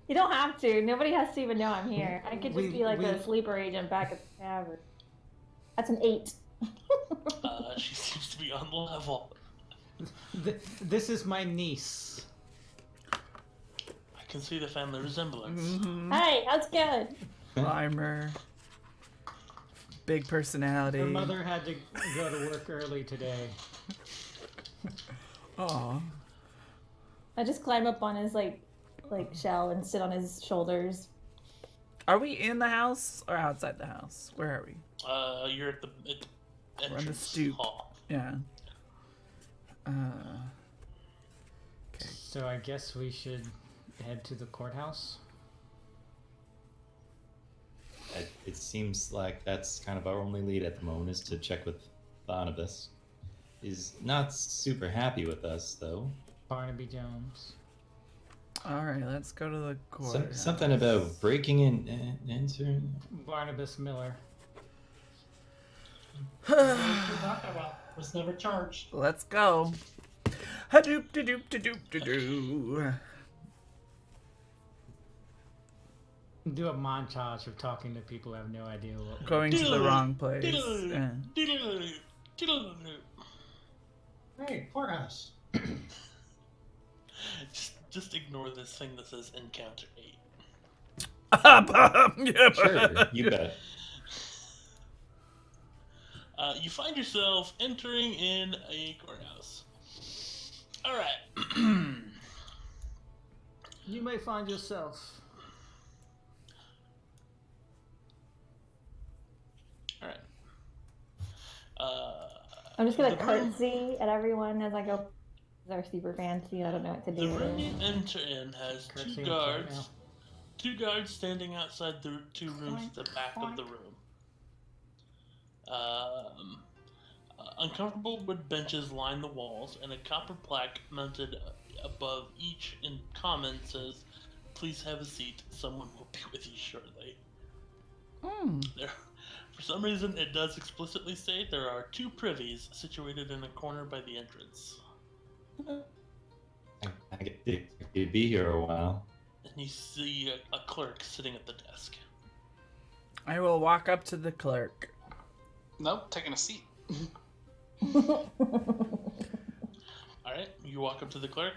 S5: You don't have to. Nobody has to even know I'm here. I could just
S2: We-
S5: be like
S2: we-
S5: a sleeper agent back at the tavern. That's an 8.
S3: She seems to be on the level.
S2: This is my niece.
S3: I can see the family resemblance.
S5: Hey, how's it going?
S1: Climber. Big personality.
S2: Her mother had to go to work early today.
S1: Aw.
S5: I just climb up on his like shell and sit on his shoulders.
S1: Are we in the house or outside the house? Where are we?
S3: You're at the
S1: on the
S3: entrance
S1: stoop.
S3: hall.
S1: Yeah.
S2: So I guess we should head to the courthouse.
S4: It seems like that's kind of our only lead at the moment is to check with Barnabas. He's not super happy with us, though.
S2: Barnaby Jones.
S1: All right, let's go to the court.
S4: Something about breaking in, entering.
S2: Barnabas Miller.
S6: Was never charged.
S1: Let's go. Ha-doop-de-doop-de-doop-de-doo.
S2: Do a montage of talking to people who have no idea what.
S1: Going to the wrong place. Yeah.
S6: Hey, courthouse.
S3: Just ignore this thing that says encounter 8.
S4: Sure, you bet.
S3: You find yourself entering in a courthouse. All right.
S2: You may find yourself.
S3: All right.
S5: I'm just gonna
S3: The room-
S5: curtsy at everyone as I go. They're super fancy. I don't know what to
S3: The
S5: do.
S3: room you enter in has
S2: Curtsy
S3: two
S2: and
S3: guards.
S2: courthouse.
S3: 2 guards standing outside the 2 rooms at the back of the room. Uncomfortable wood benches line the walls, and a copper plaque mounted above each in common says, "Please have a seat. Someone will be with you shortly." There, for some reason, it does explicitly say there are 2 privies situated in a corner by the entrance.
S4: I get to be here a while.
S3: And you see a clerk sitting at the desk.
S1: I will walk up to the clerk.
S7: Nope, taking a seat.
S3: Alright, you walk up to the clerk.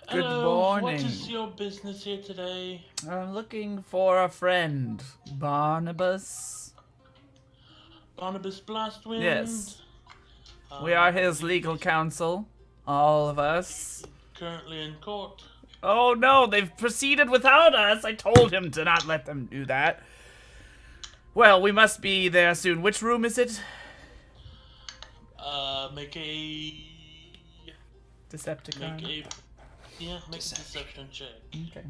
S1: Good
S3: Hello, what
S1: morning.
S3: is your business here today?
S1: I'm looking for a friend. Barnabas.
S3: Barnabas Blastwind?
S1: Yes. We are his legal counsel. All of us.
S3: Currently in court.
S1: Oh no, they've proceeded without us. I told him to not let them do that. Well, we must be there soon. Which room is it?
S3: Make a
S1: Decepticon.
S3: make a deception check.
S1: Okay.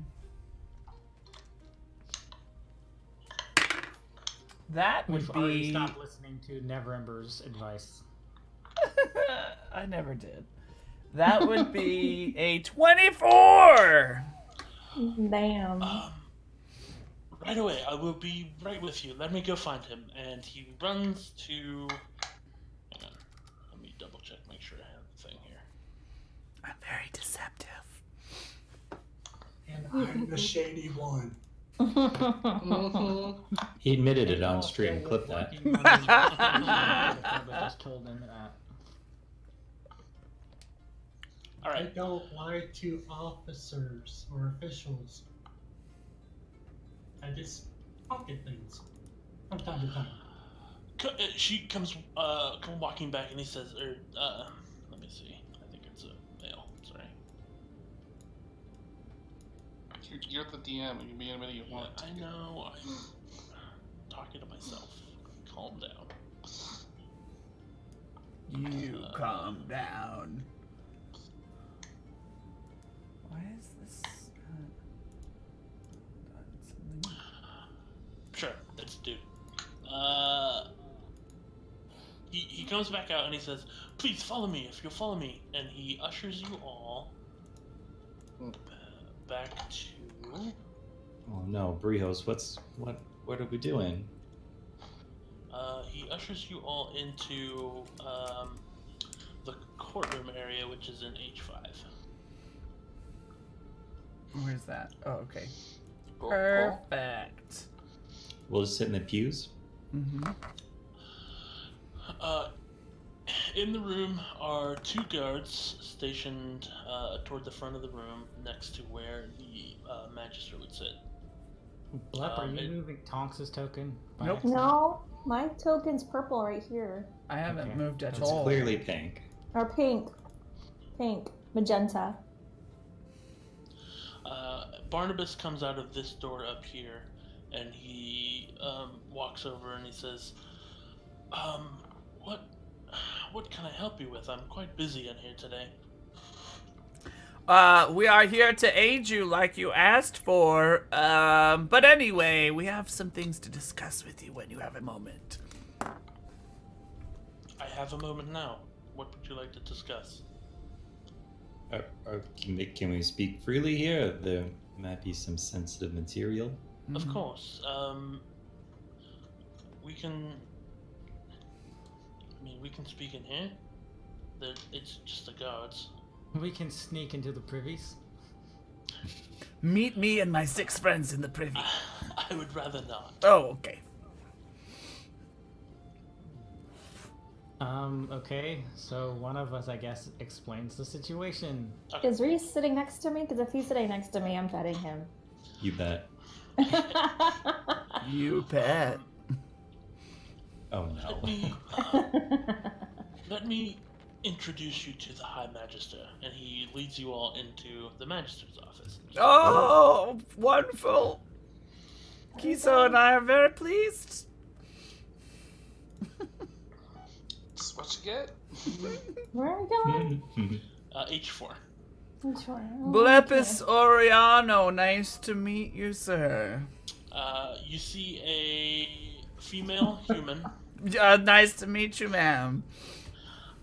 S1: That would
S2: We've already
S1: be.
S2: stopped listening to Neverember's advice.
S1: I never did. That would be a 24.
S5: Damn.
S3: Right away, I will be right with you. Let me go find him. And he runs to. Hang on. Let me double check, make sure I have the thing here.
S1: I'm very deceptive.
S6: And I'm the shady one.
S4: He admitted it on stream. Clip that.
S2: I just told him that.
S6: I
S3: Alright.
S6: don't lie to officers or officials. I just pocket things from time to time.
S3: She comes walking back and he says, let me see. I think it's a male. Sorry.
S7: You're the DM. You can be anybody you want.
S3: I know. I'm talking to myself. Calm down.
S1: You calm down. Why is this?
S3: he comes back out and he says, "Please follow me if you'll follow me," and he ushers you all back to.
S4: Oh no, Brios, what are we doing?
S3: He ushers you all into the courtroom area, which is in H5.
S1: Where's that? Oh, okay.
S7: Cool, cool.
S1: Perfect.
S4: We'll just sit in the pews.
S1: Mm-hmm.
S3: In the room are 2 guards stationed toward the front of the room, next to where the magistrate would sit.
S2: Blep, are you
S3: it-
S2: moving Tonks' token? by
S1: Nope.
S2: accident?
S5: No, my token's purple right here.
S1: I haven't
S2: Okay.
S1: moved at
S4: It's
S1: all.
S4: clearly pink.
S5: Or pink. Pink. Magenta.
S3: Barnabas comes out of this door up here, and he walks over and he says, what can I help you with? I'm quite busy in here today."
S1: We are here to aid you like you asked for. But anyway, we have some things to discuss with you when you have a moment.
S3: I have a moment now. What would you like to discuss?
S4: Can we speak freely here? There might be some sensitive material.
S3: Of
S1: Mhm.
S3: course. We can. I mean, we can speak in here. It's just the guards.
S2: We can sneak into the privies.
S1: Meet me and my 6 friends in the privy.
S3: I would rather not.
S1: Oh, okay.
S2: Okay, so one of us, I guess, explains the situation.
S5: Is Reese sitting next to me? Because if he's sitting next to me, I'm petting him.
S4: You bet.
S1: You bet.
S4: Oh no.
S3: Let me introduce you to the High Magister, and he leads you all into the Magister's office.
S1: Oh, wonderful. Kiso and I are very pleased.
S7: That's what you get.
S5: Where are we going?
S3: H4.
S5: Sure.
S1: Blepis Oriano, nice to meet you, sir.
S3: You see a female human,
S1: Nice to meet you, ma'am.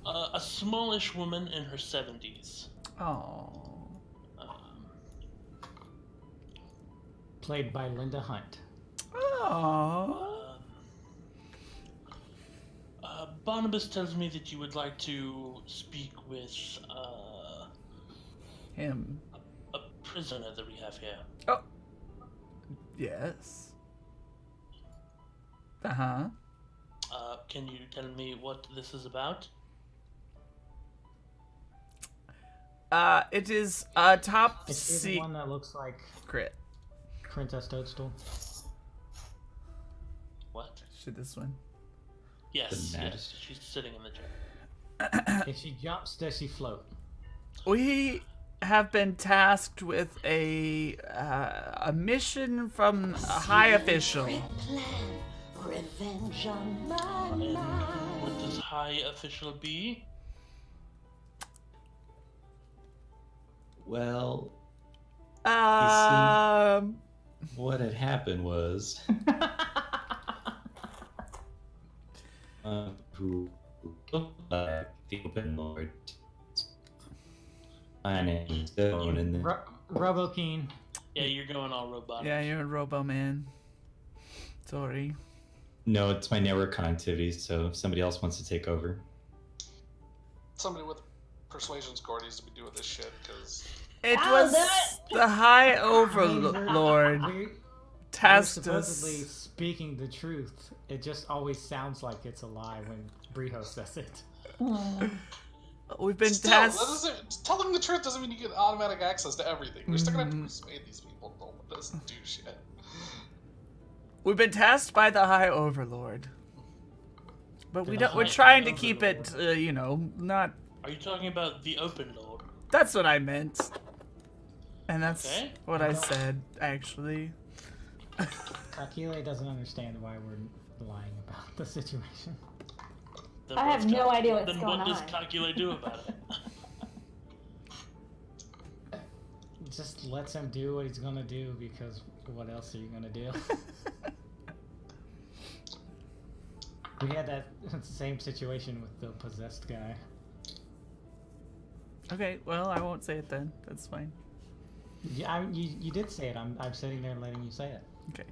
S3: a smallish woman in her 70s.
S1: Oh.
S2: Played by Linda Hunt.
S1: Oh.
S3: Barnabas tells me that you would like to speak with
S1: Him.
S3: a prisoner that we have here.
S1: Oh. Yes. Uh-huh.
S3: Can you tell me what this is about?
S1: It is a top
S2: Is she the
S1: secret.
S2: one that looks like Princess Toadstool?
S3: What?
S1: Should this one?
S3: Yes,
S4: The
S3: yes.
S4: Magister.
S3: She's sitting in the chair.
S2: If she jumps, does she float?
S1: We have been tasked with a mission from a high official.
S9: Revenge on my
S3: And who
S9: mind.
S3: would this high official be?
S4: Well,
S1: Um.
S4: what had happened was who looked like the open lord. My name is Stone, and then
S2: Robokeen.
S3: Yeah, you're going all robotic.
S1: Yeah, you're a Robo Man. Sorry.
S4: no, it's my network connectivity. So if somebody else wants to take over,
S7: Somebody with persuasion score needs to be doing this shit because
S1: It
S5: I'll
S1: was
S5: do it.
S1: the High Overlord
S2: We're
S1: tasked
S2: supposedly
S1: us.
S2: speaking the truth. It just always sounds like it's a lie when Briho says it.
S1: We've been
S7: still, that
S1: tasked.
S7: doesn't, telling the truth doesn't mean you get automatic access to everything. We're still gonna have to
S1: Mhm.
S7: persuade these people to let do shit.
S1: We've been tasked by the High Overlord. But we
S2: The
S1: don't. We're
S2: High
S1: trying to keep it,
S2: Overlord.
S1: not.
S3: Are you talking about the Open Lord?
S1: That's what I meant. And that's
S3: Okay.
S1: what I said, actually.
S2: Kakile doesn't understand why we're lying about the situation.
S3: Then
S5: I have
S3: what's
S5: no idea what's
S3: Then
S5: going
S3: what does
S5: on.
S3: Kakule do about it?
S2: Just lets him do what he's gonna do because what else are you gonna do? We had that same situation with the possessed guy.
S1: Okay, well, I won't say it then. That's fine.
S2: Yeah, you did say it. I'm sitting there letting you say it.
S1: Okay.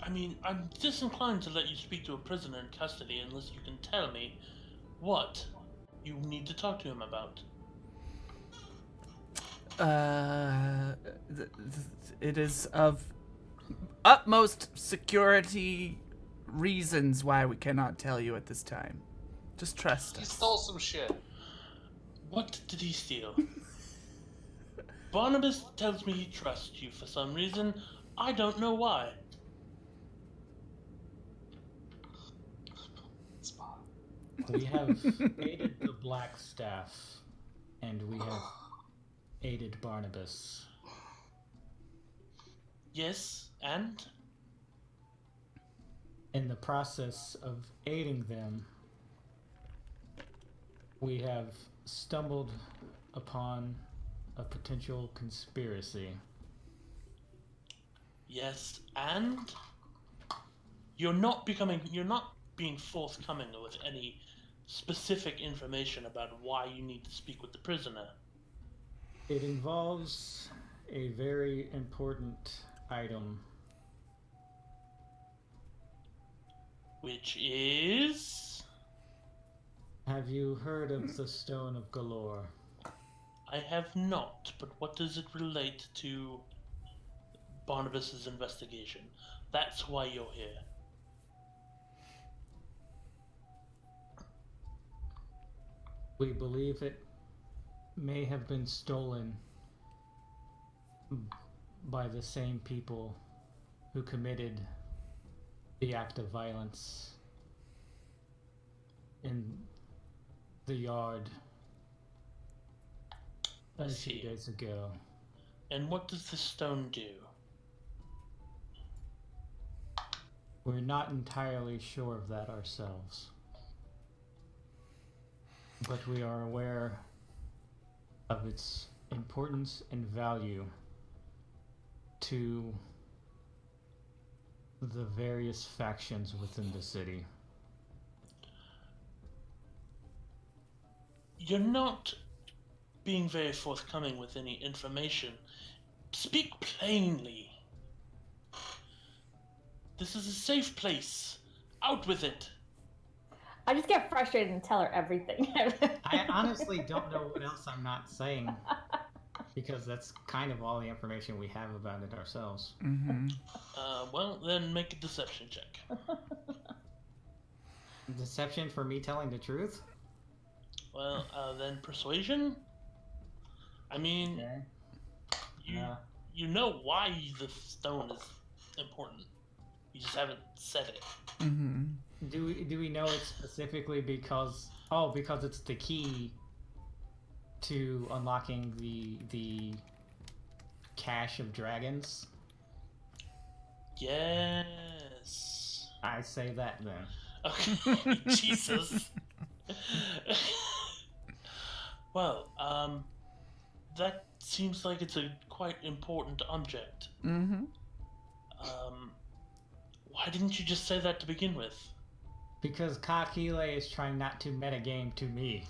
S3: I mean, I'm disinclined to let you speak to a prisoner in custody unless you can tell me what you need to talk to him about.
S1: It is of utmost security reasons why we cannot tell you at this time. Just trust
S7: He
S1: us.
S7: stole some shit.
S3: What did he steal? Barnabas tells me he trusts you for some reason. I don't know why.
S7: Spot.
S2: We have aided the Black Staff, and we have aided Barnabas.
S3: Yes, and?
S2: In the process of aiding them, we have stumbled upon a potential conspiracy.
S3: Yes, and? You're not being forthcoming with any specific information about why you need to speak with the prisoner.
S2: It involves a very important item.
S3: Which is?
S2: Have you heard of the Stone of Galore?
S3: I have not, but what does it relate to Barnabas's investigation? That's why you're here.
S2: We believe it may have been stolen by the same people who committed the act of violence in the yard a few days ago.
S3: And what does the stone do?
S2: We're not entirely sure of that ourselves, but we are aware of its importance and value to the various factions within the city.
S3: You're not being very forthcoming with any information. Speak plainly. This is a safe place. Out with it.
S5: I just get frustrated and tell her everything.
S2: I honestly don't know what else I'm not saying, because that's kind of all the information we have about it ourselves.
S1: Mm-hmm.
S3: Well, then make a deception check.
S2: Deception for me telling the truth?
S3: Well, then persuasion? I mean,
S2: Okay.
S3: you know why the stone is important. You just haven't said it.
S1: Mm-hmm.
S2: Do we know it specifically because it's the key to unlocking the cache of dragons?
S3: Yes.
S2: I say that then.
S3: Okay, Jesus. Well, that seems like it's a quite important object.
S1: Mm-hmm.
S3: Why didn't you just say that to begin with?
S2: Because Kakile is trying not to metagame to me.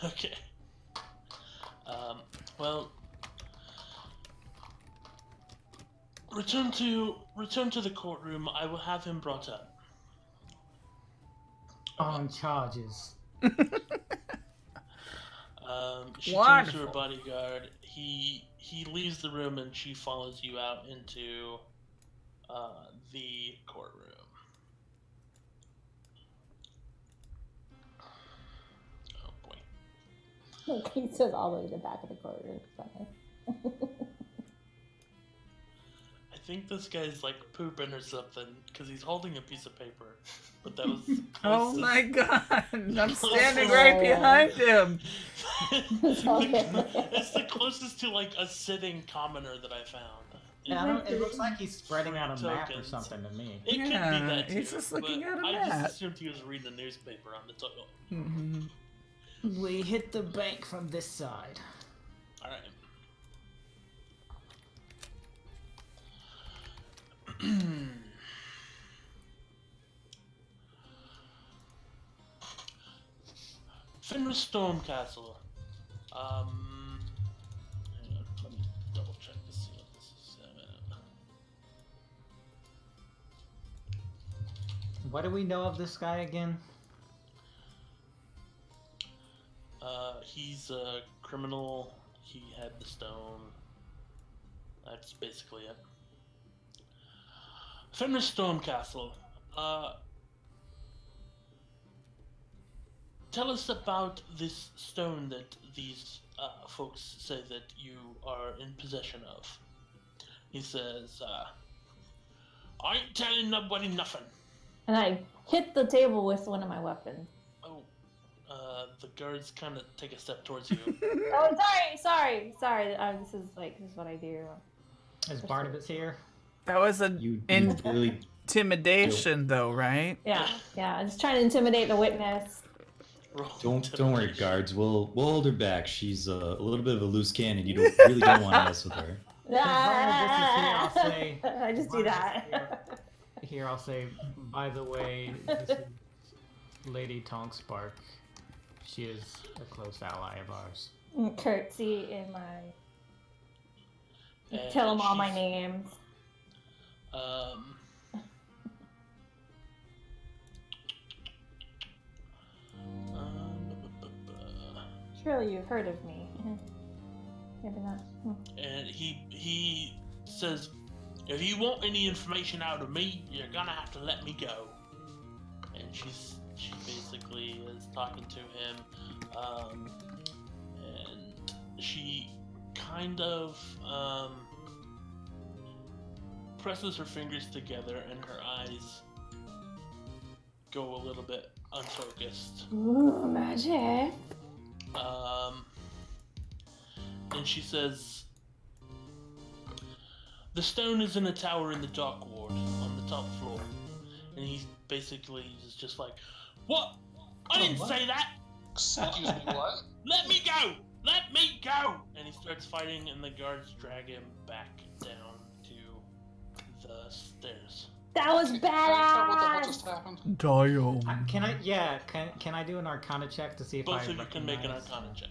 S3: Okay. Well, return to the courtroom. I will have him brought up.
S2: On charges.
S3: She turns to her
S1: Wonderful.
S3: bodyguard. He leaves the room and she follows you out into the courtroom. Oh boy.
S5: He says all the way to the back of the courtroom.
S3: I think this guy's like pooping or something because he's holding a piece of paper. But that was
S1: Oh my god! I'm standing right behind him!
S3: It's the closest to like a sitting commoner that I found.
S2: Yeah, it looks like he's spreading out a map or
S3: Tokens.
S2: something to me.
S3: It could
S1: Yeah,
S3: be that too,
S1: he's just looking
S3: but
S1: at a
S3: I
S1: map.
S3: just assumed he was reading the newspaper on the toilet.
S1: Mm-hmm.
S2: We hit the bank from this side.
S3: All right. Fenris Stormcastle. Hang on, let me double check to see what this is.
S2: What do we know of this guy again?
S3: He's a criminal. He had the stone. That's basically it. Fenris Stormcastle. Tell us about this stone that these folks say that you are in possession of. He says, I ain't telling nobody nothing.
S5: And I hit the table with one of my weapons.
S3: Oh, the guards kind of take a step towards you.
S5: Oh, sorry. This is what I do.
S2: Is Barnabas here?
S1: That was an
S4: You really
S1: intimidation, though, right?
S5: Yeah. I'm just trying to intimidate the witness.
S3: Roll
S4: don't worry,
S3: intimidation.
S4: guards. We'll hold her back. She's a little bit of a loose cannon. You really don't want to mess with her.
S2: Barnabas is here, I'll say.
S5: I just do that.
S2: Here, I'll say, by the way, this is Lady Tonkspark. She is a close ally of ours.
S5: Curtsy in my.
S3: And
S5: Tell them all my
S3: she's-
S5: names. Surely you've heard of me. Maybe not.
S3: And he says, if you want any information out of me, you're gonna have to let me go. And she basically is talking to him, and she kind of presses her fingers together, and her eyes go a little bit unfocused.
S5: Ooh, magic.
S3: And she says, the stone is in a tower in the dock ward on the top floor. And he basically is just like, what? I didn't say that!
S7: Excuse me, what?
S3: Let me go! Let me go! And he starts fighting, and the guards drag him back down to the stairs.
S5: That was
S7: Can I tell what the hell
S5: badass.
S7: just happened?
S1: Diam.
S2: Can I do an Arcana check to see if
S3: Both
S2: I
S3: of you can make an
S2: recognize-
S3: Arcana check.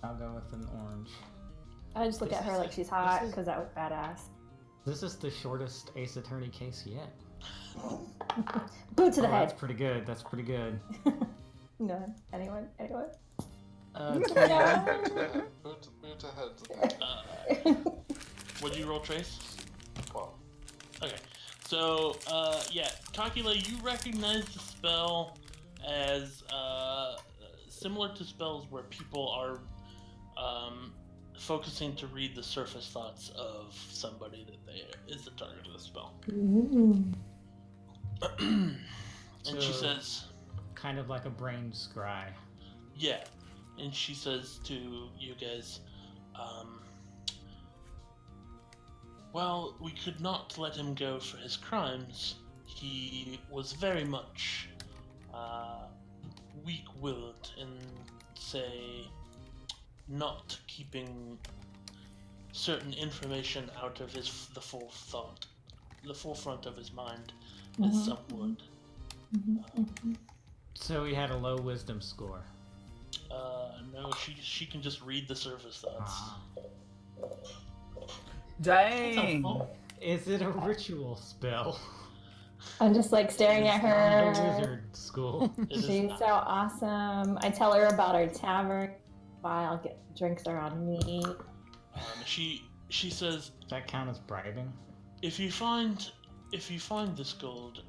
S2: I'll go with an orange.
S5: I just look
S2: This
S5: at her
S2: is-
S5: like she's hot
S2: this is-
S5: because that was badass.
S2: This is the shortest Ace Attorney case yet.
S5: Boot to the
S2: That's
S5: head.
S2: pretty good. That's pretty good.
S5: No. Anyone?
S2: 20.
S7: Boot ahead.
S3: Would you roll, Trace?
S7: 12.
S3: Okay. So, yeah, Kakile, you recognize the spell as similar to spells where people are focusing to read the surface thoughts of somebody that they is the target of the spell. And she
S2: So-
S3: says,
S2: Kind of like a brain scry.
S3: yeah. And she says to you guys, well, we could not let him go for his crimes. He was very much weak-willed and, say, not keeping certain information out of the forefront of his mind, as some would.
S2: So he had a low wisdom score.
S3: No, she can just read the surface thoughts.
S1: Dang.
S2: Is it a ritual spell?
S5: I'm just like staring at
S2: From the
S5: her.
S2: wizard school.
S3: It is
S5: She's
S3: not.
S5: so awesome. I tell her about our tavern. Why I'll get drinks are on me.
S3: She says,
S2: Does that count as bribing?
S3: if you find this gold,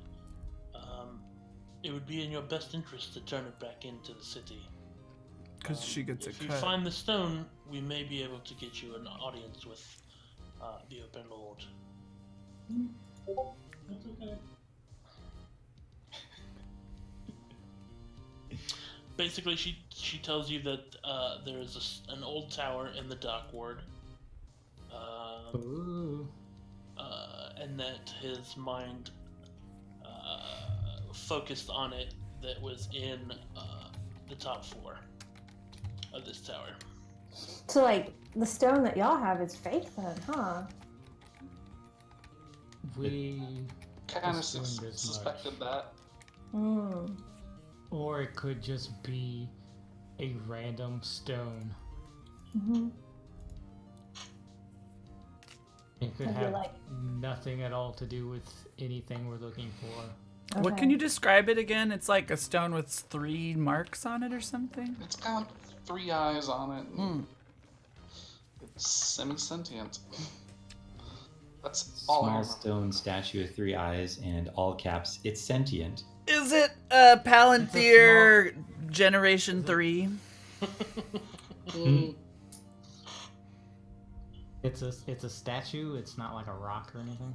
S3: it would be in your best interest to turn it back into the city.
S1: Because she gets a
S3: If you
S1: cut.
S3: find the stone, we may be able to get you an audience with the Open Lord.
S6: That's okay.
S3: Basically, she tells you that there is an old tower in the dock ward,
S2: Ooh.
S3: and that his mind focused on it that was in the top floor of this tower.
S5: So like the stone that y'all have is fake then, huh?
S2: We
S7: Kind of
S2: assumed as much.
S7: suspected that.
S5: Mm.
S2: Or it could just be a random stone.
S5: Mm-hmm.
S2: It could
S5: I feel
S2: have
S5: like-
S2: nothing at all to do with anything we're looking for.
S1: What can you describe it again? It's like a stone with 3 marks on it or something?
S7: It's got 3 eyes on it.
S1: Hmm.
S7: It's semi-sentient. That's all I
S4: Small
S7: remember.
S4: stone statue with 3 eyes and all caps. It's sentient.
S1: Is it Palantir Generation 3?
S7: Mm,
S2: It's a statue. It's not like a rock or anything.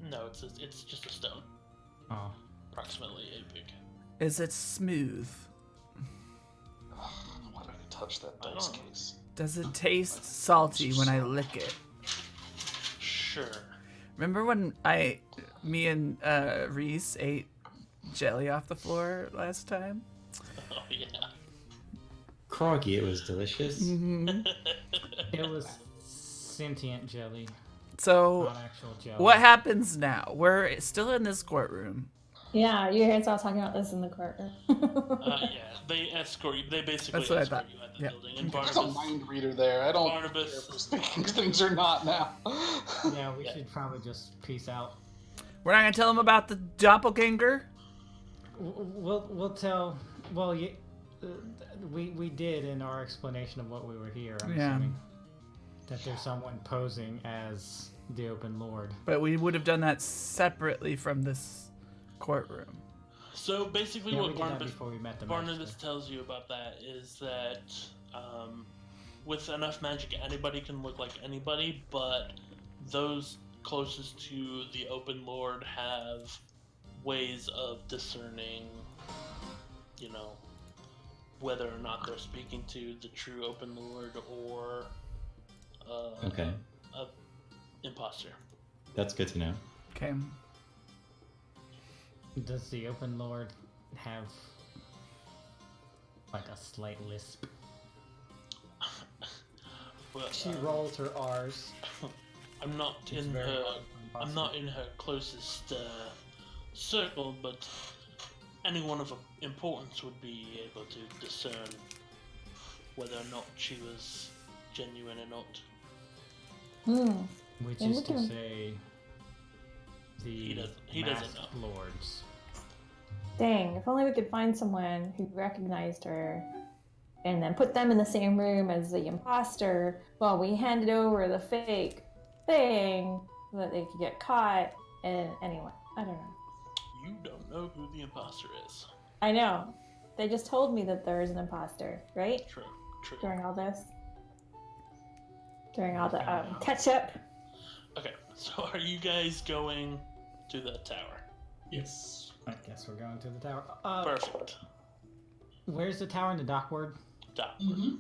S3: No, it's just a stone,
S2: Oh,
S3: approximately 8 big.
S1: Is it smooth?
S7: why did I touch that
S3: I
S7: dice
S3: don't know.
S7: case?
S1: Does it taste salty when I lick it?
S3: Sure.
S1: Remember when me and Reese ate jelly off the floor last time?
S3: Oh yeah.
S4: Croggy, it was delicious.
S1: Mm-hmm.
S2: it was sentient jelly,
S1: So,
S2: not actual jelly.
S1: what happens now? We're still in this courtroom.
S5: Yeah, you heard us talking about this in the courtroom.
S3: Yeah, they escort you. They basically
S1: That's what I
S3: escort
S1: thought.
S3: you out the
S1: Yeah.
S3: building. And
S7: There's a
S3: Barnabas,
S7: mind reader there. I don't care
S3: Barnabas-
S7: if we're speaking things or not now.
S2: Yeah, we should probably just peace out.
S1: We're not gonna tell him about the doppelganger?
S2: We'll tell. Well, we did in our explanation of what we were here. I'm
S1: Yeah.
S2: assuming that there's someone posing as the Open Lord.
S1: But we would have done that separately from this courtroom.
S3: So basically,
S2: Yeah, we
S3: what
S2: did that
S3: Barnabas
S2: before we met the
S3: Barnabas
S2: master.
S3: tells you about that is that with enough magic, anybody can look like anybody, but those closest to the Open Lord have ways of discerning, whether or not they're speaking to the true Open Lord or
S4: Okay,
S3: a imposter.
S4: that's good to know.
S1: Okay.
S2: Does the Open Lord have like a slight lisp?
S3: But,
S6: She rolls her R's.
S3: I'm not
S6: It's
S3: in
S6: very
S3: her.
S6: hard,
S3: I'm
S6: impossible.
S3: not in her closest circle, but anyone of importance would be able to discern whether or not she was genuine or not.
S5: Hmm.
S2: Which
S5: And
S2: is
S5: look
S2: to
S5: at him.
S2: say, the
S3: He doesn't
S2: masked
S3: know.
S2: lords.
S5: Dang, if only we could find someone who recognized her and then put them in the same room as the imposter while we handed over the fake thing so that they could get caught. And anyway, I don't know.
S3: You don't know who the imposter is.
S5: I know. They just told me that there is an imposter, right?
S3: True. True.
S5: During all this. During all the catch up.
S3: Okay, so are you guys going to the tower?
S6: Yes.
S2: I guess we're going to the tower.
S3: Perfect.
S2: Where's the tower in the dockward?
S3: Stop.
S6: Mm-hmm.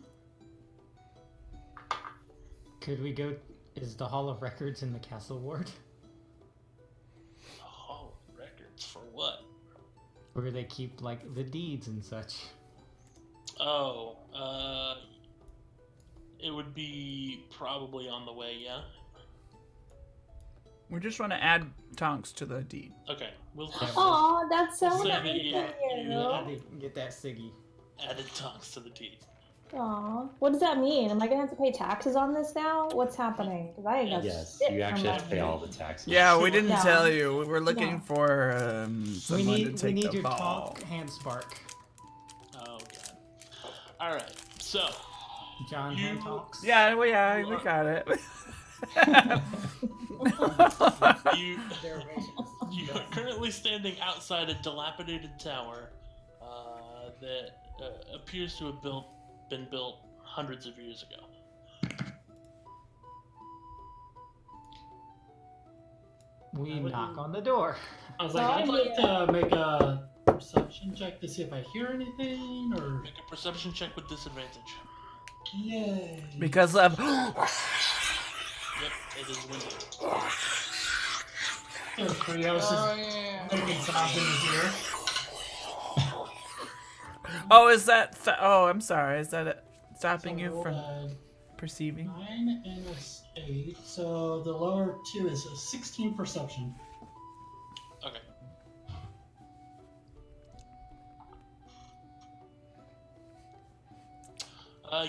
S2: Could we go? Is the Hall of Records in the castle ward?
S3: Hall of Records for what?
S2: Where they keep like the deeds and such.
S3: Oh, it would be probably on the way, yeah?
S1: We just want to add Tonks to the deed.
S3: Okay, we'll
S5: Aw, that's so
S3: Say
S5: nice
S3: that
S5: of
S3: you-
S5: you.
S2: Get that Siggy.
S3: added talks to the deed.
S5: Aw, what does that mean? Am I gonna have to pay taxes on this now? What's happening? Because I got
S4: Yes,
S5: shit
S4: you actually
S5: from
S4: have to pay
S5: that.
S4: all the taxes.
S1: Yeah, we didn't
S5: Yeah.
S1: tell you. We're looking
S5: Yeah.
S1: for
S2: We
S1: someone to
S2: need
S1: take the
S2: your
S1: ball.
S2: Tonk hand spark.
S3: Oh god. Alright, so
S2: John
S3: You-
S2: hand talks.
S1: Yeah, we got it.
S3: you you are currently standing outside a dilapidated tower that appears to have been built hundreds of years ago.
S2: We
S6: I would-
S2: knock on the door.
S6: I was like, I'd like to make a perception check to see if I hear anything, or
S3: Make a perception check with disadvantage.
S6: yay.
S1: Because of
S3: Yep, it is windy.
S6: There's Brios
S7: Oh,
S6: is
S7: yeah.
S6: making sounds in his ear.
S1: oh, is that? Oh, I'm sorry. Is that stopping
S6: So I
S1: you
S6: rolled
S1: from
S6: a
S1: perceiving?
S6: 9 and a 8. So the lower 2 is a 16 perception.
S3: Okay.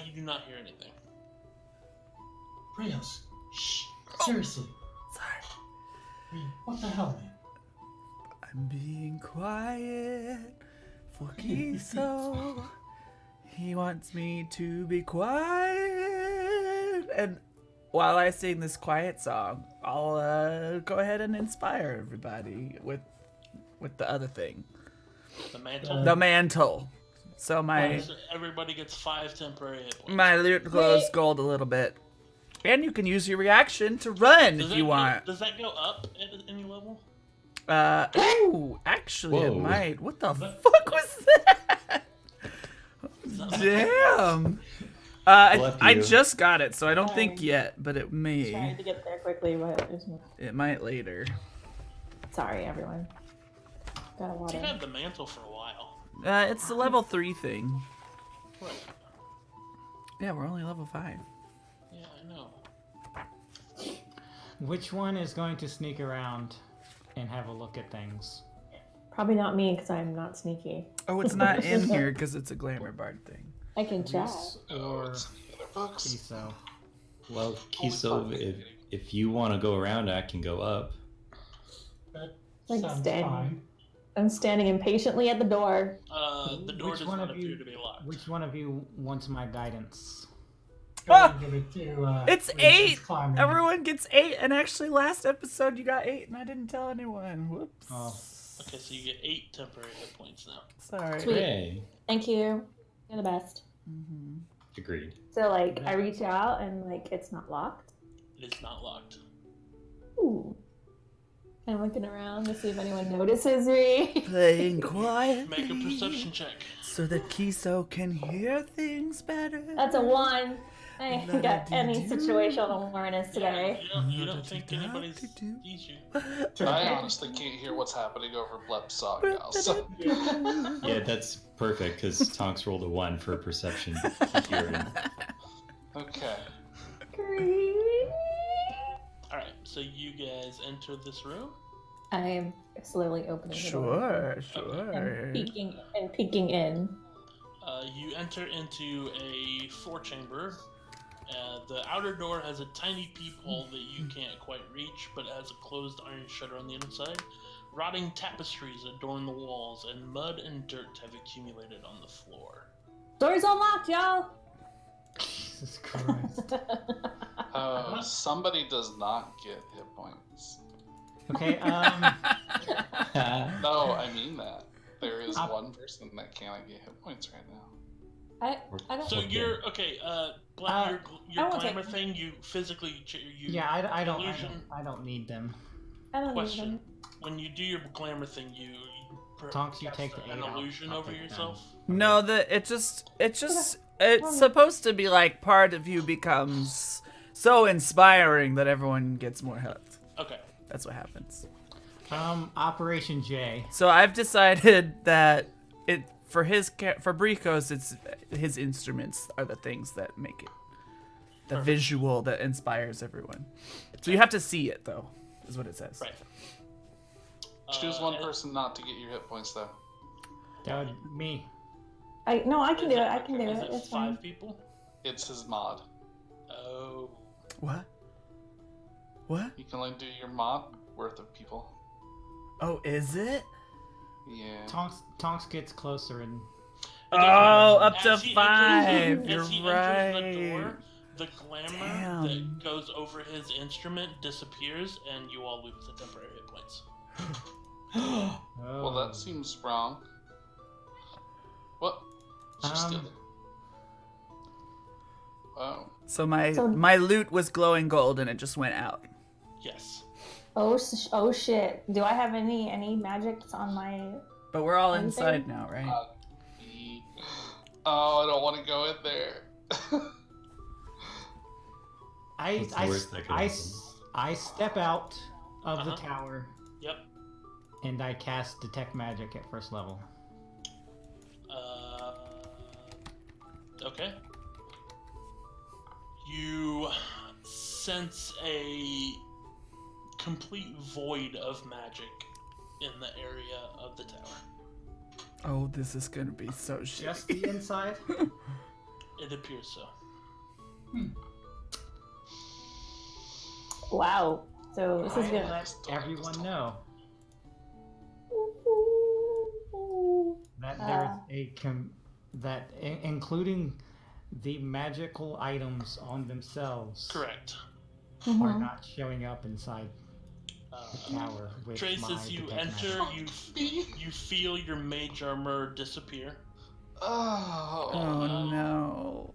S3: You do not hear anything.
S6: Brios, shh. Seriously.
S1: Sorry.
S6: I mean, what the hell, man?
S1: I'm being quiet for Kiso. He wants me to be quiet. And while I sing this quiet song, I'll go ahead and inspire everybody with the other thing.
S3: The mantle.
S1: The mantle. So
S3: So everybody gets 5 temporary hit points.
S1: my loot glows gold a little bit. And you can use your reaction to run if you want.
S3: Does that go up at any level?
S1: Ooh, actually it
S4: Whoa.
S1: might. What the fuck was that? Damn.
S4: Love
S1: I
S4: you.
S1: just got it, so I don't think yet, but it
S5: Trying
S1: may.
S5: to get there quickly, but there's no...
S1: It might later.
S5: Sorry, everyone. Gotta
S3: You've
S5: water.
S3: had the mantle for a while.
S1: It's a level 3 thing.
S3: Right.
S1: Yeah, we're only level 5.
S3: Yeah, I know.
S2: Which one is going to sneak around and have a look at things?
S5: Probably not me, because I'm not sneaky.
S1: Oh, it's not in here because it's a glamour bard thing.
S5: I can try.
S2: Or
S7: It's in the other books.
S2: Kiso?
S4: Well, Kiso, if you want to go around, I can go up.
S6: That
S5: Like
S6: sounds
S5: stand-
S6: fine.
S5: I'm standing impatiently at the door.
S3: The door
S2: Which
S3: does
S2: one
S3: not
S2: of
S3: appear
S2: you-
S3: to be locked.
S2: Which one of you wants my guidance?
S6: Go ahead and give it to,
S1: It's
S6: Reese's
S1: 8!
S6: climbing.
S1: Everyone gets 8, and actually last episode you got 8, and I didn't tell anyone. Whoops.
S2: Oh.
S3: Okay, so you get 8 temporary hit points now.
S1: Sorry.
S5: Sweet.
S4: Hey,
S5: Thank you. You're the best.
S1: Mm-hmm.
S4: agreed.
S5: So, like, I reach out and, like, it's not locked.
S3: It is not locked.
S5: Ooh. I'm looking around to see if anyone notices me.
S1: Playing quietly.
S3: Make a perception check.
S1: So that Kiso can hear things better.
S5: That's a 1. I ain't got any situational awareness today.
S3: You don't think anybody sees you.
S7: I honestly can't hear what's happening over Blep's song now. So.
S4: Yeah, that's perfect because Tonks rolled a 1 for perception hearing.
S7: Okay.
S3: Alright, so you guys enter this room.
S5: I am slowly opening the door.
S1: Sure.
S5: And peeking in.
S3: You enter into a 4-chamber. The outer door has a tiny peephole that you can't quite reach, but it has a closed iron shutter on the inside. Rotting tapestries adorn the walls, and mud and dirt have accumulated on the floor.
S5: Door's unlocked, y'all!
S2: Jesus Christ.
S7: Somebody does not get hit points.
S2: Okay,
S7: No, I mean that. There is one person that cannot get hit points right now.
S5: I don't...
S3: So
S4: Okay.
S3: you're okay. Black, your
S5: I won't
S3: glamour
S5: take-
S3: thing. You physically
S2: yeah, I don't need them.
S5: I don't need
S3: Question:
S5: them.
S3: When you do your glamour thing, you
S2: Tonks, you
S3: cast
S2: take the
S3: an
S2: 8 out.
S3: illusion
S2: I'll
S3: over
S2: take
S3: yourself.
S1: No, it's supposed to be like part of you becomes so inspiring that everyone gets more health.
S3: Okay.
S1: That's what happens.
S2: Operation J.
S1: So I've decided that for Bricos, it's his instruments are the things that make it the visual that inspires everyone. So you have to see it though, is what it says.
S3: Right.
S7: Choose one person not to get your hit points, though.
S2: That would me.
S5: I can do it. I
S3: okay,
S5: can do
S3: is
S5: it. It's fine.
S3: 5 people?
S7: It's his mod.
S3: Oh.
S1: What? What?
S7: You can only do your mod worth of people.
S1: Oh, is it?
S7: Yeah.
S2: Tonks gets closer and
S1: Oh, up to
S3: As he
S1: 5.
S3: enters-
S1: You're
S3: as he
S1: right.
S3: enters the door, the glamour
S1: Damn.
S3: that goes over his instrument disappears, and you all lose the temporary hit points.
S7: Well, that seems wrong. What? She's still there. Oh.
S1: So my loot was glowing gold and it just went out.
S3: Yes.
S5: Oh shit. Do I have any magics on my...
S1: But we're all
S5: Anything?
S1: inside now, right?
S7: Oh, I don't want to go in there.
S4: What's the worst that could happen?
S2: I step out of the
S3: Uh-huh.
S2: tower
S3: Yep.
S2: and I cast Detect Magic at first level.
S3: Okay. You sense a complete void of magic in the area of the tower.
S1: Oh, this is gonna be so shitty.
S2: Just the inside?
S3: It appears so.
S5: Wow. So this is
S2: I
S5: gonna.
S2: let everyone know that there's including the magical items on themselves
S3: Correct.
S2: are not showing up inside the tower. With
S3: Trace,
S2: my
S3: as you
S2: detect
S3: enter,
S2: magic.
S3: you feel your mage armor disappear.
S7: Oh.
S1: Oh no.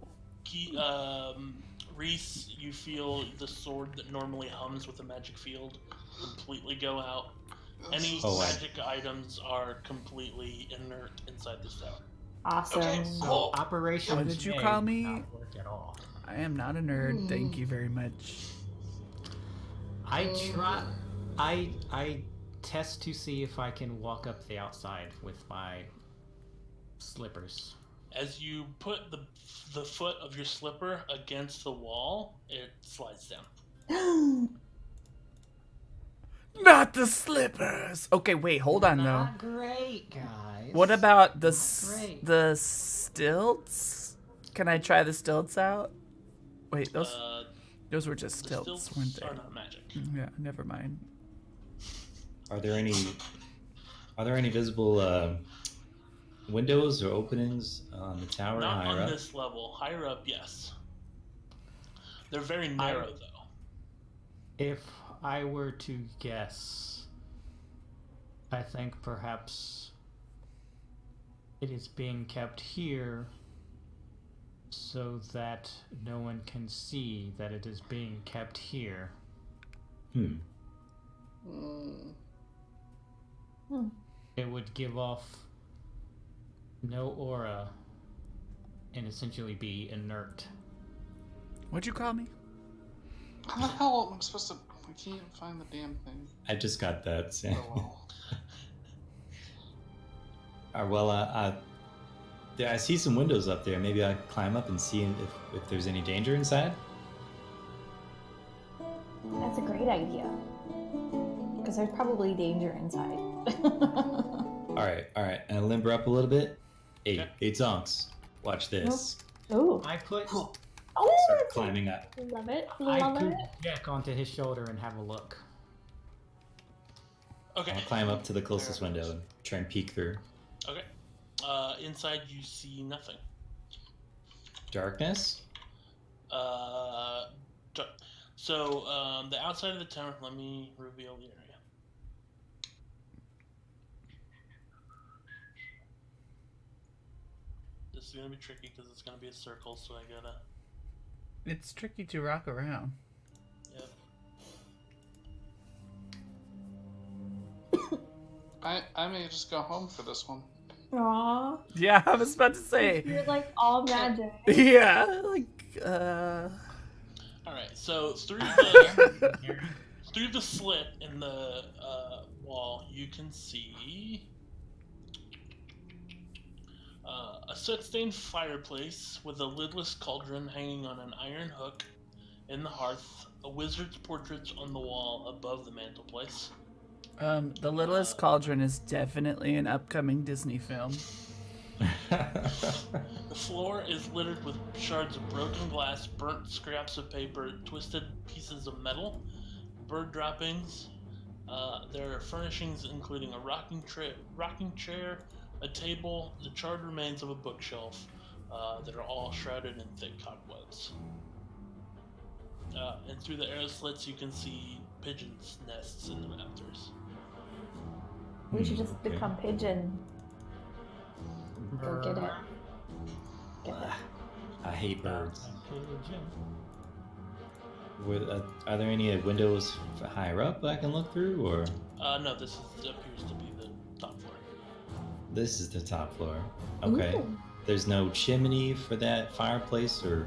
S3: Reese, you feel the sword that normally hums with a magic field completely go out. Any
S4: Oh, wow.
S3: magic items are completely inert inside this tower.
S5: Awesome.
S7: Okay.
S2: So operations
S1: What did you
S2: may
S1: call me?
S2: not work at all.
S1: I am not a nerd. Thank you very much.
S2: I test to see if I can walk up the outside with my slippers.
S3: As you put the foot of your slipper against the wall, it slides down.
S1: Not the slippers. Okay, wait, hold on though.
S2: Not great, guys.
S1: What about the
S2: Great.
S1: the stilts? Can I try the stilts out? Wait, those were just
S3: The
S1: stilts,
S3: stilts
S1: weren't they?
S3: are not magic.
S1: Yeah, never mind.
S4: Are there any visible windows or openings on the tower
S3: Not
S4: higher
S3: on
S4: up?
S3: this level. Higher up, yes. They're very narrow, though.
S2: If I were to guess, I think perhaps it is being kept here so that no one can see that it is being kept here. It would give off no aura and essentially be inert.
S1: What'd you call me?
S7: How the hell am I supposed to? I can't find the damn thing.
S4: I just got that. Sam.
S7: Oh well.
S4: Well, I see some windows up there. Maybe I climb up and see if there's any danger inside.
S5: That's a great idea. Because there's probably danger inside.
S4: All right. And I limber up a little bit. Hey,
S3: Okay.
S4: hey, Zonks, watch this.
S5: Ooh.
S2: I put
S5: Oh,
S4: Start climbing up.
S5: love it.
S2: I
S5: Love
S2: put
S5: it.
S2: Jack onto his shoulder and have a look.
S3: Okay.
S4: I'll climb up to the closest window and try and peek through.
S3: Okay. Inside, you see nothing.
S4: Darkness.
S3: So, the outside of the tower, let me reveal the area. This is going to be tricky because it's going to be a circle, so I gotta...
S1: It's tricky to rock around.
S3: Yep.
S7: I may just go home for this one.
S5: Aww.
S1: Yeah, I was about to say.
S5: You're like all magic.
S1: Yeah, like
S3: Alright, so through the slit in the wall, you can see a soot-stained fireplace with a lidless cauldron hanging on an iron hook in the hearth, a wizard's portrait on the wall above the mantelpiece.
S1: The Littlest Cauldron is definitely an upcoming Disney film.
S3: The floor is littered with shards of broken glass, burnt scraps of paper, twisted pieces of metal, bird droppings. There are furnishings including a rocking chair, a table, the charred remains of a bookshelf that are all shrouded in thick cobwebs. And through the arrow slits, you can see pigeons' nests in the rafters.
S5: We should just become pigeon. Go get it. Get it.
S4: I hate birds. Are there any windows higher up I can look through, or?
S3: No, this appears to be the top floor.
S4: This is the top floor. Okay.
S5: Ooh.
S4: There's no chimney for that fireplace, or?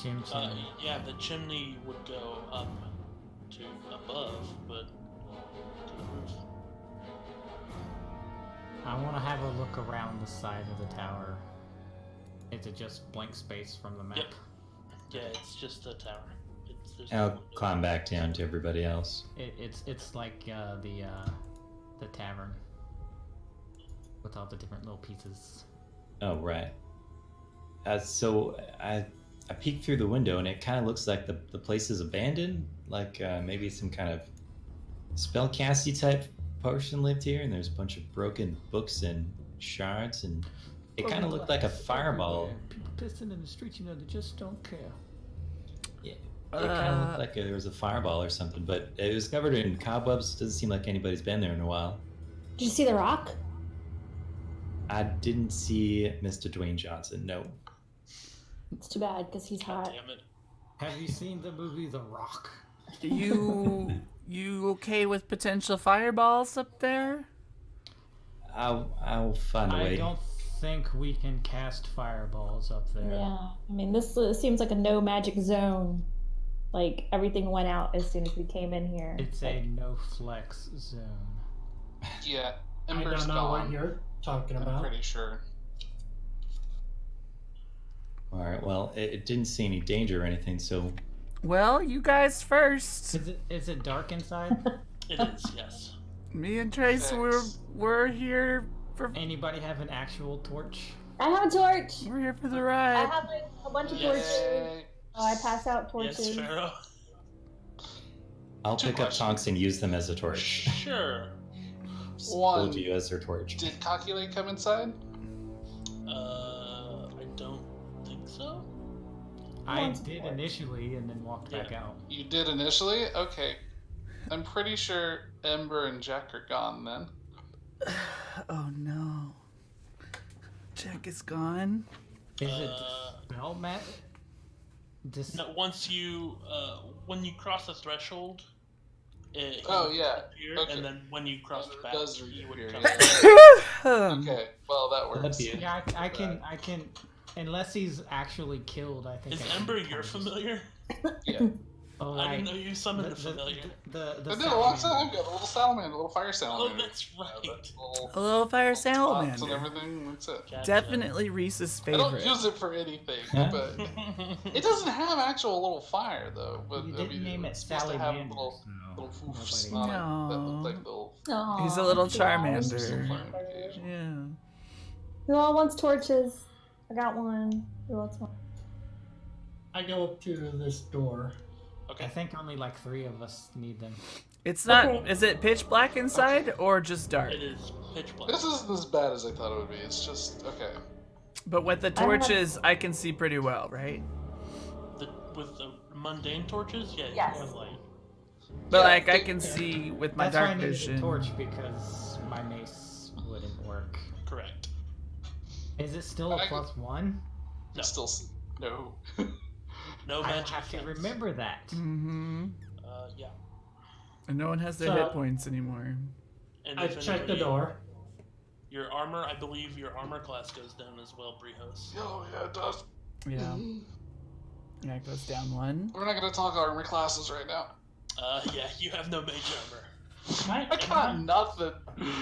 S2: Chim chim.
S3: Yeah, the chimney would go up to above, but to the roof.
S2: I want to have a look around the side of the tower. Is it just blank space from the map?
S3: Yep. Yeah, it's just a tower. There's
S4: I'll
S3: no-
S4: climb back down to everybody else.
S2: It's like the tavern with all the different little pieces.
S4: Oh, right. So I peeked through the window, and it kind of looks like the place is abandoned. Like maybe some kind of spellcasty type potion lived here, and there's a bunch of broken books and shards, and it kind of looked like a fireball.
S2: People pissing in the streets, they just don't care.
S4: Yeah, it kind of looked like there was a fireball or something, but it was covered in cobwebs. Doesn't seem like anybody's been there in a while.
S5: Did you see the rock?
S4: I didn't see Mr. Dwayne Johnson. No.
S5: It's too bad because he's
S3: God
S5: hot.
S3: damn it.
S2: Have you seen the movie The Rock?
S1: You okay with potential fireballs up there?
S4: I'll find a
S2: I
S4: way.
S2: don't think we can cast fireballs up there.
S5: Yeah, I mean, this seems like a no magic zone. Like, everything went out as soon as we came in here.
S2: It's a no flex zone.
S7: Yeah,
S6: I
S7: Ember's
S6: don't know
S7: gone.
S6: what you're talking
S7: I'm
S6: about.
S7: pretty sure.
S4: All right. Well, it didn't see any danger or anything, so
S1: Well, you guys first.
S2: Is it dark inside?
S3: It is, yes.
S1: Me and Trace, we're here for
S2: Anybody have an actual torch?
S5: I have a torch!
S1: we're here for the
S5: I
S1: ride.
S5: have like a bunch of
S3: Yes.
S5: torches.
S7: Yay.
S5: Oh, I pass out torches.
S3: Yes, Pharaoh.
S4: I'll
S7: Two
S4: pick up
S7: questions.
S4: Tonks and use them as a torch.
S3: Sure.
S4: Just
S7: One.
S4: hold you as her torch.
S7: Did Calculate come inside?
S3: I don't think so.
S2: I
S5: Wants
S2: did
S5: torch.
S2: initially and then walked back
S3: Yeah.
S2: out.
S7: You did initially? Okay. I'm pretty sure Ember and Jack are gone then.
S1: Oh no. Jack is gone.
S2: Is it
S3: Uh,
S2: spell mat?
S3: No, once you, when you cross the threshold, it
S7: Oh, yeah.
S3: disappeared,
S7: Okay.
S3: and then when you crossed
S7: It
S3: back,
S7: does
S3: he would
S7: reappear,
S3: come
S7: yeah. Okay, well that works.
S4: That'd be it.
S2: Yeah, I can. Unless he's actually killed, I think.
S3: Is
S2: I can
S3: Ember
S2: kind
S3: your
S2: of just-
S3: familiar?
S7: Yeah.
S2: Oh,
S3: I
S2: right.
S3: didn't know you summoned a
S2: The-
S3: familiar.
S2: The
S7: I did a long
S2: salamander.
S7: time ago, the little salamander, the little fire
S3: Oh,
S7: salamander.
S3: that's right.
S7: that little
S1: A little fire
S7: tops and
S1: salamander.
S7: everything, that's it.
S3: Gotcha.
S1: Definitely Reese's
S7: I don't
S1: favorite.
S7: use it for anything, but it doesn't have actual little fire though. But
S2: You
S7: I
S2: didn't
S7: mean,
S2: name it
S7: it's supposed to have
S2: Salamander.
S7: little
S2: so
S7: foofs
S2: nobody-
S7: on it that
S1: No.
S7: look like little.
S5: Aw,
S1: He's a little
S5: that's
S1: Charmander.
S7: Still
S1: Sure.
S7: fire on occasion.
S1: Yeah.
S5: Who all wants torches? I got one. Who wants one?
S6: I go up to this door.
S2: I
S3: Okay.
S2: think only like 3 of us need them.
S1: It's not.
S5: Okay.
S1: Is it pitch black inside or just dark?
S3: It is pitch black.
S7: This isn't as bad as I thought it would be. It's just okay.
S1: But with the
S5: I have-
S1: torches, I can see pretty well, right?
S3: With the mundane torches, yeah,
S5: Yes.
S3: you have light.
S1: But
S7: Yeah,
S1: like I
S7: it-
S1: can see with my
S2: That's why I
S1: dark
S2: needed
S1: vision.
S2: a torch because my mace wouldn't work.
S3: Correct.
S2: Is it still a
S7: I-
S2: +1?
S3: No.
S7: It's still no.
S3: No
S2: I
S3: magic
S2: have to
S3: effects.
S2: remember that.
S1: Mm-hmm.
S3: Yeah.
S1: And no one has their
S6: So-
S1: hit points anymore.
S3: And
S6: I
S3: if
S6: check the
S3: anybody-
S6: door.
S3: Your armor, I believe your armor class goes down as well, Brihos.
S7: Oh yeah, it does.
S1: Yeah. Yeah, it goes down one.
S7: We're not gonna talk armor classes right now.
S3: Yeah, you have no mage armor.
S7: I got nothing.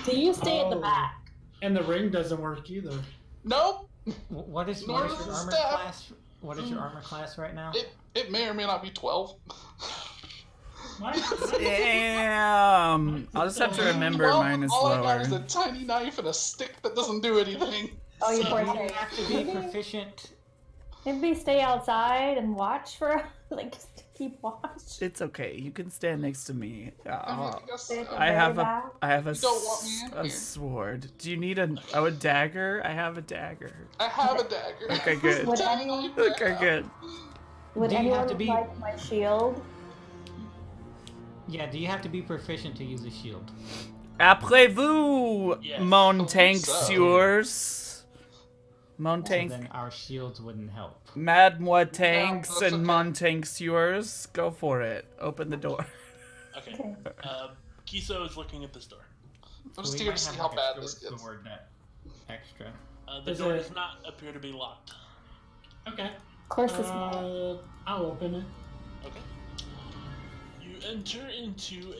S5: So you stay at the
S6: Oh.
S5: back.
S6: And the ring doesn't work either.
S7: Nope.
S2: What is
S7: Nor
S2: your
S7: does the
S2: armor
S7: staff.
S2: class? What is your armor class right now?
S7: It may or may not be 12.
S1: Damn. I'll just have to remember
S7: Well,
S1: mine is
S7: all I
S1: lower.
S7: got is a tiny knife and a stick that doesn't do anything.
S5: Oh, you poor
S2: You
S5: thing.
S2: have to be proficient.
S5: Maybe stay outside and watch for, like, just keep watch.
S1: It's okay. You can stand next to me.
S7: I guess
S5: Stay at the
S1: I
S5: very
S1: have
S5: back.
S1: I have a,
S7: You don't want me in
S1: a
S7: here.
S1: sword. Do you need a dagger? I have a dagger.
S7: I have a dagger.
S1: Okay, good.
S5: Would
S7: Tiny
S5: anyone,
S7: knife.
S1: Okay, good.
S5: would
S2: Do you have
S5: anyone
S2: to be-
S5: like my shield?
S2: Yeah, do you have to be proficient to use a shield?
S1: Après vous,
S3: Yes.
S1: mon
S7: I think so.
S1: tanksieurs. Mon
S2: So
S1: tank,
S2: then our shields wouldn't help.
S1: mad moi tanks
S7: that's
S1: and
S7: okay.
S1: mon tanksieurs. Go for it. Open the door.
S3: Okay. Kiso is looking at this door.
S7: I'm just
S2: We
S7: here
S2: might
S7: to see
S2: have,
S7: how
S2: like, a
S7: bad
S2: short
S7: this gets.
S2: sword that extra.
S3: The
S6: Is
S3: door
S6: it-
S3: does not appear to be locked.
S6: Okay.
S5: Of course it's not.
S6: I'll open it.
S3: Okay. You enter into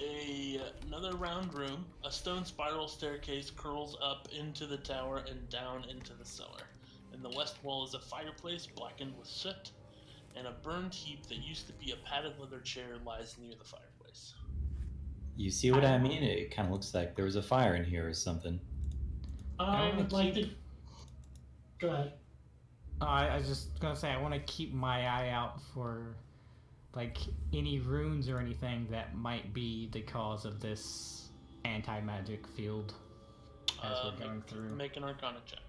S3: another round room. A stone spiral staircase curls up into the tower and down into the cellar. In the west wall is a fireplace blackened with soot, and a burned heap that used to be a padded leather chair lies near the fireplace.
S4: You see what I mean? It kind of looks like there was a fire in here or something.
S6: I would like to. Go ahead.
S2: I was just gonna say I want to keep my eye out for like any runes or anything that might be the cause of this anti-magic field as we're going through.
S3: Make an Arcana check.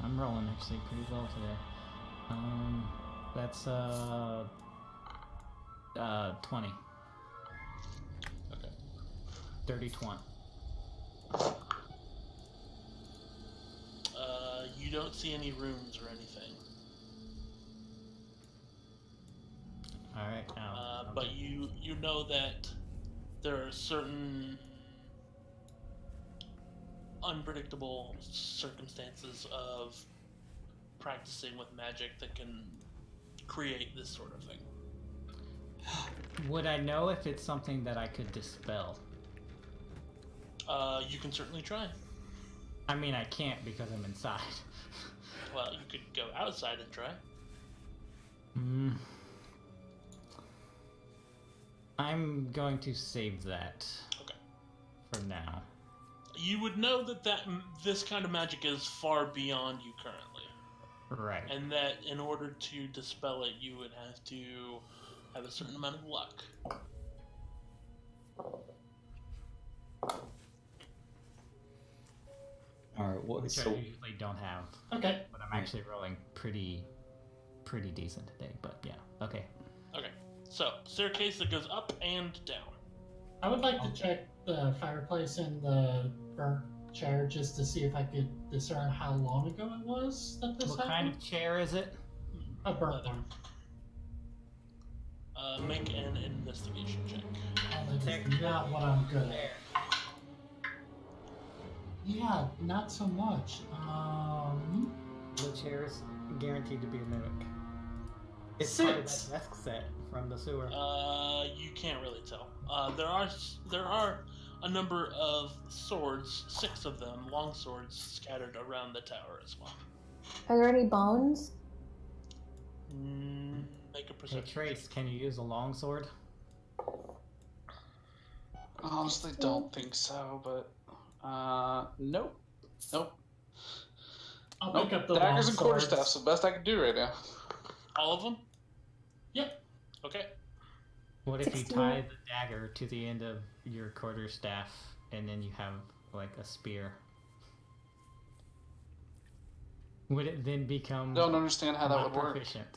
S2: I'm rolling actually pretty well today. That's 20.
S3: Okay.
S2: Dirty 20.
S3: You don't see any runes or anything.
S2: All right. Now,
S3: But you know that there are certain unpredictable circumstances of practicing with magic that can create this sort of thing.
S2: would I know if it's something that I could dispel?
S3: You can certainly try.
S2: I mean, I can't because I'm inside.
S3: Well, you could go outside and try.
S2: I'm going to save that.
S3: Okay.
S2: For now.
S3: You would know that this kind of magic is far beyond you currently.
S2: Right.
S3: And that in order to dispel it, you would have to have a certain amount of luck.
S4: All right. Well,
S2: Which I usually don't have.
S6: Okay.
S2: But I'm actually rolling pretty decent today. But yeah. Okay.
S3: Okay. So, staircase that goes up and down.
S6: I would like to check the fireplace and the burnt chair just to see if I could discern how long ago it was that this
S2: What
S6: happened.
S2: kind of chair is it?
S6: A burnt one.
S3: Make an investigation check.
S6: Oh, that's not what I'm good at. Yeah, not so much.
S2: The chair is guaranteed to be a mimic. It's
S6: 6.
S2: part of that desk set from the sewer.
S3: You can't really tell. There are a number of swords, 6 of them, long swords, scattered around the tower as well.
S5: Are there any bones?
S3: Make a
S2: Hey
S3: perception.
S2: Trace, can you use a longsword?
S7: Honestly, don't think so, but nope.
S6: I'll
S7: Nope.
S6: pick up the
S7: Daggers and
S6: long swords.
S7: quarterstaff's the best I can do right now.
S3: All of them?
S6: Yep.
S3: Okay.
S2: What if you
S5: 16.
S2: tie the dagger to the end of your quarterstaff and then you have like a spear? Would it then become
S7: Don't understand how that
S2: not
S7: would work.
S2: proficient?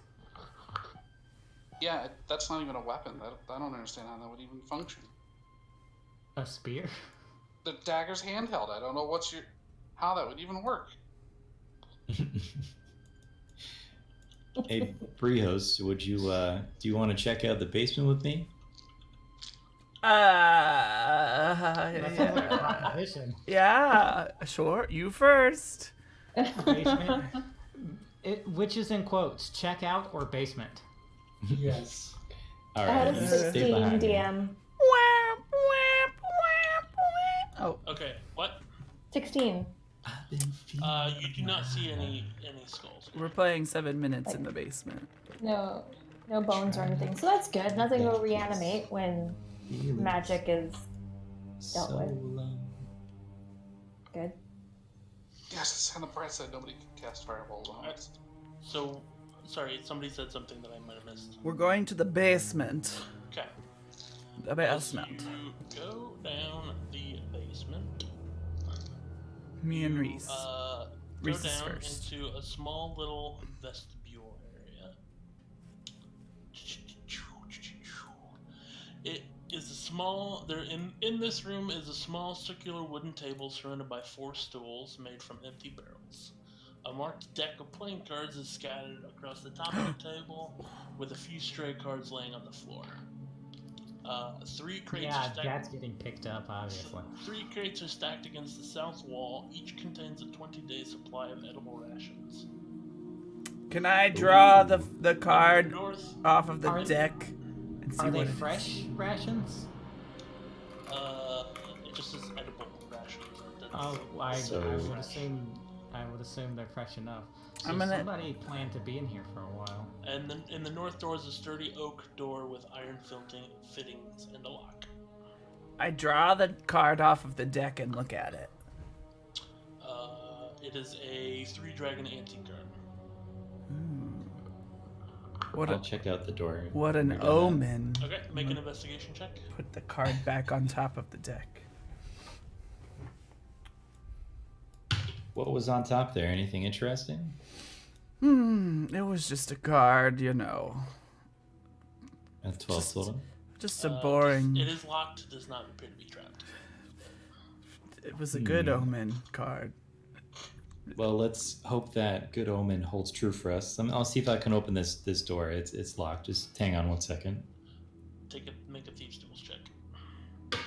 S7: Yeah, that's not even a weapon. I don't understand how that would even function.
S2: A spear?
S7: The dagger's handheld. I don't know how that would even work.
S4: Hey, Brios, would you do you want to check out the basement with me?
S2: That sounds like a proposition.
S1: Yeah, sure. You first.
S2: Basement. Which is in quotes, check out or basement?
S6: Yes.
S4: All
S5: I had
S4: right,
S5: a
S4: you stay
S5: 16
S4: behind me.
S5: DM.
S1: Oh,
S3: Okay. What?
S5: 16.
S3: You do not see any skulls.
S1: we're playing 7 minutes in the basement.
S5: No bones or anything. So that's good. Nothing will reanimate when magic is dealt with. Good.
S7: Yes, it's on the bright side. Nobody can cast fireballs on us.
S3: So, sorry, somebody said something that I might have missed.
S1: We're going to the basement.
S3: Okay.
S1: The
S3: As
S1: basement.
S3: you go down the basement,
S1: Me and Reese.
S3: go
S1: Reese is
S3: down
S1: first.
S3: into a small little vestibule area. It is a small. In this room is a small circular wooden table surrounded by 4 stools made from empty barrels. A marked deck of playing cards is scattered across the top of the table, with a few stray cards laying on the floor. 3 crates are
S2: Yeah,
S3: stacked.
S2: that's getting picked up, obviously.
S3: 3 crates are stacked against the south wall. Each contains a 20-day supply of edible rations.
S1: Can I draw the card
S3: North,
S1: off of the
S2: Are-
S1: deck and see
S2: Are they
S1: what it
S2: fresh rations?
S3: it just says edible rations. It doesn't
S2: Oh,
S3: say-
S2: I would assume I would assume they're fresh enough. So
S1: I'm gonna-
S2: somebody planned to be in here for a while.
S3: And then in the north door is a sturdy oak door with iron fittings and a lock.
S1: I draw the card off of the deck and look at it.
S3: It is a 3-dragon antique card.
S1: What
S4: I'll
S1: a
S4: check out the door.
S1: what an
S4: We're gonna-
S1: omen.
S3: Okay, make an investigation check.
S1: Put the card back on top of the deck.
S4: What was on top there? Anything interesting?
S1: It was just a card, you know.
S4: A 12 total?
S1: Just a boring.
S3: It is locked. It does not appear to be trapped.
S1: It was a good omen card.
S4: Well, let's hope that good omen holds true for us. I'll see if I can open this door. It's locked. Just hang on 1 second.
S3: Make a thieves' tools check.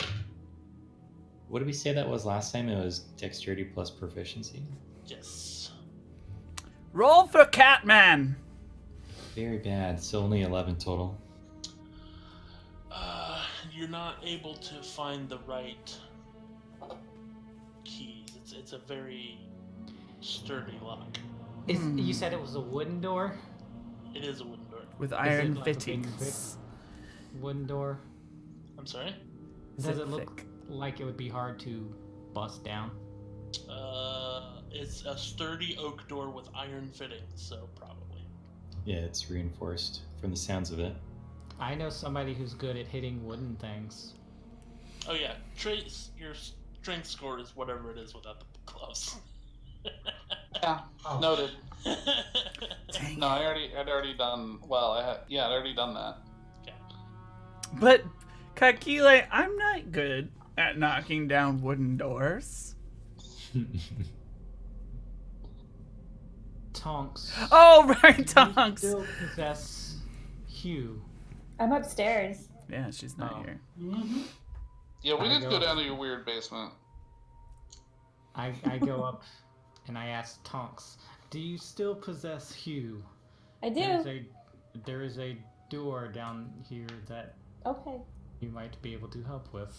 S4: What did we say that was last time? It was dexterity plus proficiency.
S3: Yes.
S1: Roll for Catman.
S4: Very bad. So only 11 total.
S3: You're not able to find the right keys. It's a very sturdy lock.
S2: You said it was a wooden door?
S3: It is a wooden door.
S1: With
S2: it
S1: iron
S2: like a big
S1: fittings.
S2: Wooden door?
S3: I'm sorry?
S2: Does it look like it would be hard to bust down?
S3: It's a sturdy oak door with iron fittings, so probably.
S4: Yeah, it's reinforced from the sounds of it.
S2: I know somebody who's good at hitting wooden things.
S3: Oh yeah, Trace, your strength score is whatever it is without the gloves.
S7: Yeah,
S6: Oh.
S7: noted.
S1: Dang
S7: No,
S1: it.
S7: I'd already done. Well, I'd already done that.
S1: But, Kakile, I'm not good at knocking down wooden doors.
S2: Tonks.
S1: Oh, right,
S2: Do you
S1: Tonks.
S2: still possess Hugh?
S5: I'm upstairs.
S1: Yeah, she's not
S2: Oh.
S1: here.
S7: Yeah, we
S2: I
S7: didn't
S2: go-
S7: go down to your weird basement.
S2: I go up and I ask Tonks, do you still possess Hugh?
S5: I do.
S2: There is a door down here that
S5: Okay.
S2: you might be able to help with.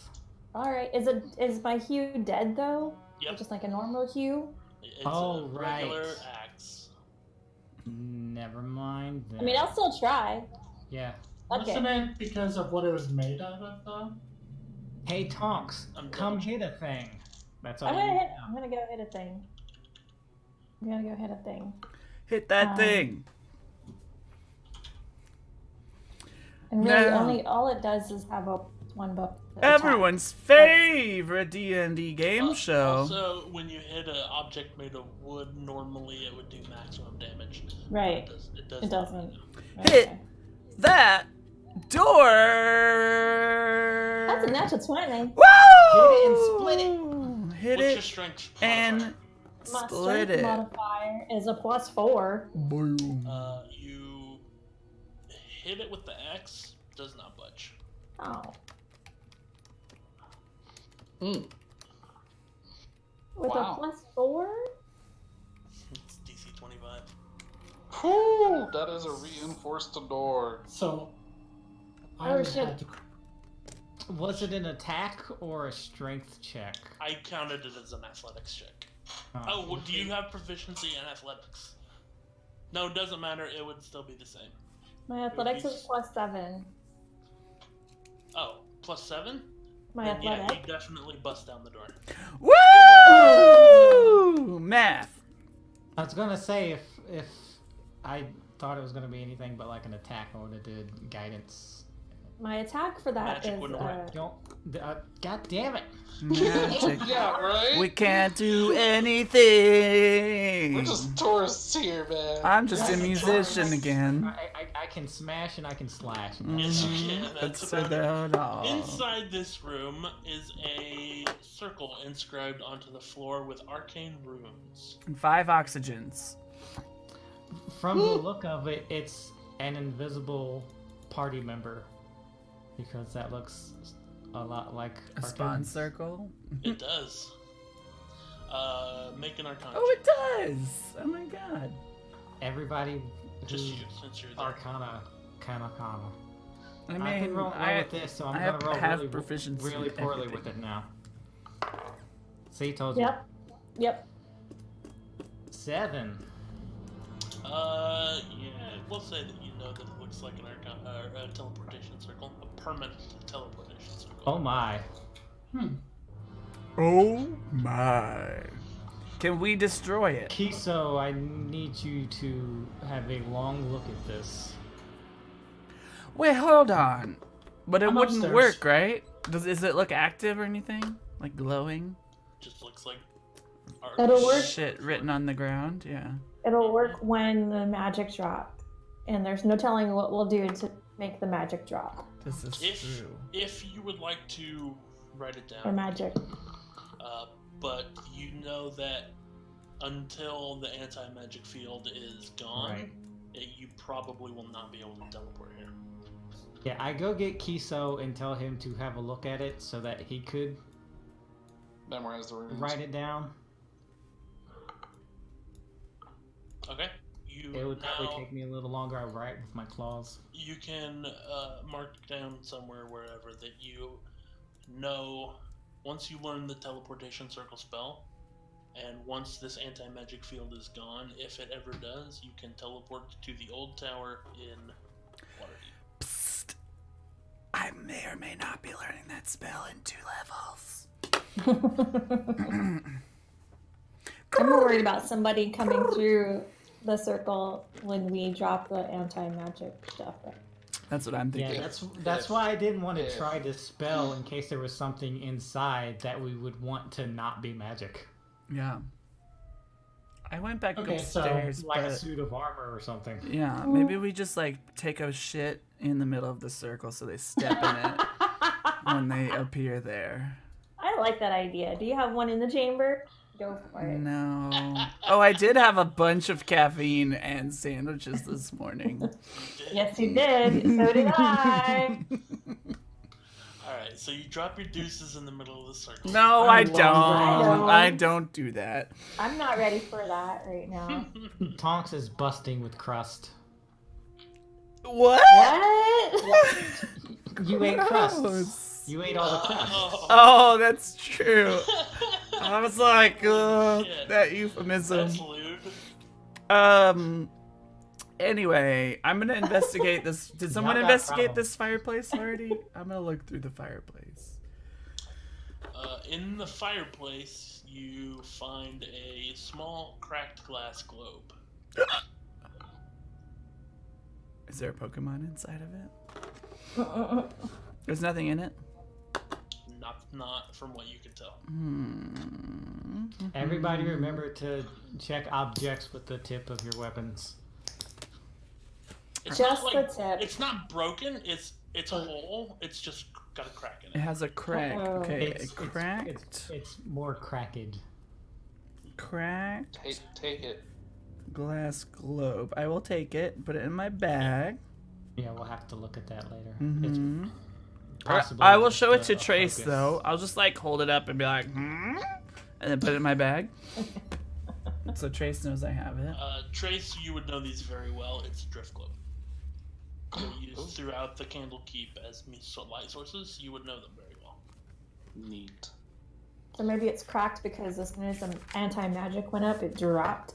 S5: All right. Is my Hugh dead though?
S3: Yep.
S5: Just like a normal Hugh?
S3: It's
S2: Oh,
S3: a
S2: right.
S3: regular axe.
S2: Never mind then.
S5: I mean, I'll still try.
S2: Yeah.
S5: Okay.
S6: Wasn't it because of what it was made out of, though?
S2: Hey Tonks,
S3: I'm
S2: come
S3: double-
S2: hit a thing. That's all
S5: I'm
S2: you
S5: gonna
S2: need
S5: hit.
S2: to
S5: I'm
S2: know.
S5: gonna go hit a thing. I'm gonna go hit a thing.
S1: Hit that thing.
S5: And really,
S1: Now-
S5: all it does is have a one book.
S1: Everyone's favorite D&D game show.
S3: Also, when you hit an object made of wood, normally it would do maximum damage.
S5: Right.
S3: It
S5: It doesn't.
S1: Hit.
S5: Okay.
S1: That door.
S5: That's a natural 20.
S1: Woo!
S2: Hit it and split it.
S1: Hit
S3: What's your
S1: it
S3: strength
S1: and
S5: My
S1: split
S5: strength
S1: it.
S5: modifier is a +4.
S1: Boom.
S3: You hit it with the axe, does not budge.
S5: Oh.
S7: Mm.
S5: With
S7: Wow.
S5: a +4?
S3: It's DC 25.
S7: Whew, that is a reinforced door.
S6: So, I
S5: Oh,
S6: would
S5: shit.
S6: have to.
S2: Was it an attack or a strength check?
S3: I counted it as an athletics check.
S2: Oh.
S3: Oh, well, do you have proficiency in athletics? No, it doesn't matter. It would still be the same.
S5: My athletics is +7.
S3: Oh, +7?
S5: My
S3: Then yeah,
S5: athletic.
S3: you definitely bust down the door.
S1: Woo! Math.
S2: I was gonna say if I thought it was gonna be anything but like an attack, I would have did guidance.
S5: My attack for that
S3: Magic
S5: is
S3: wouldn't work.
S2: Don't. God damn it!
S1: Magic.
S7: Yeah, right?
S1: We can't do anything.
S7: We're just tourists here, man.
S1: I'm just a musician again.
S2: I can smash and I can slash.
S3: Yes, you can.
S1: That's
S3: That's about it.
S1: about all.
S3: Inside this room is a circle inscribed onto the floor with arcane runes.
S1: And 5 oxygens.
S2: From the look of it, it's an invisible party member. Because that looks a lot like
S1: A spawn
S2: cartoons.
S1: circle.
S3: It does. Make an arcana.
S1: Oh, it does. Oh my god.
S2: Everybody
S3: Just
S2: who's
S3: you, since you're there.
S2: Arcana, kind.
S1: I
S2: I
S1: mean,
S2: can roll with this, so I'm
S1: I
S2: gonna roll
S1: have
S2: really,
S1: proficiency
S2: really
S1: in
S2: poorly
S1: everything.
S2: with it now. See, told you.
S5: Yep. Yep.
S2: 7.
S3: Yeah, we'll say that you know that it looks like a teleportation circle, a permanent teleportation circle.
S2: Oh my.
S1: Oh my. Can we destroy it?
S2: Kiso, I need you to have a long look at this.
S1: Wait, hold on. But it
S6: I'm
S1: wouldn't
S6: upstairs.
S1: work, right? Does it look active or anything? Like glowing?
S3: Just looks like art.
S5: It'll work.
S1: Shit written on the ground? Yeah.
S5: It'll work when the magic drop, and there's no telling what we'll do to make the magic drop.
S1: This is
S3: If
S1: true.
S3: if you would like to write it
S5: Or
S3: down,
S5: magic.
S3: but you know that until the anti-magic field is gone,
S2: Right.
S3: you probably will not be able to teleport here.
S2: Yeah, I go get Kiso and tell him to have a look at it so that he could
S7: Memorize the runes.
S2: write it down.
S3: Okay. You
S2: It would probably
S3: now
S2: take me a little longer. I write with my claws.
S3: you can mark down somewhere wherever that you know. Once you learn the teleportation circle spell, and once this anti-magic field is gone, if it ever does, you can teleport to the old tower in Waterdeep.
S1: Psst. I may or may not be learning that spell in 2 levels.
S5: I'm more worried about somebody coming through the circle when we drop the anti-magic stuff.
S1: That's what I'm thinking.
S2: Yeah, that's why I didn't want to
S7: if-
S2: try this spell in case there was something inside that we would want to not be magic.
S1: Yeah. I went back
S6: Okay, so,
S1: upstairs,
S2: Like a
S1: but
S2: suit of armor or something.
S1: yeah, maybe we just like take a shit in the middle of the circle so they step in it when they appear there.
S5: I like that idea. Do you have one in the chamber? Go for it.
S1: No. Oh, I did have a bunch of caffeine and sandwiches this morning.
S5: Yes, you did. So did I.
S3: Alright, so you drop your deuces in the middle of the circle.
S1: No,
S6: I
S1: I
S6: love
S1: don't.
S5: that.
S1: I don't do that.
S5: I'm not ready for that right now.
S2: Tonks is busting with crust.
S1: What?
S5: What?
S2: You ate crust.
S1: Gross.
S2: You ate all the crust.
S1: Oh, that's true. I was like,
S3: Shit.
S1: that euphemism.
S3: That's lewd.
S1: Anyway, I'm gonna investigate this. Did someone
S2: Y'all got
S1: investigate
S2: problems.
S1: this fireplace already? I'm gonna look through the fireplace.
S3: In the fireplace, you find a small cracked glass globe.
S1: Is there a Pokemon inside of it? There's nothing in it.
S3: Not from what you can tell.
S2: Everybody remember to check objects with the tip of your weapons.
S3: It's
S5: Just
S3: not
S5: the
S3: like,
S5: tip.
S3: It's not broken. It's whole. It's just got a crack in
S1: It
S3: it.
S1: has a crack.
S5: Uh-oh.
S1: Okay,
S2: It's
S1: cracked.
S2: It's more cracked.
S1: Cracked
S7: Take it.
S1: glass globe. I will take it. Put it in my bag.
S2: Yeah, we'll have to look at that later.
S1: Mhm.
S2: It's possibly
S1: I will
S2: just
S1: show it to
S2: a
S1: Trace
S2: focus.
S1: though. I'll just like hold it up and be like, and then put it in my bag. So Trace knows I have it.
S3: Trace, you would know these very well. It's a drift globe. They're used throughout the Candlekeep as light sources. You would know them very well.
S7: Neat.
S5: So maybe it's cracked because as soon as the anti-magic went up, it dropped.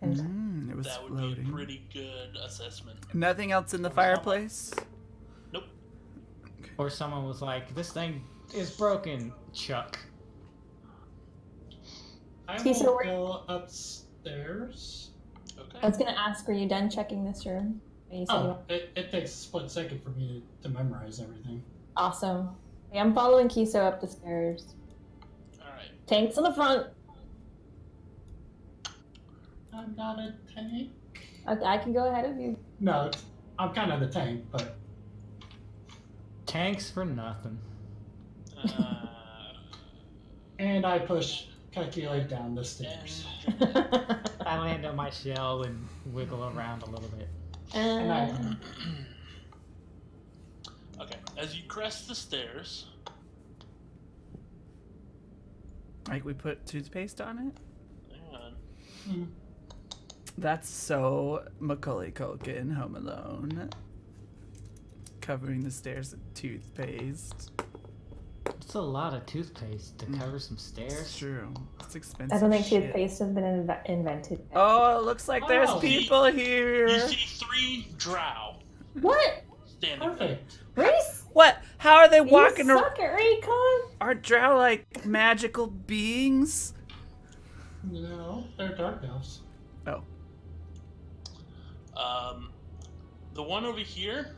S5: And
S1: It was
S3: That would be
S1: floating.
S3: a pretty good assessment.
S1: Nothing else in the fireplace.
S3: Nope.
S2: Or someone was like, "This thing is broken, Chuck."
S6: I
S5: Tiso,
S6: will
S5: were-
S6: go upstairs.
S3: Okay.
S5: I was gonna ask, were you done checking this room? And you said you-
S6: Oh, it takes a split second for me to memorize everything.
S5: Awesome. Okay, I'm following Kiso up the stairs.
S3: All right.
S5: Tanks in the front.
S6: I'm not a tank.
S5: Okay, I can go ahead of you.
S6: No, I'm kind of the tank, but
S2: Tanks for nothing.
S6: and I push calculate down the
S3: And
S6: stairs.
S2: I land on my shell and wiggle around a little bit.
S6: And I
S3: okay. As you crest the stairs,
S1: Like we put toothpaste on it.
S3: hang on.
S1: That's so Macaulay Culkin, Home Alone. Covering the stairs with toothpaste.
S2: It's a lot of toothpaste to cover some
S1: It's
S2: stairs.
S1: true. It's expensive.
S5: I don't think
S1: shit.
S5: toothpaste has been invented yet.
S1: Oh, it looks like there's
S6: Oh.
S1: people
S3: You
S1: here.
S3: see 3 drow
S5: What?
S3: standing there.
S6: Perfect.
S5: Reese?
S1: What? How are they walking
S5: You
S1: around?
S5: suck at recon?
S1: Aren't drow like magical beings?
S6: No, they're dark elves.
S1: Oh.
S3: The one over here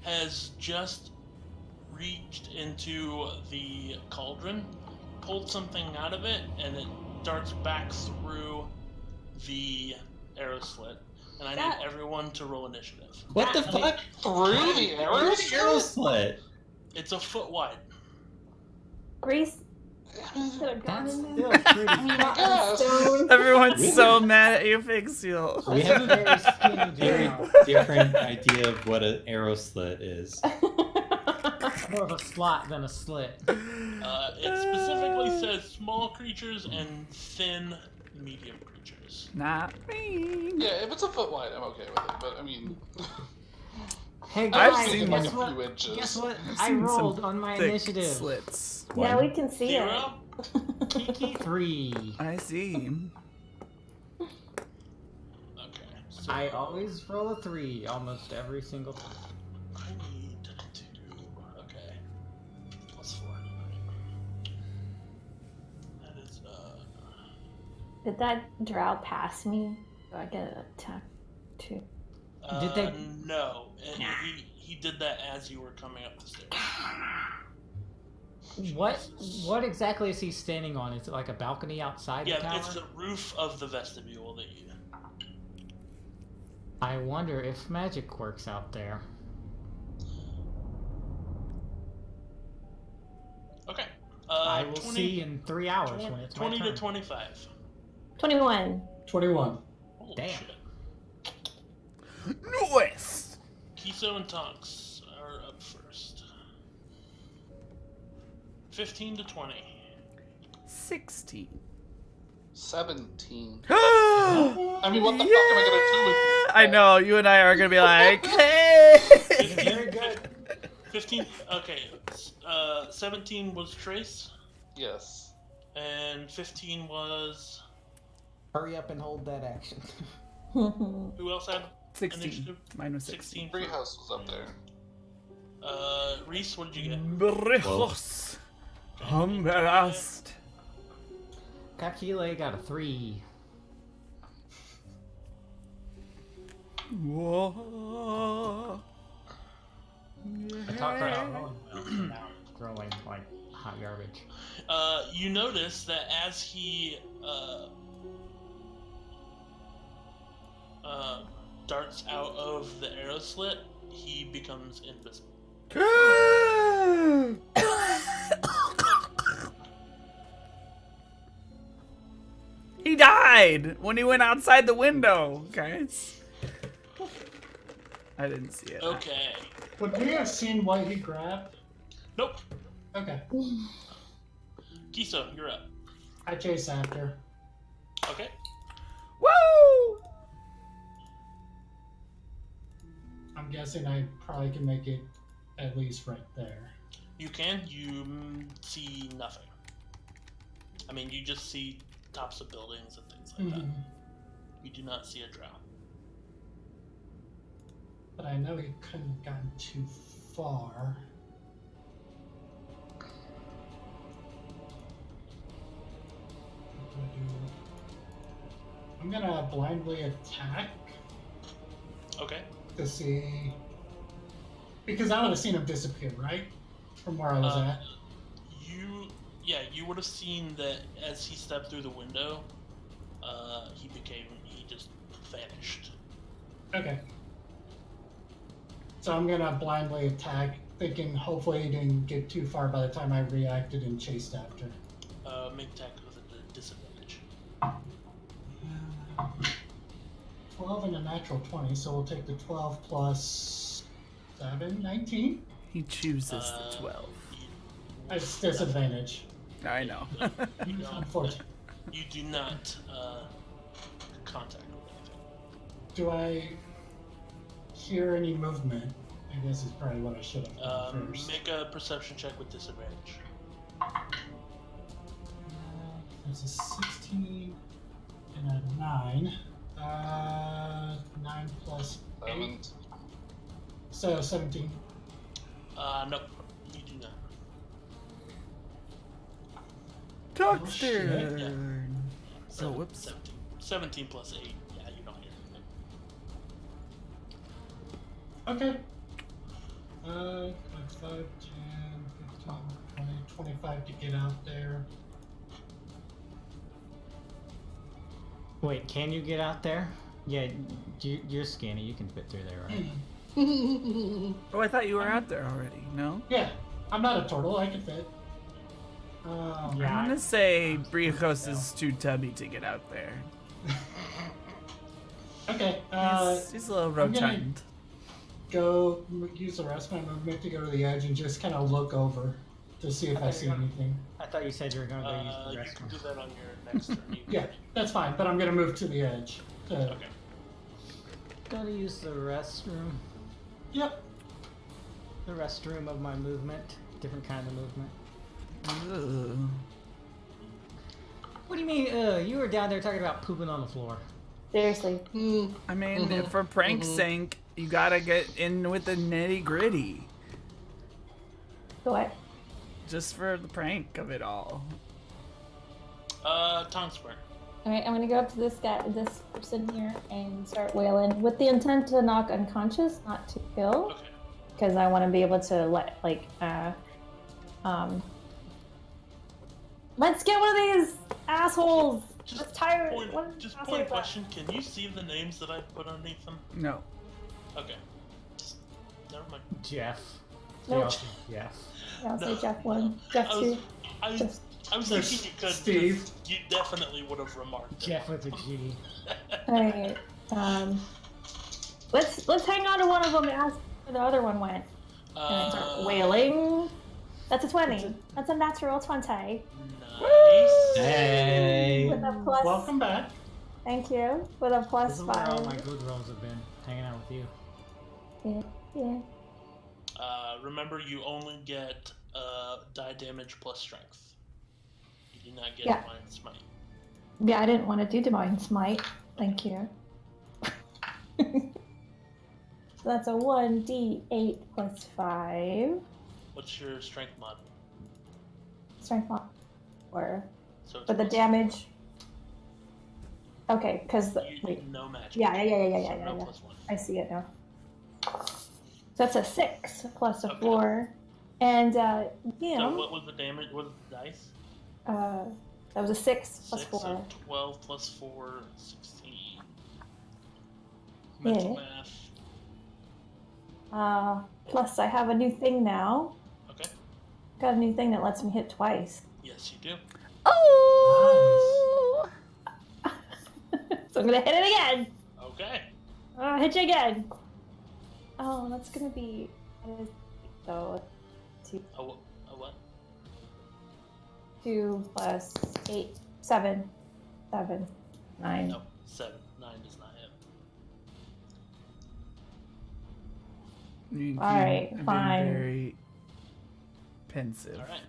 S3: has just reached into the cauldron, pulled something out of it, and it darts back through the arrow slit. And I need everyone to roll initiative.
S4: What the fuck?
S7: Through the arrow
S4: Where's the arrow slit?
S3: It's a foot wide.
S5: Reese could have gone
S2: That's
S5: in
S2: still
S5: there.
S2: pretty.
S7: Yes.
S5: Stone.
S1: Everyone's so mad at you, Fixiel.
S4: We have a
S2: Very skinny
S4: very
S2: drow.
S4: different idea of what an arrow slit is.
S2: More of a slot than a slit.
S3: It specifically says small creatures and thin, medium creatures.
S1: Not me.
S7: Yeah, if it's a foot wide, I'm okay with it. But I mean,
S2: Hey
S1: I've
S2: guys,
S1: seen
S2: guess
S7: like a
S2: what?
S7: few inches.
S2: Guess what?
S1: I've
S2: I
S1: seen some
S2: rolled on my
S1: thick
S2: initiative.
S1: slits.
S5: Yeah, we can see
S3: 0.
S5: it.
S2: 3.
S1: I see.
S3: Okay. So
S2: I always roll a 3 almost every single time.
S3: I need to do. Okay. +4. That is
S5: Did that drow pass me? Do I get an attack too?
S2: Did they-
S3: No, and he did that as you were coming up the stairs.
S2: What exactly is he standing on? Is it like a balcony outside the
S3: Yeah,
S2: tower?
S3: it's the roof of the vestibule that you.
S2: I wonder if magic works out there.
S3: Okay.
S2: I will
S3: 20,
S2: see in 3 hours when it's my
S3: 20
S2: turn.
S3: to 25.
S5: 21.
S6: 21.
S3: Holy
S2: Damn.
S3: shit.
S1: Nice.
S3: Kiso and Tonks are up first. 15 to 20.
S1: 16.
S7: 17.
S1: I
S7: I mean, what the fuck am I gonna do with you?
S1: I know, you and I are gonna be like, hey!
S2: Very good.
S3: 15. Okay. 17 was Trace,
S7: Yes.
S3: and 15 was.
S2: Hurry up and hold that action.
S3: Who else had
S1: 16.
S3: initiative?
S1: Mine was 16.
S3: 16.
S7: Treehouse was up there.
S3: Reese, what did you get?
S1: Brejos. Humberast.
S2: Kakile got a 3.
S1: Whoa.
S2: I talked about rolling well, so now it's growing like hot garbage.
S3: You notice that as he darts out of the arrow slit, he becomes invisible.
S1: He died when he went outside the window, guys. I didn't see it.
S3: Okay.
S6: Would we have seen what he grabbed?
S3: Nope.
S6: Okay.
S3: Kiso, you're up.
S6: I chase after.
S3: Okay.
S1: Woo!
S6: I'm guessing I probably can make it at least right there.
S3: You can. You see nothing. I mean, you just see tops of buildings and things like that. You do not see a drow.
S6: But I know he couldn't have gotten too far. What do I do? I'm gonna blindly attack
S3: Okay.
S6: to see. Because I would have seen him disappear, right? From where I was at.
S3: You would have seen that as he stepped through the window, he just vanished.
S6: Okay. So I'm gonna blindly attack, thinking hopefully he didn't get too far by the time I reacted and chased after.
S3: Make attack with a disadvantage.
S6: 12 and a natural 20, so we'll take the 12 plus 7, 19.
S1: He chooses the 12.
S6: That's disadvantage.
S1: I know.
S6: Unfortunately.
S3: You do not contact with anything.
S6: Do I hear any movement? I guess is probably what I should have done first.
S3: Make a perception check with disadvantage.
S6: There's a 16 and a 9. 9 plus 8.
S7: 7.
S6: So 17.
S3: Nope. You do not.
S1: Tuck's
S6: shit.
S1: turn. So, whoops.
S3: 17 plus 8. Yeah, you don't hear anything.
S6: Okay. 5, 10, 15, 20, 25 to get out there.
S2: Wait, can you get out there? Yeah, you're skinny. You can fit through there, right?
S1: Oh, I thought you were out there already. No?
S6: Yeah, I'm not a turtle. I can fit.
S1: I'm gonna say Brios is too tubby to get out there.
S6: Okay.
S1: He's a little
S6: I'm gonna-
S1: rotund.
S6: Go use the rest of my movement to go to the edge and just kind of look over to see if I see anything.
S2: I thought you said you were going to go use the
S3: You
S2: rest
S3: can do that on your next turn.
S6: Yeah, that's fine, but I'm gonna move to the edge.
S3: Okay.
S2: Gotta use the restroom.
S6: Yep.
S2: The restroom of my movement. Different kind of movement.
S1: Ugh.
S2: What do you mean, you were down there talking about pooping on the floor.
S5: Seriously.
S1: I mean, for prank's sake, you gotta get in with the nitty gritty.
S5: What?
S1: Just for the prank of it all.
S3: Tongue square.
S5: Alright, I'm gonna go up to this this person here, and start wailing with the intent to knock unconscious, not to kill.
S3: Okay.
S5: Because I want to be able to let's get one of these assholes. Let's tire.
S3: Point question. Can you see the names that I put underneath them?
S1: No.
S3: Okay. Just, never mind.
S2: Jeff.
S5: Nope.
S2: They all say Jeff.
S5: Yeah, I'll
S3: No.
S5: say Jeff 1, Jeff 2.
S3: I was
S6: There's
S3: thinking you could.
S6: Steve.
S3: 'cause You definitely would have remarked it.
S2: Jeff with a G.
S5: Alright. Let's hang on to one of them and ask where the other one went. And I start wailing. That's a 20. That's a natural 20.
S3: Nice.
S2: Hey.
S5: With a plus.
S6: Welcome back.
S5: Thank you. With a
S2: This
S5: plus
S2: is where all my
S5: 5.
S2: good rolls have been. Hanging out with you.
S5: Yeah.
S3: Remember, you only get die damage plus strength. You do not get
S5: Yeah.
S3: divine smite.
S5: Yeah, I didn't want to do Divine Smite. Thank you. So that's a 1d8 plus 5.
S3: What's your strength mod?
S5: Strength mod 4.
S3: So it's
S5: But the
S3: plus-
S5: damage. Okay, because
S3: You, no magic.
S5: Yeah.
S3: So no
S5: Yeah.
S3: plus 1.
S5: I see it now. So that's a 6 plus a
S3: Okay.
S5: 4. And
S3: So
S5: yeah,
S3: what was the damage? What was the dice?
S5: that was a 6 plus
S3: 6,
S5: 4.
S3: so 12 plus 4, 16. Mental math.
S5: Plus I have a new thing now.
S3: Okay.
S5: Got a new thing that lets me hit twice.
S3: Yes, you do.
S1: Oh!
S5: So I'm gonna hit it again.
S3: Okay.
S5: I'll hit you again. Oh, that's gonna be. So,
S3: A what?
S5: 2 plus 8, 7, 9.
S3: No, 7. 9 does not hit.
S5: Alright,
S1: I've been
S5: fine.
S1: very pensive.
S3: Alright.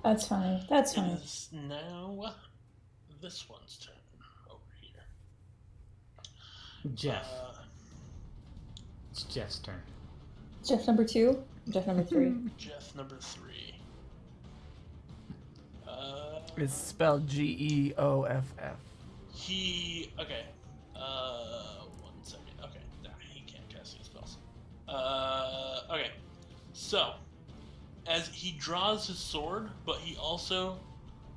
S5: That's fine. That's
S3: It
S5: fine.
S3: is now this one's turn over here.
S2: Jeff.
S3: Uh,
S2: It's Jeff's turn.
S5: Jeff number 2. Jeff number 3.
S3: Jeff number 3.
S1: It's spelled Geoff.
S3: Okay. 1 second. Okay. Nah, he can't cast any spells. Okay. So, as he draws his sword, but he also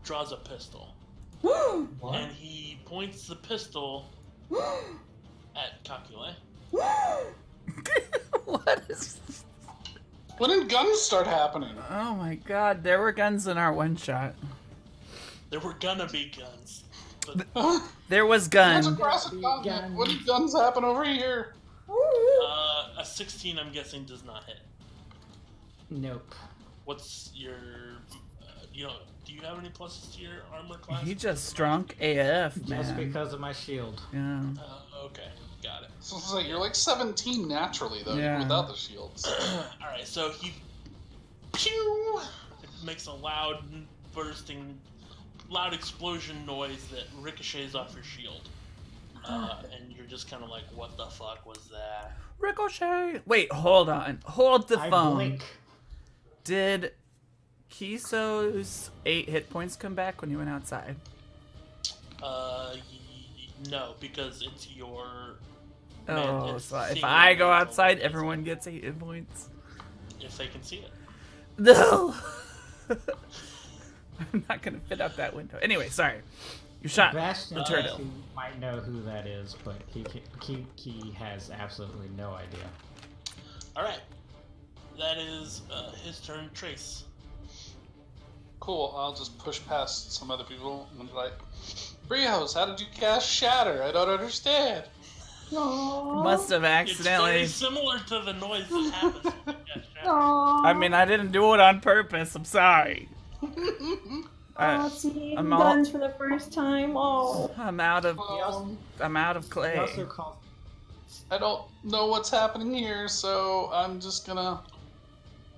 S3: draws a pistol.
S6: What?
S3: And he points the pistol at Kakule.
S1: What is?
S7: When did guns start happening?
S1: Oh my God! There were guns in our one shot.
S3: There were gonna be guns. But,
S1: There was
S7: That's
S1: gun.
S7: across the continent. When did guns happen over here?
S3: a 16, I'm guessing, does not hit.
S2: Nope.
S3: What's your... do you have any pluses to your armor class?
S1: He just strong AF, man.
S2: Just because of my shield.
S1: Yeah.
S3: Okay, got it.
S7: So it's like, you're like 17 naturally, though,
S1: Yeah.
S7: even without the shields.
S3: Alright, so he pew! It makes a loud bursting, loud explosion noise that ricochets off your shield. And you're just kind of like, what the fuck was that?
S1: Ricochet. Wait, hold on. Hold the
S2: I
S1: phone.
S2: blink.
S1: Did Kiso's 8 hit points come back when you went outside?
S3: No, because it's your.
S1: Oh,
S3: it's
S1: so if
S3: seeing
S1: I go
S3: mental
S1: outside,
S3: ability.
S1: everyone gets 8 hit points?
S3: If they can see it.
S1: No! I'm not gonna fit out that window. Anyway, sorry. You shot
S2: Bastion
S1: the turtle.
S2: might know who that is, but he has absolutely no idea.
S3: Alright. That is his turn, Trace.
S7: Cool, I'll just push past some other people and be like, Brios, how did you cast Shatter? I don't understand.
S1: Must have accidentally.
S3: It's very similar to the noise that happens when you cast Shatter.
S1: I mean, I didn't do it on purpose. I'm sorry.
S5: See,
S1: I'm all-
S5: guns for the first time. Oh.
S1: I'm out of
S2: He
S1: clay.
S2: also calls.
S7: I don't know what's happening here, so I'm just gonna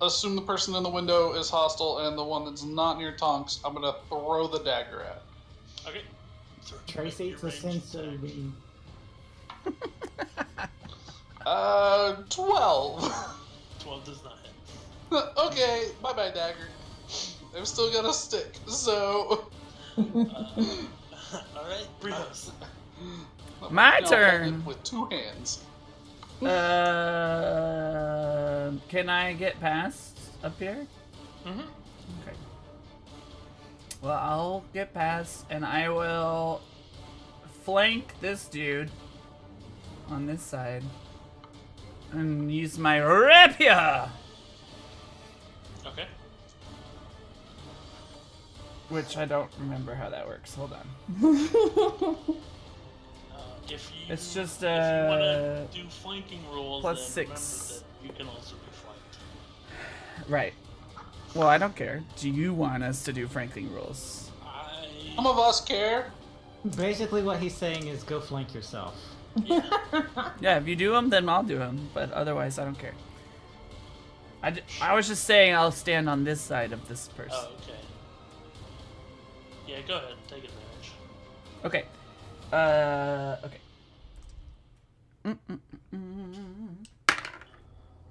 S7: assume the person in the window is hostile, and the one that's not near Tonks, I'm gonna throw the dagger at.
S3: Okay.
S2: Trace
S3: Your
S2: eats a
S3: ranged
S2: sensory
S3: attack.
S2: beam.
S7: 12.
S3: 12 does not hit.
S7: Okay, bye-bye, dagger. I've still got a stick, so...
S3: Alright, Brios.
S1: My
S7: Now
S1: turn.
S7: hold it with 2 hands.
S1: Can I get past up here?
S3: Mm-hmm.
S1: Okay. Well, I'll get past, and I will flank this dude on this side, and use my rapier,
S3: Okay.
S1: which I don't remember how that works. Hold on.
S3: If you,
S1: It's just,
S3: if you want to do flanking rules,
S1: plus
S3: then
S1: 6.
S3: remember that you can also be flanked.
S1: Right. Well, I don't care. Do you want us to do flanking rules?
S7: Some of us care.
S2: Basically, what he's saying is go flank yourself.
S1: Yeah, if you do them, then I'll do them. But otherwise, I don't care. I was just saying I'll stand on this side of this person.
S3: Oh, okay. Yeah, go ahead. Take advantage.
S1: Okay. Okay.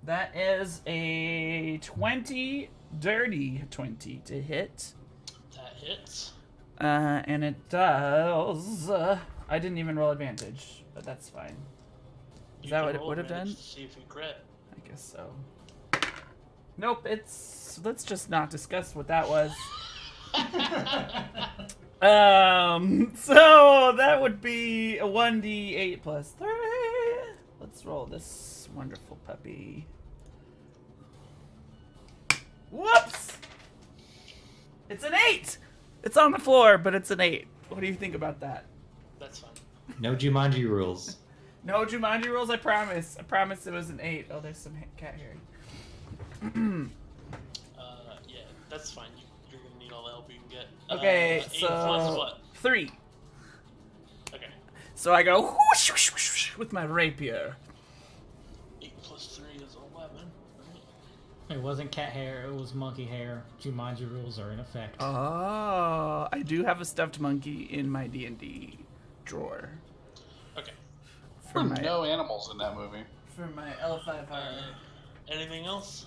S1: That is a 20, dirty 20 to hit.
S3: That hits.
S1: And it does. I didn't even roll advantage, but that's fine.
S3: You
S1: that
S3: can
S1: what it
S3: roll
S1: would have
S3: advantage
S1: done?
S3: to see if you crit.
S1: I guess so. Nope, it's. Let's just not discuss what that was. So that would be a 1d8 plus 3. Let's roll this wonderful puppy. Whoops! It's an 8! It's on the floor, but it's an 8. What do you think about that?
S3: That's fine.
S4: No Jumanji rules.
S1: No Jumanji rules, I promise. I promise it was an 8. Oh, there's some cat hair.
S3: Yeah, that's fine. You're gonna need all the help you can get.
S1: Okay,
S3: 8
S1: so
S3: plus what?
S1: 3.
S3: Okay.
S1: So I go whoosh, whoosh, whoosh, whoosh with my rapier.
S3: 8 plus 3 is 11. Right?
S2: It wasn't cat hair, it was monkey hair. Jumanji rules are in effect.
S1: Oh, I do have a stuffed monkey in my D&D drawer.
S3: Okay.
S1: For
S7: There
S1: my,
S7: were no animals in that movie.
S1: for my L5 horror.
S3: Anything else?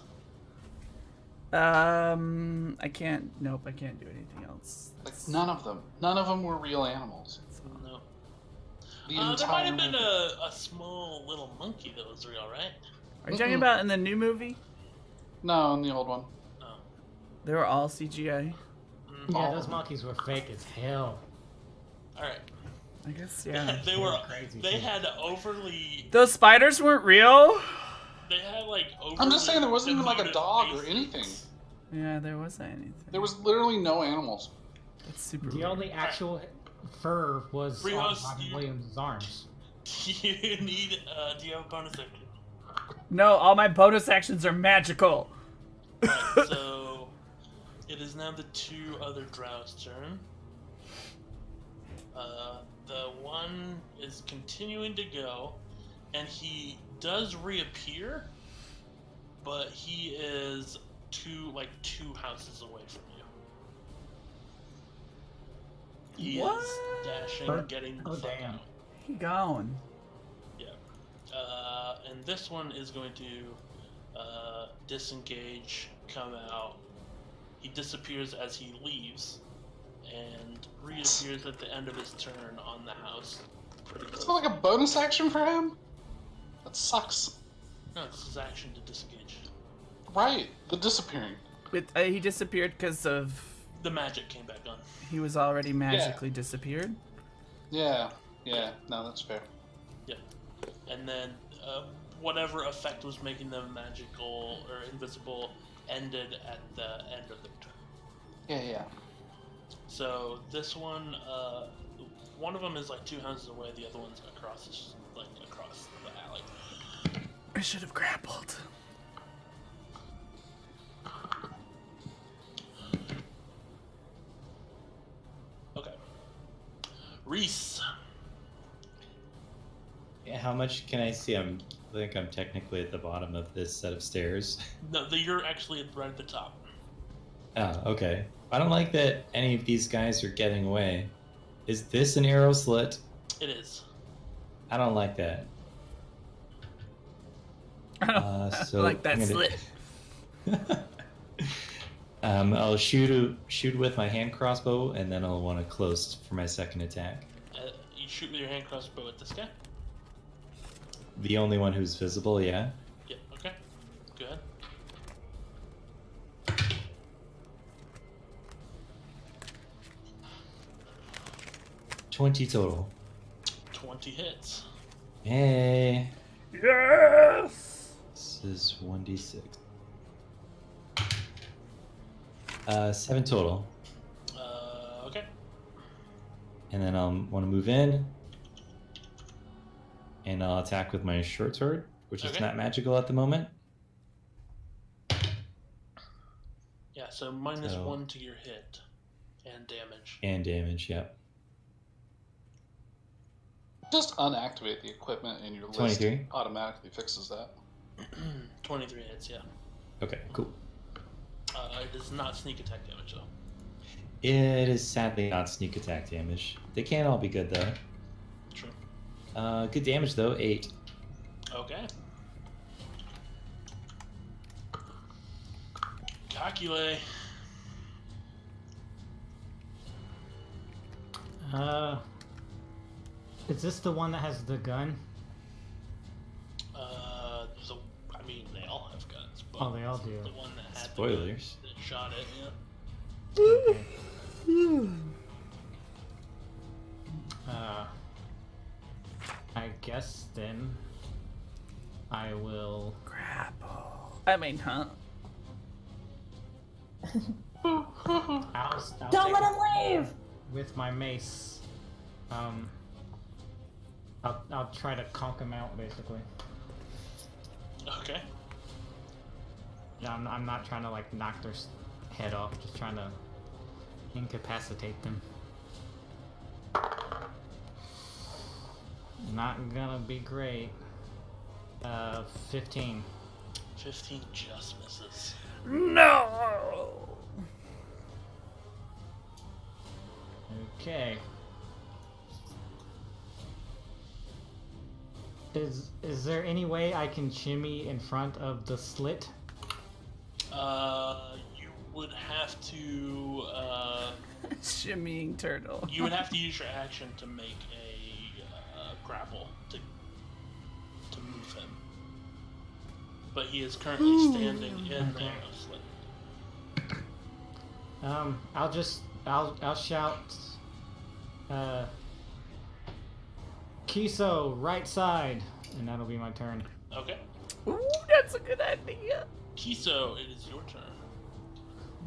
S1: I can't. Nope, I can't do anything else.
S7: Like, none of them. None of them were real animals.
S3: No.
S7: The
S3: There might
S7: entire
S3: have been
S7: movie.
S3: a small little monkey that was real, right?
S1: Are you talking about in the new movie?
S7: No, in the old one.
S3: No.
S1: They were all CGI.
S2: Yeah, those monkeys were fake as hell.
S3: Alright.
S1: I guess, yeah.
S3: They were.
S2: crazy
S3: They
S2: too.
S3: had overly.
S1: Those spiders weren't real?
S3: They had like overly.
S7: I'm just saying there wasn't even like a
S3: devoted
S7: dog or
S3: faces.
S7: anything.
S1: Yeah, there wasn't anything.
S7: There was literally no animals.
S1: That's super
S2: The
S1: weird.
S2: only actual fur was on
S3: Rios,
S2: Robin
S3: you-
S2: Williams' arms.
S3: Do you need? Do you have a bonus action?
S1: No, all my bonus actions are magical.
S3: Right, so it is now the 2 other drows' turn. The one is continuing to go, and he does reappear, but he is two houses away from you. He
S1: What?
S3: is dashing,
S2: Oh,
S3: getting the
S2: oh,
S3: fuck
S2: damn.
S3: out.
S1: He gone.
S3: Yeah. And this one is going to disengage, come out. He disappears as he leaves, and reappears at the end of his turn on the house. Pretty
S7: It's
S3: close.
S7: not like a bonus action for him? That sucks.
S3: No, it's his action to disengage.
S7: Right, the disappearing.
S1: He disappeared because of
S3: The magic came back on.
S1: he was already magically disappeared.
S7: Yeah, no, that's fair.
S3: Yeah. And then whatever effect was making them magical or invisible ended at the end of their turn.
S7: Yeah.
S3: So this one of them is like 2 houses away, the other one's across the alley.
S1: I should have grappled.
S3: Okay. Reese.
S4: Yeah, how much can I see? I think I'm technically at the bottom of this set of stairs.
S3: No, you're actually right at the top.
S4: Oh, okay. I don't like that any of these guys are getting away. Is this an arrow slit?
S3: It is.
S4: I don't like that. So
S1: I like that
S4: I'm gonna-
S1: slit.
S4: I'll shoot with my hand crossbow, and then I'll want to close for my second attack.
S3: You shoot with your hand crossbow at this guy?
S4: The only one who's visible, yeah.
S3: Yep, okay. Go ahead.
S4: $20 total.
S3: 20 hits.
S4: Hey,
S1: Yes.
S4: this is 1d6. 7 total.
S3: Okay.
S4: And then I'll want to move in. And I'll attack with my short sword, which is
S3: Okay.
S4: not magical at the moment.
S3: Yeah, so minus
S4: So-
S3: 1 to your hit and damage.
S4: And damage, yep.
S7: Just unactivate the equipment in your list.
S4: 23.
S7: Automatically fixes that.
S3: 23 hits, yeah.
S4: Okay, cool.
S3: It does not sneak attack damage though.
S4: It is sadly not sneak attack damage. They can't all be good though.
S3: True.
S4: Good damage though, 8.
S3: Okay. Calculate.
S2: Is this the one that has the gun?
S3: They all have guns, but
S2: Oh, they all do.
S3: the one that had
S4: Spoilers.
S3: the gun that shot it, yeah.
S2: I guess then I will.
S1: Grapple. I mean, huh?
S2: I'll
S5: Don't let
S2: take
S5: him leave!
S2: with my mace. I'll try to conk him out basically.
S3: Okay.
S2: Yeah, I'm not trying to like knock their head off. Just trying to incapacitate them. Not gonna be great. 15.
S3: 15 just misses.
S1: No.
S2: Okay. Is there any way I can shimmy in front of the slit?
S3: You would have to.
S1: Shimmying turtle.
S3: You would have to use your action to make a grapple to move him. But he is currently standing in the arrow slit.
S2: I'll shout. Kiso, right side, and that'll be my turn.
S3: Okay.
S1: Ooh, that's a good idea.
S3: Kiso, it is your turn.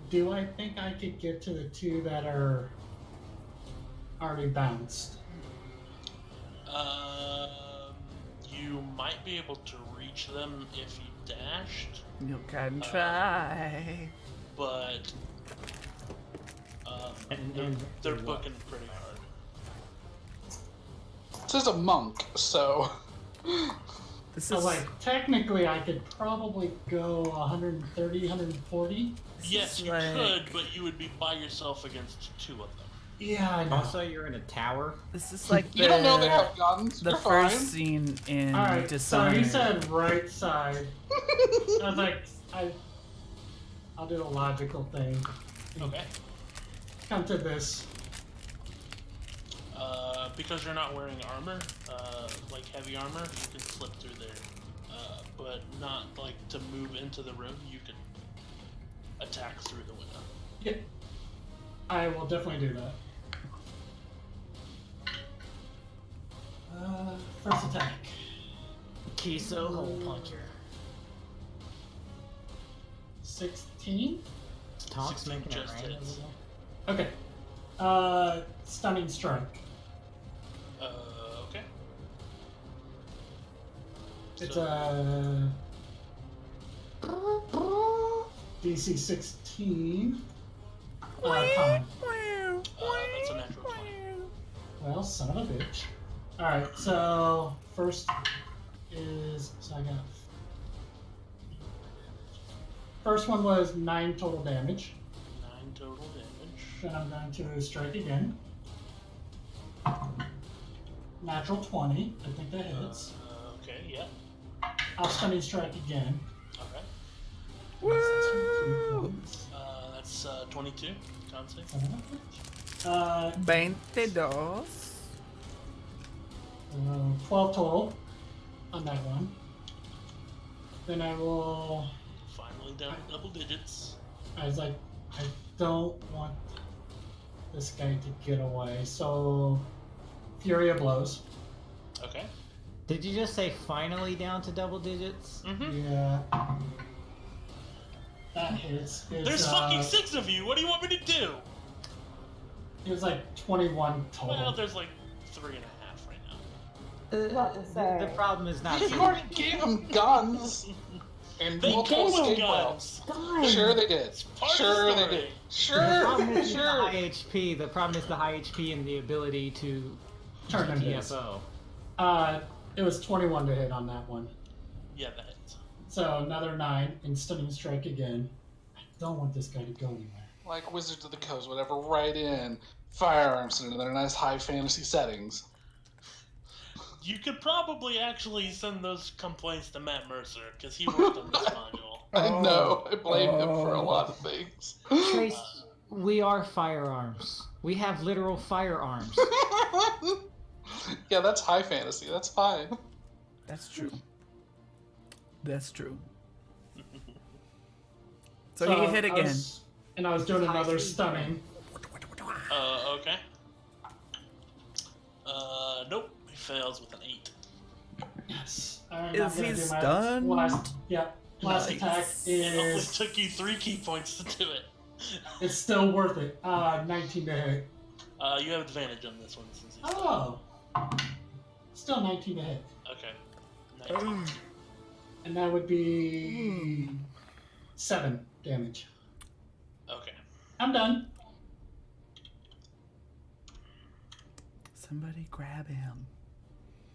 S6: Do I think I could get to the two that are already bounced?
S3: You might be able to reach them if you dashed,
S1: You can try.
S3: but
S2: And
S3: they're
S2: what?
S3: booking pretty hard.
S7: This is a monk, so
S1: This
S6: So,
S1: is
S6: like, technically, I could probably go 130, 140.
S3: Yes, you
S1: like-
S3: could, but you would be by yourself against 2 of them.
S6: Yeah, I know.
S2: Also, you're in a tower.
S1: this is like
S7: You don't know they have guns.
S1: the
S7: You're
S1: first
S7: fine.
S1: scene in
S6: Alright, so
S1: Dishonored.
S6: he said right side. I was like, I'll do the logical thing.
S3: Okay.
S6: Come to this.
S3: Because you're not wearing armor, like heavy armor, you can slip through there. But not like to move into the room, you can attack through the window.
S6: Yeah. I will definitely do that. First attack.
S2: Kiso hole puncher.
S6: 16?
S2: Tonks
S3: 16
S2: making it
S3: just
S2: rain.
S3: hits.
S6: Okay. Stunning strike.
S3: Okay.
S6: It's
S3: So-
S6: a DC 16. Common.
S3: That's a natural 20.
S6: Well, son of a bitch. Alright, so first is so I got first one was 9 total damage.
S3: 9 total damage.
S6: Then I'm going to strike again. Natural 20. I think that hits.
S3: Okay, yeah.
S6: I'll stunning strike again.
S3: Okay.
S6: Woo!
S3: That's 22. Con save.
S1: 22.
S6: 12 total on that one. Then I will.
S3: Finally down to double digits.
S6: I was like, I don't want this guy to get away. So, Fury of Blows.
S3: Okay.
S2: Did you just say finally down to double digits?
S3: Mm-hmm.
S6: Yeah. That hits.
S3: There's fucking 6 of you. What do you want me to do?
S6: It was like 21 total.
S3: Well, there's like 3.5 right now.
S5: What to say?
S2: The problem is not.
S7: You already gave them guns and
S3: They
S7: multiple
S3: gave them
S7: escape
S3: guns.
S7: wells.
S5: God.
S7: Sure they did.
S3: part of the
S7: Sure they
S3: story.
S7: did.
S2: The
S7: Sure,
S2: problem is the
S7: sure.
S2: high HP. The problem is the high HP and the ability to
S6: Turn them hits.
S2: TFO.
S6: It was 21 to hit on that one.
S3: Yeah, that hits.
S6: So another 9 and stunning strike again. I don't want this guy to go anywhere.
S7: Like Wizards of the Coast, whatever, right in. Firearms in their nice high fantasy settings.
S3: You could probably actually send those complaints to Matt Mercer, because he worked on this module.
S7: I know. I blame him for a lot of things.
S2: Trace, we are firearms. We have literal firearms.
S7: Yeah, that's high fantasy. That's fine.
S1: That's true. That's true. So he hit again.
S6: I was doing
S2: High
S6: another
S2: speed.
S6: stunning.
S3: Okay. Nope. He fails with an 8.
S6: Yes. I'm
S1: Is
S6: not gonna
S1: he
S6: do my
S1: stunned?
S6: Last
S1: Nice.
S6: attack
S3: It only
S6: is.
S3: took you 3 key points to do it.
S6: It's still worth it. 19 to hit.
S3: You have advantage on this one since he's
S6: Oh. Still 19 to hit.
S3: Okay. 19.
S6: And that would be 7 damage.
S3: Okay.
S6: I'm done.
S1: Somebody grab him.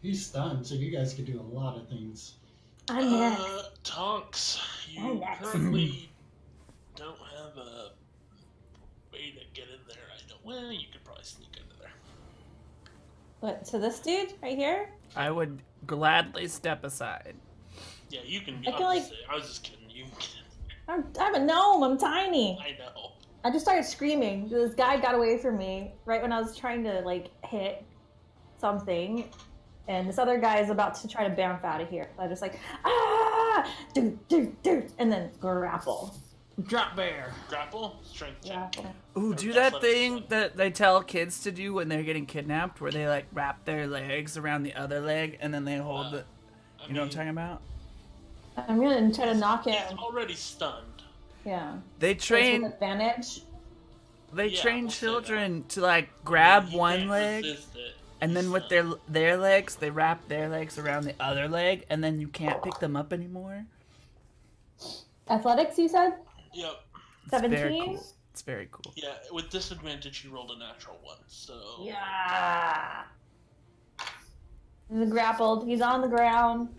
S6: He's stunned, so you guys could do a lot of things.
S5: I'm next.
S3: Tonks,
S5: I'm
S3: you
S5: next.
S3: currently don't have a way to get in there. I don't. Well, you could probably sneak into there.
S5: What? So this dude right here?
S1: I would gladly step aside.
S3: Yeah, you can.
S5: I feel like-
S3: I was just kidding. You can.
S5: I'm a gnome. I'm tiny.
S3: I know.
S5: I just started screaming. This guy got away from me right when I was trying to like hit something, and this other guy is about to try to bounce out of here. So I just like dude, and then grapple.
S2: Drop bear.
S3: Grapple, strength check.
S5: Grapple.
S1: Ooh,
S3: Or
S1: do that
S3: athletics
S1: thing
S3: check.
S1: that they tell kids to do when they're getting kidnapped, where they like wrap their legs around the other leg and then they hold the.
S3: I
S1: You know what I'm
S3: mean,
S1: talking about?
S5: I'm gonna try to knock
S3: He's
S5: him.
S3: already stunned.
S5: Yeah.
S1: They
S5: With
S1: train.
S5: advantage.
S1: They
S3: Yeah,
S1: train
S3: we'll say
S1: children to like grab
S3: He
S1: one
S3: can't
S1: leg,
S3: resist it.
S1: and then
S3: He's
S1: with
S3: stunned.
S1: their legs, they wrap their legs around the other leg, and then you can't pick them up anymore.
S5: Athletics, you said?
S3: Yep.
S1: It's very
S5: 17?
S1: cool. It's very cool.
S3: Yeah, with disadvantage, you rolled a natural 1. So.
S5: Yeah. He's grappled. He's on the ground.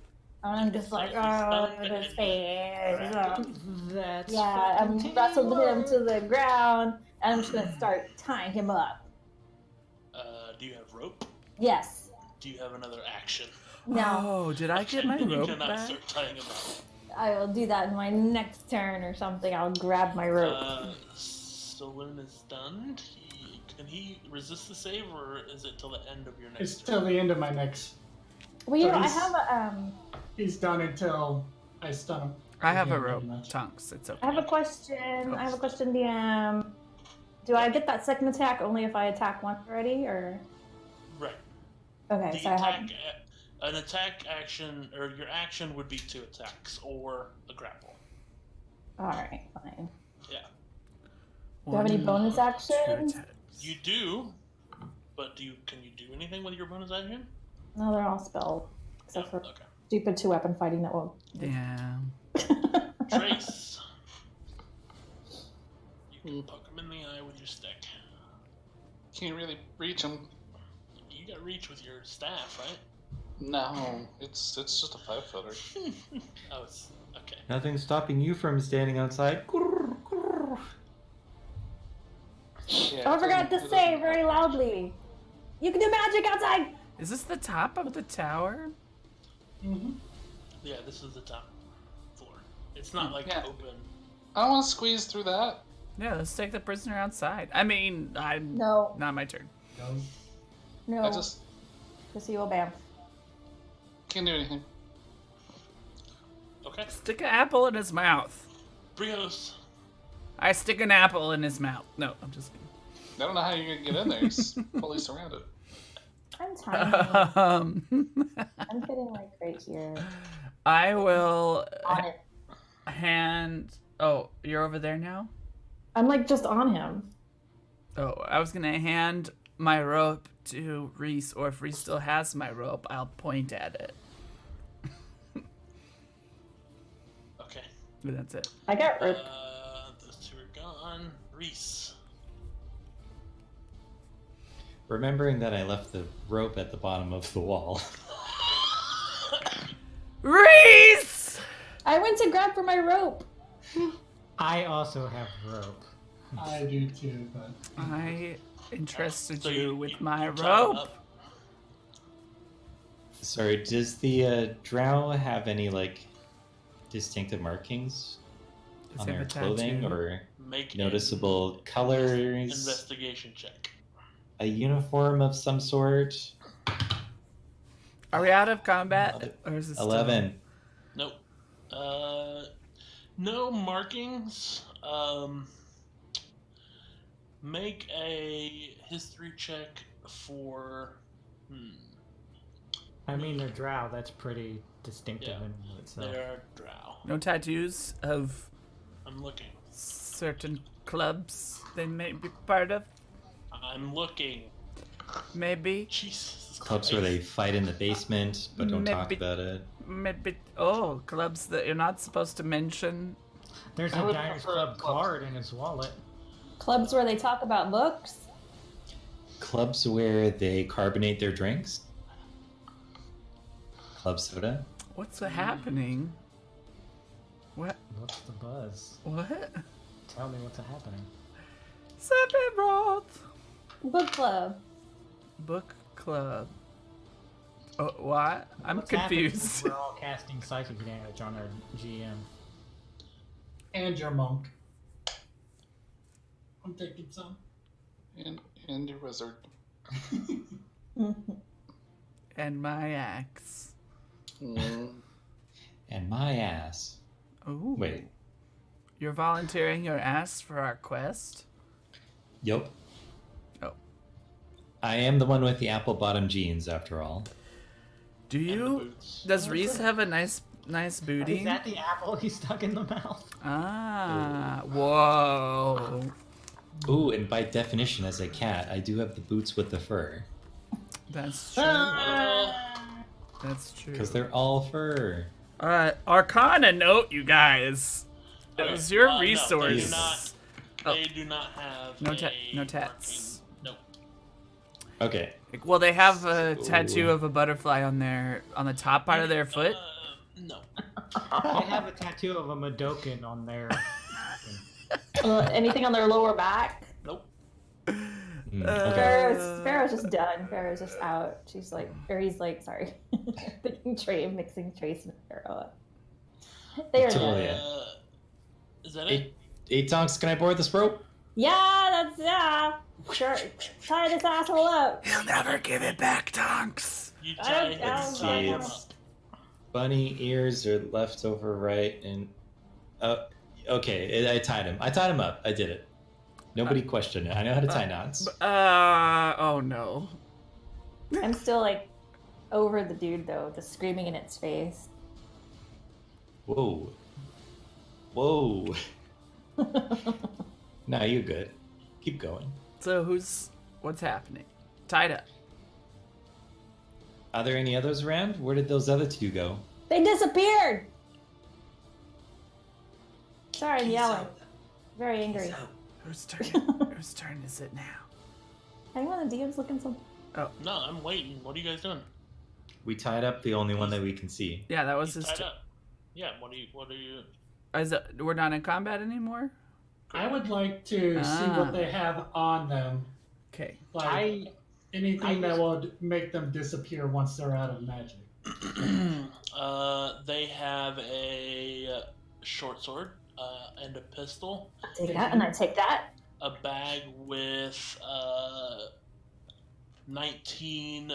S5: I'm just like, oh, this face.
S2: That's
S5: Yeah, I'm wrestled him to the ground, and I'm just gonna start tying him up.
S3: Do you have rope?
S5: Yes.
S3: Do you have another action?
S5: No,
S1: Oh, did I get my
S3: You
S1: rope
S3: cannot
S1: back?
S3: start tying him up.
S5: I will do that in my next turn or something. I'll grab my rope.
S3: Saloon is stunned. Can he resist the save, or is it till the end of your next
S6: It's
S3: turn?
S6: till the end of my next.
S5: Well, you
S6: So
S5: know, I
S6: he's-
S5: have a
S6: He's done until I stun him.
S1: I have a
S6: Again,
S1: rope,
S6: pretty much.
S1: Tonks. It's okay.
S5: I have a question. I have a question, DM. Do I get that second attack only if I attack once already, or?
S3: Right.
S5: Okay,
S3: The
S5: so I have.
S3: an attack action, or your action would be 2 attacks or a grapple.
S5: All right, fine.
S3: Yeah.
S5: Do you have any bonus
S1: 2
S5: actions?
S1: attacks.
S3: You do, but can you do anything with your bonus action?
S5: No, they're all spelled except for
S3: Okay.
S5: stupid 2-weapon fighting that won't.
S1: Damn.
S3: Trace. You can poke him in the eye with your stick.
S7: Can't really reach him.
S3: You got reach with your staff, right?
S7: No, it's just a 5-footer.
S3: Oh, it's okay.
S4: Nothing's stopping you from standing outside. Grrr, grrr.
S7: Yeah,
S5: Oh, I
S7: it
S5: forgot to
S7: doesn't- it
S5: say
S7: doesn't-
S5: very loudly. You can do magic outside.
S1: Is this the top of the tower?
S6: Mm-hmm.
S3: Yeah, this is the top floor. It's not like
S7: Yeah.
S3: open.
S7: I don't want to squeeze through that.
S1: Yeah, let's take the prisoner outside. I mean,
S5: No,
S1: not my turn.
S5: no.
S7: I just
S5: Because he will bamf.
S7: can't do anything.
S3: Okay.
S1: Stick an apple in his mouth.
S3: Brios.
S1: I stick an apple in his mouth. No, I'm just kidding.
S7: I don't know how you're gonna get in there. He's fully surrounded.
S5: I'm tiny.
S1: Um,
S5: I'm fitting like right here.
S1: I will
S5: On it.
S1: hand. Oh, you're over there now?
S5: I'm like just on him.
S1: Oh, I was gonna hand my rope to Reese, or if Reese still has my rope, I'll point at it.
S3: Okay.
S1: But that's it.
S5: I got rope.
S3: Those 2 are gone. Reese.
S4: Remembering that I left the rope at the bottom of the wall.
S1: Reese!
S5: I went to grab for my rope.
S2: I also have rope.
S6: I do too, but
S1: I entrusted
S3: So
S1: you with my
S3: tie him
S1: rope.
S3: up.
S4: Sorry, does the drow have any like distinctive markings
S1: Does
S4: on
S1: he have
S4: their
S1: a
S4: clothing
S1: tattoo?
S4: or
S3: Make
S4: noticeable
S3: an
S4: colors?
S3: investigation check.
S4: A uniform of some sort?
S1: Are we out of combat? Or is this still-
S4: 11.
S3: Nope. No markings. Make a history check for.
S2: I mean, they're drow. That's pretty distinctive
S3: Yeah.
S2: in itself.
S3: They are drow.
S1: No tattoos of
S3: I'm looking.
S1: certain clubs they may be part of?
S3: I'm looking.
S1: Maybe?
S3: Jesus.
S4: Clubs where they fight in the basement but don't talk
S1: Maybe-
S4: about it.
S1: Maybe. Oh, clubs that you're not supposed to mention.
S2: There's
S7: I
S2: a
S7: would
S2: Diners
S7: prefer
S2: Club
S7: clubs.
S2: card in his wallet.
S5: Clubs where they talk about looks.
S4: Clubs where they carbonate their drinks. Club soda.
S1: What's happening? What?
S2: What's the buzz?
S1: What?
S2: Tell me what's happening.
S1: Sephiroth!
S5: Book club.
S1: Book club. Oh, what? I'm
S2: What's happening is
S1: confused.
S2: We're all casting psychic damage on our GM.
S6: and your monk. I'm taking some.
S7: And your wizard.
S1: And my axe.
S4: And my ass.
S1: Oh.
S4: Wait.
S1: You're volunteering your ass for our quest?
S4: Yup.
S1: Oh.
S4: I am the one with the apple bottom jeans, after all.
S1: Do
S3: And the
S1: you?
S3: boots.
S1: Does Reese have a nice booty?
S2: Is that the apple he stuck in the mouth?
S1: Ah. Whoa.
S4: Ooh, and by definition, as a cat, I do have the boots with the fur.
S1: That's true. That's true.
S4: Because they're all fur.
S1: Arcana note, you guys. It
S3: Okay.
S1: was your
S3: No,
S1: resource.
S3: They do not have
S1: No
S3: a
S1: tats.
S3: marking. No.
S4: Okay.
S1: Well, they have a
S4: So-
S1: tattoo of a butterfly on the top part of their foot.
S3: No.
S2: They have a tattoo of a Madokin on their.
S5: Anything on their lower back?
S3: Nope.
S4: Okay.
S5: Pharaoh's just done. Pharaoh's just out. She's like, or he's like, sorry, mixing Trace and Pharaoh. They are
S4: Totally.
S5: done.
S3: Is that it?
S4: Eight Tonks, can I board this rope?
S5: Yeah. Sure. Tie this asshole up.
S1: He'll never give it back, Tonks.
S3: You
S5: I
S3: tie
S5: don't-
S3: him
S5: I don't
S3: tie him
S5: know.
S3: up.
S4: Bunny ears are left over right and okay, I tied him. I tied him up. I did it. Nobody questioned it. I know how to tie knots.
S1: Oh no.
S5: I'm still like over the dude though, just screaming in its face.
S4: Whoa. No, you're good. Keep going.
S1: So what's happening? Tied up.
S4: Are there any others around? Where did those other two go?
S5: They disappeared. Sorry, I'm
S1: Peace
S5: yelling.
S1: out.
S5: Very angry.
S1: So, whose turn is it now?
S5: Anyone on the DM's looking some?
S3: No, I'm waiting. What are you guys doing?
S4: We tied up the only one that we can see.
S1: Yeah, that was
S3: He's
S1: his
S3: tied up. Yeah. What are you?
S1: We're not in combat anymore?
S6: I would like to see what they have on them.
S1: Okay.
S6: Like anything that would make them disappear once they're out of magic.
S3: They have a short sword and a pistol.
S5: Take that, and I take that.
S3: A bag with 19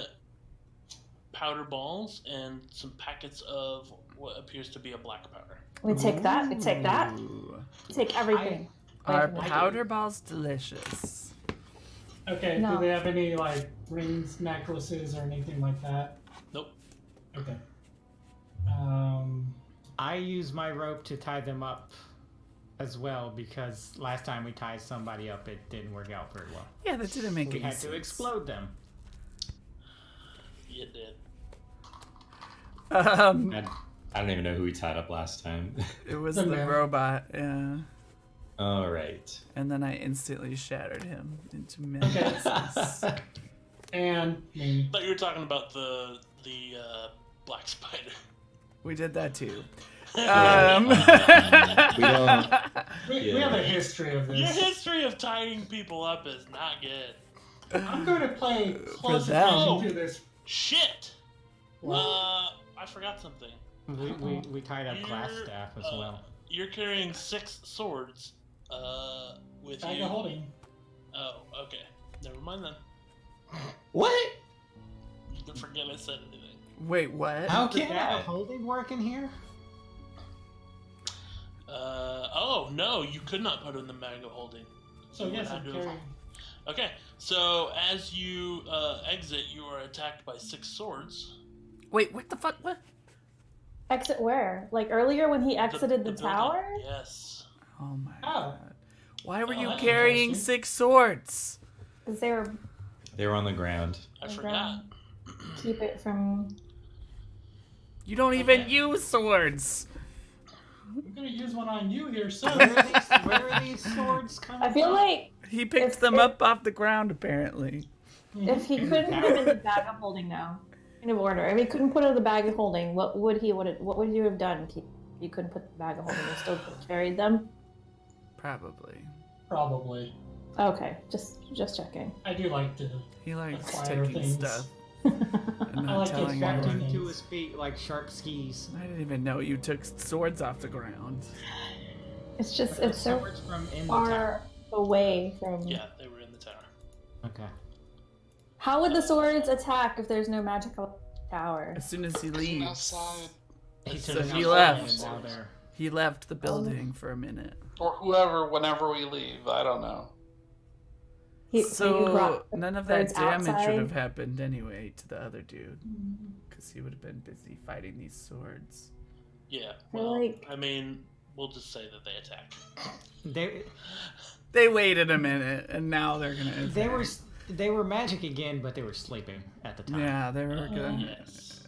S3: powder balls and some packets of what appears to be a black powder.
S5: We take that. We take that.
S1: Ooh.
S5: We take everything.
S1: Are
S5: Away from
S1: powder balls delicious?
S6: Okay,
S5: No.
S6: do they have any like rings, necklaces, or anything like that?
S3: Nope.
S6: Okay.
S2: I use my rope to tie them up as well because last time we tied somebody up, it didn't work out very well.
S1: Yeah, that didn't make
S2: We
S1: any
S2: had
S1: sense.
S2: to explode them.
S3: You did.
S4: I don't even know who we tied up last time.
S1: It was
S6: The
S1: the
S6: man.
S1: robot, yeah.
S4: All right.
S1: And then I instantly shattered him into
S6: Okay.
S1: pieces.
S6: and me.
S3: I thought you were talking about the black spider.
S1: We did that too.
S4: We don't.
S6: We have a history of
S3: Your
S6: this.
S3: history of tying people up is not good.
S6: I'm going to play close
S1: them.
S6: attention to this.
S3: Shit.
S6: What?
S3: I forgot something.
S2: We tied up class
S3: You're,
S2: staff as well.
S3: You're carrying 6 swords. With
S6: Bag
S3: you.
S6: of holding.
S3: Oh, okay. Never mind then.
S4: What?
S3: You can forget I said anything.
S1: Wait, what?
S4: How
S2: Does
S4: can
S2: that
S4: I?
S2: holding work in here?
S3: Oh no, you could not put in the bag of holding.
S6: So
S3: You would
S6: yes,
S3: have
S6: I'm
S3: to-
S6: carrying.
S3: Okay, so as you exit, you are attacked by 6 swords.
S1: Wait, what the fuck? What?
S5: Exit where? Like earlier when he exited the
S3: building.
S5: tower?
S3: Yes.
S1: Oh my
S6: Oh.
S1: god. Why were you
S6: that's
S1: carrying
S6: interesting.
S1: 6 swords?
S5: Because they were
S4: They were on the ground.
S3: I
S5: Okay.
S3: forgot.
S5: keep it from.
S1: You don't even
S3: Okay.
S1: use swords.
S6: I'm going to use one on you here soon.
S2: Where are these swords coming
S5: I feel
S2: from?
S5: like
S1: He picked
S5: If-
S1: them
S5: if-
S1: up off the ground, apparently.
S5: if he couldn't put it in the bag of holding now, in of order. If he couldn't put it in the bag of holding, what would you have done? If you couldn't put the bag of holding, you still could have carried them.
S1: Probably.
S6: Probably.
S5: Okay, just checking.
S6: I do like to.
S1: He likes
S6: Acquire
S1: taking
S6: things.
S1: stuff and
S6: I
S1: not
S6: like to
S1: telling
S6: extract
S2: Strapped
S1: anyone.
S6: things.
S2: into his feet like sharp skis.
S1: I didn't even know you took swords off the ground.
S5: It's just
S2: But
S5: it's so
S2: swords from in the tower.
S5: far away from.
S3: Yeah, they were in the tower.
S2: Okay.
S5: How would the swords attack if there's no magical tower?
S1: As soon as he leaves,
S7: Outside.
S1: So
S2: took
S1: he
S2: them
S1: left.
S2: and now they're-
S1: he left the building for a minute.
S7: Or whoever, whenever we leave. I don't know.
S5: You
S1: So
S5: brought the
S1: none of that
S5: swords
S1: damage would
S5: outside?
S1: have happened anyway to the other dude, because he would have been busy fighting these swords.
S3: Yeah,
S5: feel
S3: well,
S5: like-
S3: I mean, we'll just say that they attacked.
S1: They waited a minute, and now they're gonna. Attack.
S2: They were magic again, but they were sleeping at the time.
S1: Yeah, they were good.
S3: Yes.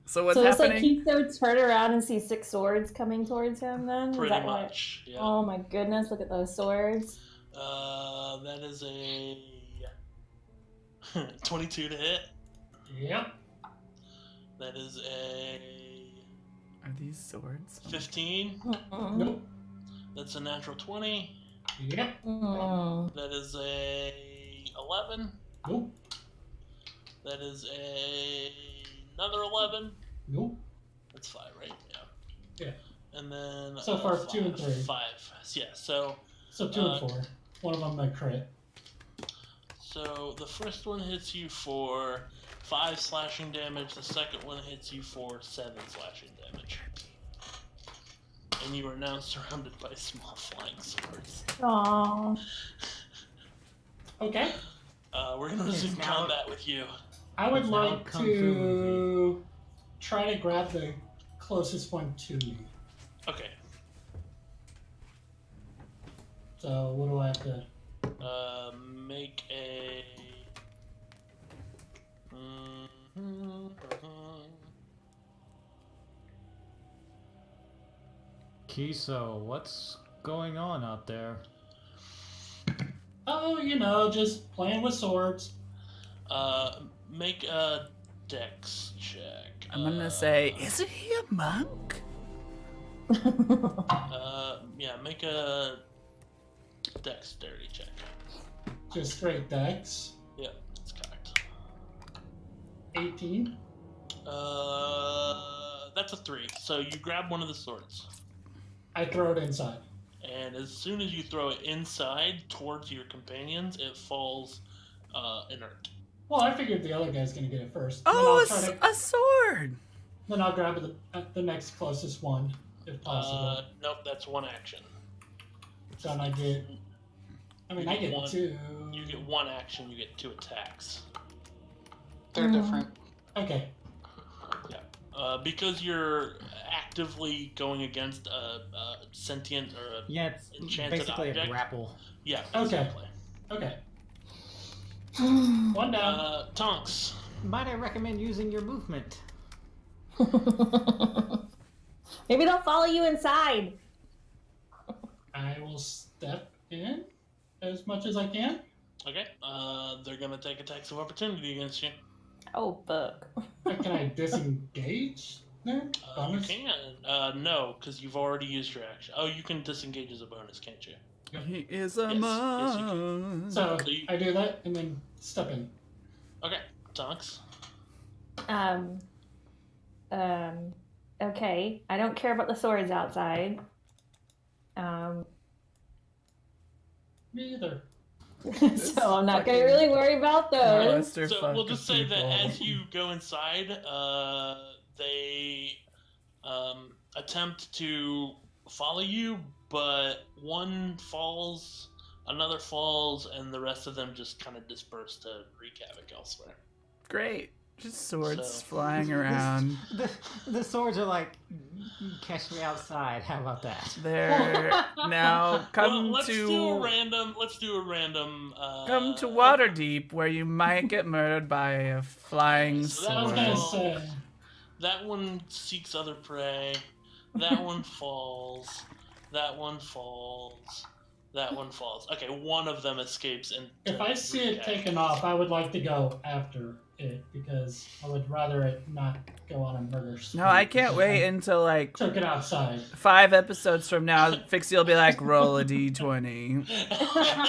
S1: So what's
S5: So it's like
S1: happening?
S5: he would turn around and see 6 swords coming towards him. Then is
S3: Pretty
S5: that what-
S3: much. Yeah.
S5: Oh my goodness! Look at those swords.
S3: That is a 22 to hit.
S6: Yep.
S3: That is a
S1: Are these swords?
S3: 15.
S6: Nope.
S3: That's a natural 20.
S6: Yep.
S3: That is a 11.
S6: Nope.
S3: That is another 11.
S6: Nope.
S3: That's 5, right? Yeah.
S6: Yeah.
S3: And then
S6: So far, 2 and 3.
S3: 5. Yeah. So
S6: 2 and 4. One of them I crit.
S3: So the first one hits you for 5 slashing damage. The second one hits you for 7 slashing damage. And you are now surrounded by small flying swords.
S5: Aww.
S6: Okay.
S3: We're gonna resume
S2: now-
S3: combat with you.
S6: I would
S2: It's now
S6: like
S2: Kung Fu
S6: to try to grab the closest one to me.
S3: Okay.
S6: So what do I have to?
S3: Make a.
S2: Kiso, what's going on out there?
S6: Oh, just playing with swords.
S3: Make a dex check.
S1: I'm gonna say, isn't he a monk?
S3: Yeah, make a dexterity check.
S6: Just straight dex.
S3: Yeah, that's correct.
S6: 18.
S3: That's a 3. So you grab one of the swords,
S6: I throw it inside.
S3: and as soon as you throw it inside towards your companions, it falls inert.
S6: Well, I figured the other guy's gonna get it first.
S1: Oh,
S6: Then I'll, try to,
S1: a sword!
S6: then I'll grab the next closest one, if possible.
S3: Nope, that's one action.
S6: So I get. I get
S3: one.
S6: 2.
S3: You get one action. You get 2 attacks.
S7: They're different.
S6: Okay.
S3: Because you're actively going against a sentient or a
S2: Yeah, it's
S3: enchanted
S2: basically
S3: object.
S2: a grapple.
S3: Yeah.
S6: Okay.
S3: Exactly.
S6: Okay. One down.
S3: Tonks.
S2: Might I recommend using your movement?
S5: Maybe they'll follow you inside.
S6: I will step in as much as I can.
S3: Okay. They're gonna take attacks of opportunity against you.
S5: Oh, fuck.
S6: Can I disengage then?
S3: You
S6: Bonus?
S3: can. No, because you've already used your action. Oh, you can disengage as a bonus, can't you?
S1: He is a
S3: Yes,
S1: monk.
S6: So
S3: So you-
S6: I do that and then step in.
S3: Okay. Tonks.
S5: Okay. I don't care about the swords outside.
S6: Me either.
S5: So I'm not gonna really worry about those.
S1: Monster
S3: So
S1: fuck
S3: we'll just say that
S1: people.
S3: as you go inside, they attempt to follow you, but one falls, another falls, and the rest of them just kind of disperse to wreak havoc elsewhere.
S1: Great. Just swords
S3: So-
S1: flying around.
S2: The swords are like, catch me outside. How about that?
S1: They're now come
S3: Let's do a
S1: to
S3: random. Let's do a random.
S1: come to Waterdeep, where you might get murdered by a flying
S3: So
S6: I was
S3: that
S6: gonna
S1: sword.
S6: say.
S3: That one seeks other prey. That one falls. That one falls. That one falls. Okay, one of them escapes and.
S6: If I see it taken off, I would like to go after it because I would rather it not go on a murder spree.
S1: No, I can't
S6: because
S1: wait
S6: I
S1: until like
S6: took it outside.
S1: 5 episodes from now. Fixie will be like, roll a d20,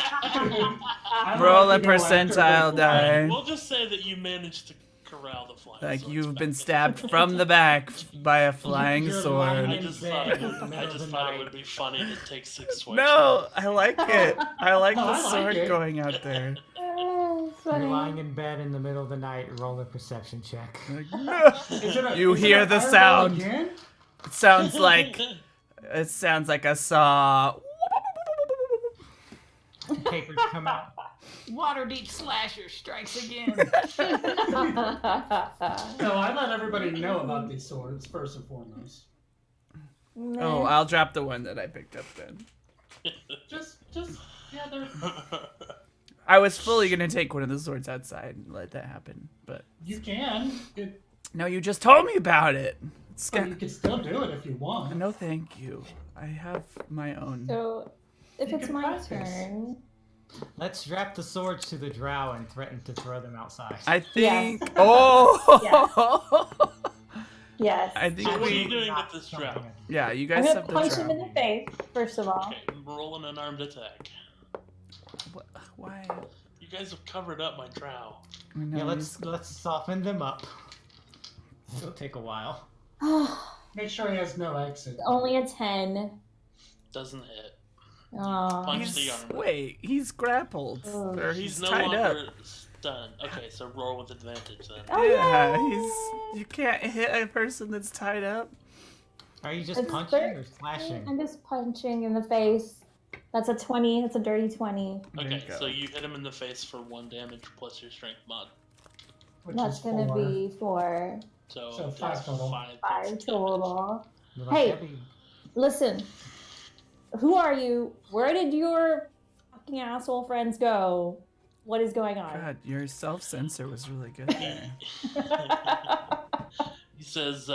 S6: I would
S1: roll a
S6: like to go after
S1: percentile
S6: the-
S1: die.
S3: We'll just say that you managed to corral the flying
S1: Like
S3: swords
S1: you've
S3: back
S1: been
S3: in.
S1: stabbed from the back by a flying
S2: You're
S1: sword.
S3: I
S2: lying.
S3: just
S2: in
S3: thought
S2: bed
S3: it
S2: in
S3: would,
S2: the middle
S3: I
S2: of
S3: just
S2: the
S3: thought it
S2: night.
S3: would be funny to take 6 swipes.
S1: No, I like it. I like
S6: No,
S1: the
S6: I like
S1: sword
S6: it.
S1: going out there.
S5: Oh,
S2: You're
S5: funny.
S2: lying in bed in the middle of the night. Roll a perception check.
S1: Like, no.
S6: Is it a-
S1: You
S6: is it
S1: hear
S6: a
S1: the
S6: fireball
S1: sound.
S6: Again?
S1: It sounds like a saw.
S2: Papers come out. Waterdeep slasher strikes again.
S6: No, I let everybody know about these swords first and foremost.
S1: Oh, I'll drop the one that I picked up then.
S6: Just, yeah, they're.
S1: I was fully gonna take one of the swords outside and let that happen, but
S6: You can.
S1: no, you just told me about it. It's
S6: But
S1: got...
S6: you can still do it if you want.
S1: No, thank you. I have my own.
S5: So, if
S6: You
S5: it's
S6: can
S5: my
S6: practice.
S5: turn,
S2: Let's strap the swords to the drow and threaten to throw them outside.
S1: I think.
S5: Yes.
S1: Oh.
S5: Yes.
S1: I think
S3: So what are you
S1: we.
S3: doing with this drow?
S1: Yeah, you
S5: I'm
S1: guys
S5: gonna
S1: have the
S5: punch him in
S1: drow.
S5: the face, first of all.
S3: Okay, I'm rolling an armed attack.
S1: Why?
S3: You guys have covered up my drow.
S1: I know,
S2: Yeah,
S1: he's-
S2: let's soften them up. It'll take a while.
S6: Make sure he has no exit.
S5: Only a 10.
S3: Doesn't hit.
S5: Aw.
S3: Punch the
S1: He's,
S3: armor.
S1: wait, he's grappled.
S5: Oh.
S1: Or he's
S3: He's no
S1: tied up.
S3: longer stunned. Okay, so roll with advantage then.
S5: Oh,
S1: Yeah,
S5: yay!
S1: he's. You can't hit a person that's tied up.
S2: Are you just
S5: It's
S2: punching or
S5: 13.
S2: slashing?
S5: I'm just punching in the face. That's a 20. That's a dirty 20.
S1: There
S3: Okay,
S1: you go.
S3: so you hit him in the face for 1 damage plus your strength mod.
S6: Which
S5: That's
S6: is
S5: gonna
S6: 4.
S5: be 4.
S3: So,
S6: So
S3: that's
S6: 5 total.
S3: 5
S5: 5 total.
S2: Like,
S5: Hey.
S2: that'd be-
S5: Listen, who are you? Where did your fucking asshole friends go? What is going on?
S1: God, your self censor was really good there.
S3: He says,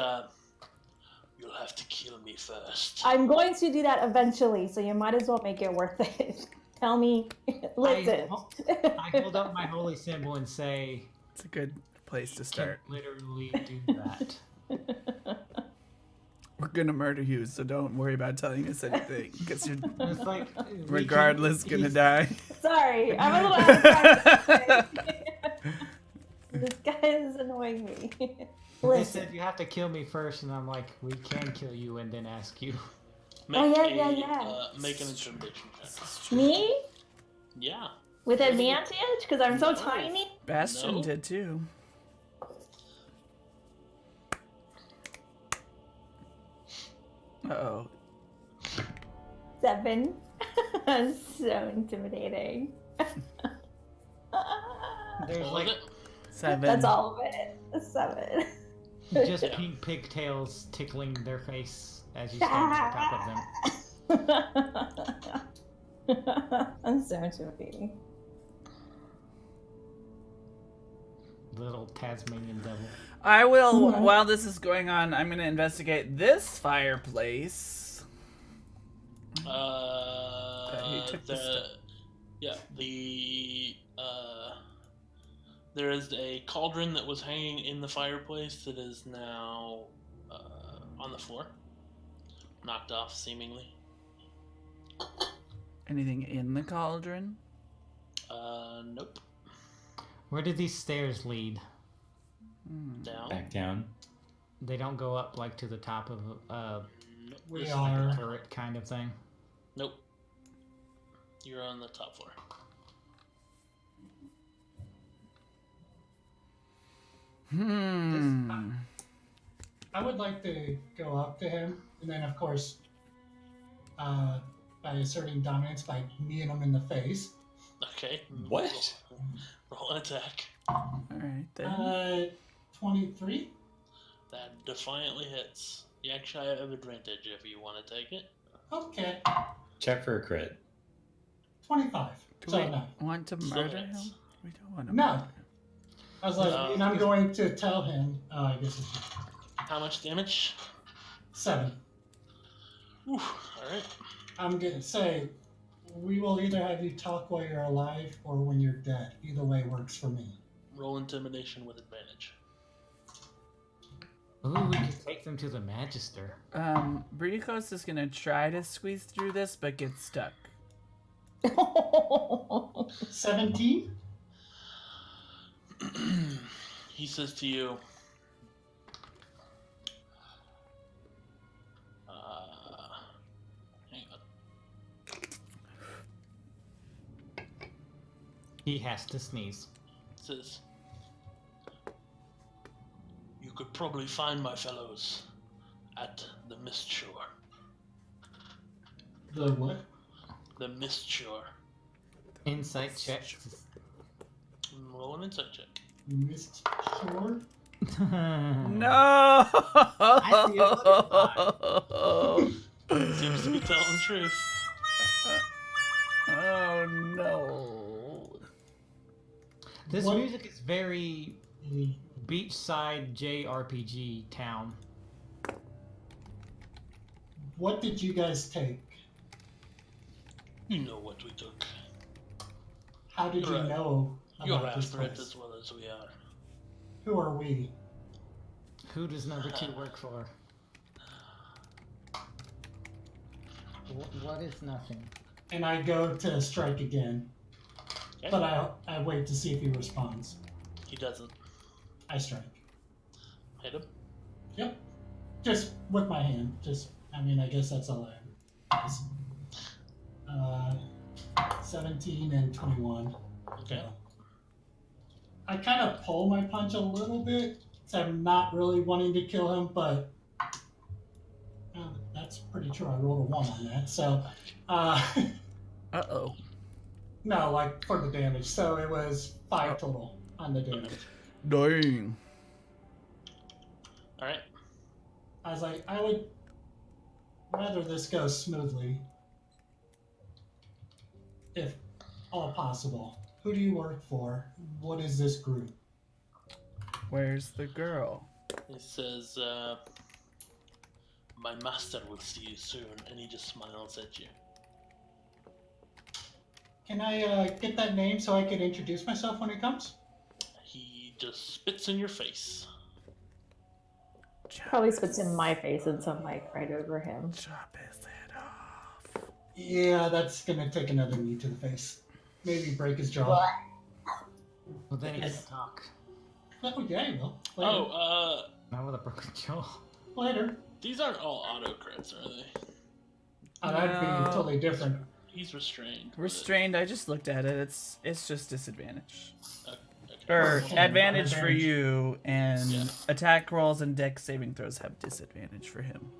S3: you'll have to kill me first.
S5: I'm going to do that eventually, so you might as well make it worth it. Tell me, listen.
S2: I hold up my holy symbol and say,
S1: It's a good place to
S2: "Can
S1: start.
S2: literally do that."
S1: We're gonna murder you, so don't worry about telling us anything, because you're
S2: It's like we can-
S1: regardless gonna
S2: he's-
S1: die.
S5: Sorry, I'm a little out of practice. This guy is annoying me.
S2: They
S5: Listen,
S2: said you have to kill me first, and I'm like, we can kill you and then ask you.
S3: Make
S5: yeah.
S3: Make an intimidation check.
S5: me
S3: Yeah.
S5: with advantage because I'm so
S3: No.
S5: tiny.
S1: Bastion
S3: No.
S1: did too. Uh-oh.
S5: 7. So intimidating.
S2: There's
S3: What
S2: like
S3: was it?
S1: 7.
S5: That's all of it. 7.
S2: just pink pigtails tickling their face as you stand on top of them.
S5: I'm so intimidating.
S2: Little Tasmanian devil.
S1: I will,
S5: Mhm.
S1: while this is going on, I'm gonna investigate this fireplace. He took the
S3: there is a cauldron that was hanging in the fireplace that is now on the floor, knocked off seemingly.
S1: Anything in the cauldron?
S3: Nope.
S2: Where do these stairs lead?
S3: Down.
S4: Back down.
S2: They don't go up like to the top of
S3: Nope.
S6: We
S2: like
S6: are.
S2: a turret kind of thing.
S3: Nope. You're on the top floor.
S6: I would like to go up to him, and then, of course, by asserting dominance, by kneeing him in the face.
S3: Okay.
S4: What?
S3: Roll an attack.
S1: Alright then.
S6: 23?
S3: That defiantly hits. You actually have advantage if you want to take it.
S6: Okay.
S4: Check for a crit.
S6: 25.
S1: Do
S6: So,
S1: we
S6: no.
S1: want to
S3: Still
S1: murder
S3: hits.
S1: him? We don't want to
S6: No.
S1: murder him.
S6: I was like, and I'm going to tell him, I guess it's
S3: How much damage?
S6: 7.
S3: Ooh, alright.
S6: I'm going to say, we will either have you talk while you're alive or when you're dead. Either way works for me.
S3: Roll intimidation with advantage.
S2: Ooh, we could take them to the Magister.
S1: Briticos is gonna try to squeeze through this, but gets stuck.
S6: 17?
S3: He says to you, hang on.
S2: He has to sneeze.
S3: Says, you could probably find my fellows at the Mist Shore.
S6: The what?
S3: The Mist Shore.
S2: Insight check.
S3: Roll an insight check.
S6: Mist Shore?
S1: No!
S2: I see a
S3: Seems to be telling the truth.
S1: Oh no.
S2: This
S6: What?
S2: music is very beachside JRPG town.
S6: What did you guys take?
S3: You know what we took.
S6: How did you
S3: You're right.
S6: know
S3: You're
S6: about this
S3: after it
S6: place?
S3: as well as we are.
S6: Who are we?
S2: Who does number 2 work for? What is nothing?
S6: And I go to strike again,
S3: Okay.
S6: but I wait to see if he responds.
S3: He doesn't.
S6: I strike.
S3: Hit him.
S6: Yep. Just with my hand. I guess that's all I have. 17 and 21.
S3: Okay.
S6: I kind of pull my punch a little bit, so I'm not really wanting to kill him, but that's pretty true. I rolled a 1 on that, so
S1: Uh-oh.
S6: no, like for the damage. So it was 5 total on the damage.
S1: Dang.
S3: All right.
S6: I was like, I would rather this go smoothly, if all possible. Who do you work for? What is this group?
S1: Where's the girl?
S3: He says, "My master will see you soon," and he just smiles at you.
S6: Can I get that name so I can introduce myself when it comes?
S3: He just spits in your face.
S5: Probably spits in my face and some like right over him.
S1: Chop his head off.
S6: Yeah, that's gonna take another knee to the face. Maybe break his jaw.
S2: Well, then he can't talk.
S6: Oh, yeah, he will. Later.
S3: Oh,
S2: Not with a broken jaw.
S6: Later.
S3: these aren't all auto crits, are they?
S6: Oh, that'd be
S1: No.
S6: totally different.
S3: He's restrained. with it.
S1: Restrained, I just looked at it. It's just disadvantage.
S3: Okay.
S1: Or
S6: Okay.
S1: advantage for
S6: Advantage.
S1: you, and
S3: Yeah.
S1: attack rolls and dex saving throws have disadvantage for him.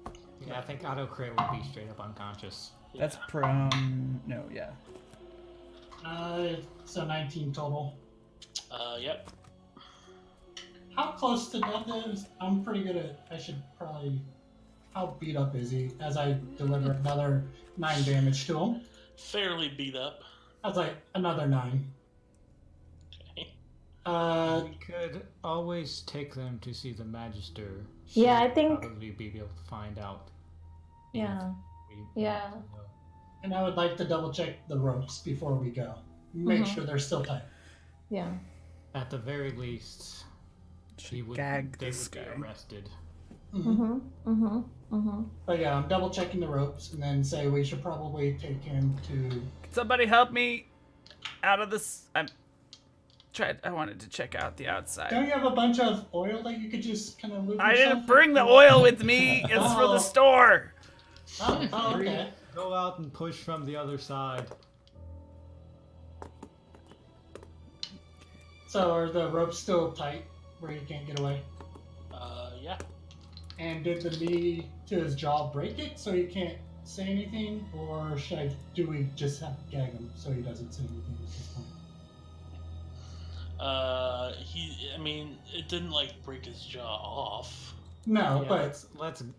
S2: Yeah, I think auto crit would be straight up unconscious.
S3: Yeah.
S1: That's prone. No, yeah.
S6: So 19 total.
S3: Yep.
S6: How close to death is? I'm pretty good at. I should probably. How beat up is he? As I deliver another 9 damage to him.
S3: Fairly beat up.
S6: I was like, another 9.
S3: Okay.
S2: We could always take them to see the Magister.
S5: Yeah, I
S2: She'd
S5: think-
S2: probably be able to find out.
S5: Yeah.
S2: if we
S5: Yeah.
S2: want to know.
S6: And I would like to double check the ropes before we go. Make
S5: Mhm.
S6: sure they're still tight.
S5: Yeah.
S2: At the very least, he would,
S1: Gag
S2: they
S1: this
S2: would
S1: guy.
S2: be arrested.
S6: But yeah, I'm double checking the ropes and then say we should probably take him to.
S1: Can somebody help me out of this? I wanted to check out the outside.
S6: Don't you have a bunch of oil that you could just kind of lube
S1: I
S6: yourself
S1: didn't bring the oil with me. It's for the
S6: Oh.
S1: store.
S6: Oh, okay.
S2: Go out and push from the other side.
S6: So are the ropes still tight where you can't get away?
S3: Yeah.
S6: And did the knee to his jaw break it so he can't say anything? Or do we just have to gag him so he doesn't say anything at this point?
S3: It didn't like break his jaw off.
S6: No,
S2: Yeah,
S6: but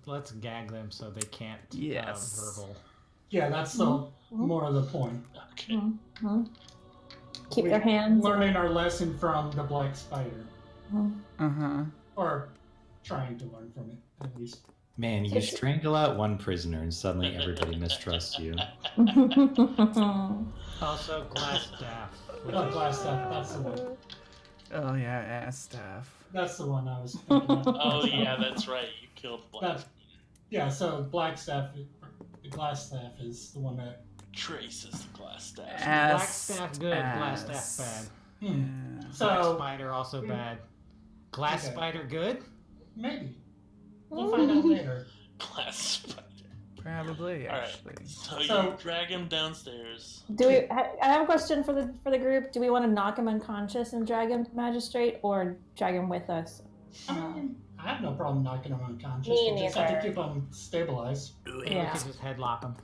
S2: let's gag them so they can't
S1: Yes.
S2: verbal.
S6: yeah, that's the more of the point.
S3: Okay.
S5: Mm-hmm. Keep
S6: We-
S5: their hands.
S6: Learning our lesson from the black spider.
S1: Uh-huh.
S6: Or trying to learn from it, at least.
S4: Man, you strangle out one prisoner and suddenly everybody mistrusts you.
S2: Also, glass staff.
S6: Oh, glass stuff, that's the one.
S1: Oh yeah, ass staff.
S6: That's the one I was thinking of.
S3: Oh yeah, that's right. You killed Black.
S6: That- Yeah, so black staff, the glass staff is the one that.
S3: Trace is the glass staff.
S2: Black
S1: Ass
S2: staff good, glass
S1: ass.
S2: staff bad.
S6: Hmm.
S1: Yeah.
S2: Black
S6: So
S2: spider also bad. Glass
S6: Okay.
S2: spider good?
S6: maybe we'll find out later.
S3: Glass spider.
S1: Probably,
S3: All right.
S1: actually.
S3: So
S6: So-
S3: you drag him downstairs.
S5: Do we? I have a question for the group. Do we want to knock him unconscious and drag him to magistrate, or drag him with us?
S6: I have no problem knocking him unconscious.
S5: Me
S6: We just have to
S5: neither.
S6: keep him stabilized.
S1: Do
S2: We
S5: Yeah.
S2: could just headlock him.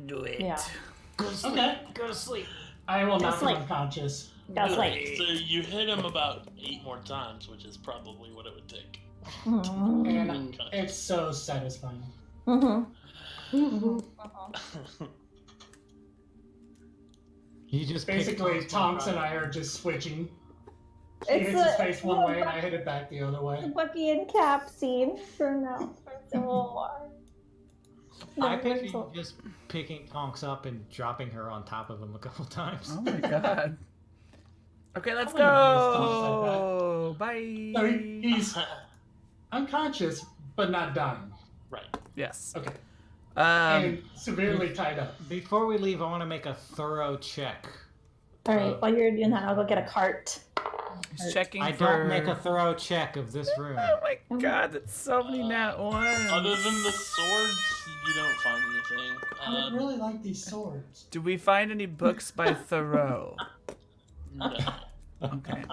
S1: Do it.
S5: Yeah.
S2: Go to sleep.
S6: Okay,
S2: Go to sleep.
S6: I will knock him
S5: sleep.
S6: unconscious.
S5: That's like.
S3: So you hit him about 8 more times, which is probably what it would take.
S5: Mm-hmm.
S6: And
S3: Unconscious.
S6: it's so satisfying.
S2: You just pick
S6: Basically,
S2: Tonks
S6: Tonks
S2: one
S6: and
S2: time.
S6: I are just switching. He
S5: It's
S6: hits his
S5: a-
S6: face one way and I hit it back the other way.
S5: Bucky and Cap scene for now for Civil War.
S2: I
S5: No,
S2: picture
S5: Winter-
S2: you just picking Tonks up and dropping her on top of him a couple times.
S1: Oh my god. Okay, let's
S6: I wouldn't use Tonks
S1: go. Bye.
S6: So he's. unconscious, but not dying.
S3: Right.
S1: Yes.
S6: Okay.
S1: Um,
S6: And severely tied up.
S2: Before we leave, I want to make a thorough check.
S5: All right, while you're doing that, I'll go get a cart.
S1: he's checking
S2: I
S1: for.
S2: don't make a thorough check of this room.
S1: Oh my god, that's so many nat ones.
S3: Other than the swords, you don't find anything.
S6: I would really like these swords.
S1: Do we find any books by Thoreau?
S3: No.
S1: Okay.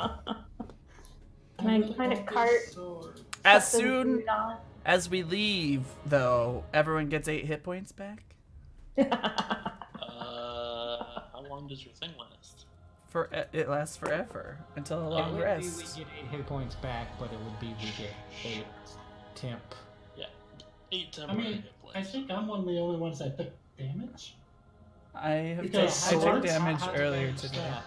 S5: Can I find a cart?
S1: As
S5: Put some
S1: soon
S5: food on?
S1: as we leave, though, everyone gets 8 hit points back.
S3: How long does your thing last?
S1: It lasts forever until a
S2: It
S1: long
S2: would be
S1: rest.
S2: we get 8 hit points back, but it would be we get 8 temp.
S3: Yeah. 8
S6: I
S3: temporary
S6: mean,
S3: hit points.
S6: I think I'm one of the only ones that took damage.
S1: I have
S6: Because
S1: I took
S6: swords?
S1: damage
S2: How'd
S1: earlier
S2: manage
S1: today.
S2: that?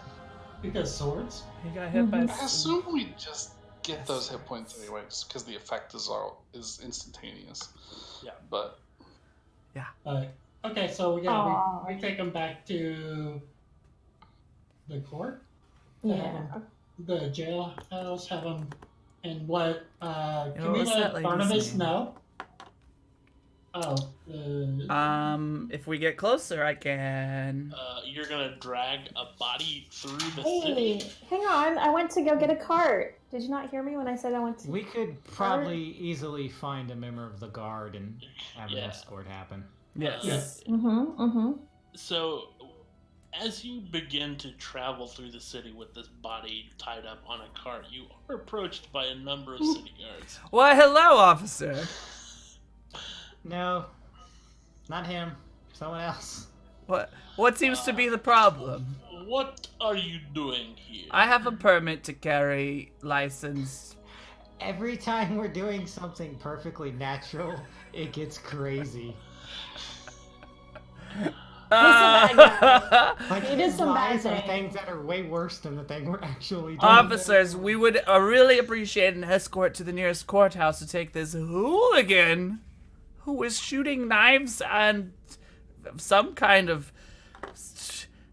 S6: Because swords?
S1: He got hit by.
S7: I assume we just get those hit points anyway, just because the effect is instantaneous.
S3: Yeah.
S7: But
S6: Okay, so yeah,
S5: Aw.
S6: we take them back to the court,
S5: Yeah.
S6: the jailhouse, have them, and let
S1: what
S6: can we
S1: was that
S6: let
S1: lady's
S6: Barnabas
S1: name?
S6: know? Oh,
S1: If we get closer, I can.
S3: You're gonna drag a body through the
S5: Hey,
S3: city.
S5: hang on. I went to go get a cart. Did you not hear me when I said I went to?
S2: We could probably easily find a member of the guard and have an
S3: Yeah.
S2: escort happen.
S1: Yes.
S6: Yes.
S3: So, as you begin to travel through the city with this body tied up on a cart, you are approached by a number of city guards.
S1: Why, hello, officer.
S2: No, not him. Someone else.
S1: What seems to be the problem?
S3: What are you doing here?
S1: I have a permit to carry license.
S2: Every time we're doing something perfectly natural, it gets crazy. Like
S5: You did
S2: his
S5: some bad
S2: lies are
S5: things.
S2: things that are way worse than the thing we're actually doing.
S1: Officers, we would really appreciate an escort to the nearest courthouse to take this hooligan who is shooting knives and some kind of.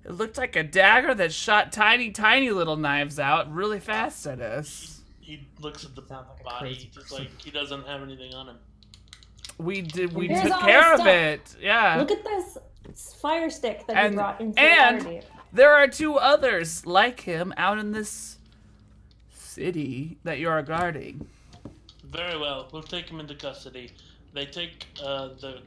S1: It looked like a dagger that shot tiny little knives out really fast at us.
S3: He looks at the
S2: Sounds like a
S3: body,
S2: crazy
S3: just
S2: person.
S3: like he doesn't have anything on him.
S1: We
S5: Here's
S1: took
S5: all
S1: care
S5: his
S1: of
S5: stuff.
S1: it. Yeah.
S5: Look at this fire stick that
S1: And-
S5: he brought into
S1: and-
S5: Waterdeep.
S1: There are 2 others like him out in this city that you are guarding.
S3: Very well, we'll take him into custody. They take the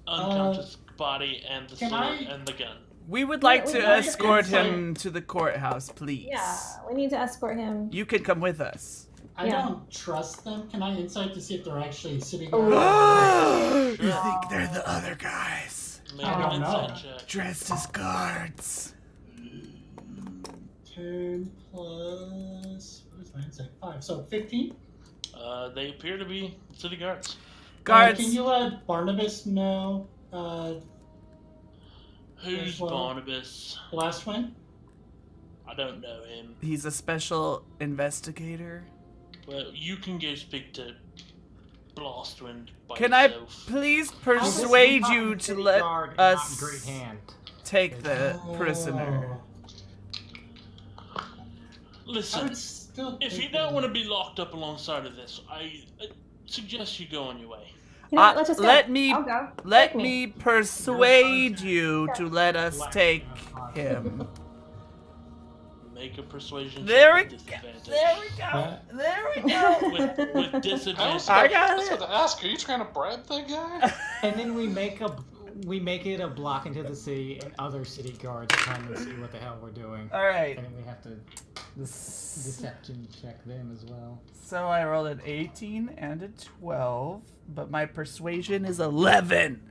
S3: unconscious body and the
S6: can
S3: sword
S6: I-
S3: and the gun.
S1: We would like
S5: we
S1: to
S5: would like
S1: escort
S6: to-
S1: him to the courthouse, please.
S5: Yeah, we need to escort him.
S1: You can come with us.
S6: I
S5: Yeah.
S6: don't trust them. Can I insight to see if they're actually sitting?
S1: You think they're the other guys?
S3: Make
S6: I
S3: an
S6: don't know.
S3: insight check.
S1: Dressed as guards.
S6: 10 plus what is my insight? 5, so 15.
S3: They appear to be city guards.
S1: Guards.
S6: Can you let Barnabas know?
S3: Who's
S6: well.
S3: Barnabas?
S6: The last one.
S3: I don't know him.
S1: He's a special investigator.
S3: Well, you can go speak to Blastwind by
S1: Can I
S3: yourself.
S1: please
S2: This is
S1: persuade
S2: not
S1: you
S2: a
S1: to
S2: city
S1: let
S2: guard and not in
S1: us
S2: great hand.
S1: take the prisoner?
S6: Oh. I
S3: Listen,
S6: would still.
S3: if you
S6: think
S3: don't
S6: that-
S3: want to be locked up alongside of this, I suggest you go on your way.
S5: You know what, let's just go.
S1: let me-
S5: I'll go.
S1: Let
S5: Take
S1: me persuade you to let us take him.
S3: Make a persuasion
S1: There
S3: check
S1: we
S3: with
S1: go.
S3: disadvantage.
S1: There we go. There we go.
S3: With
S7: I
S3: disadvantage.
S7: was
S1: I
S7: about,
S1: got
S7: I was
S1: it.
S7: about to ask, are you trying to bribe that guy?
S2: And then we make it a block into the city, and other city guards come and see what the hell we're doing.
S1: All right.
S2: And then we have to deception check them as well.
S1: So I rolled an 18 and a 12, but my persuasion is 11.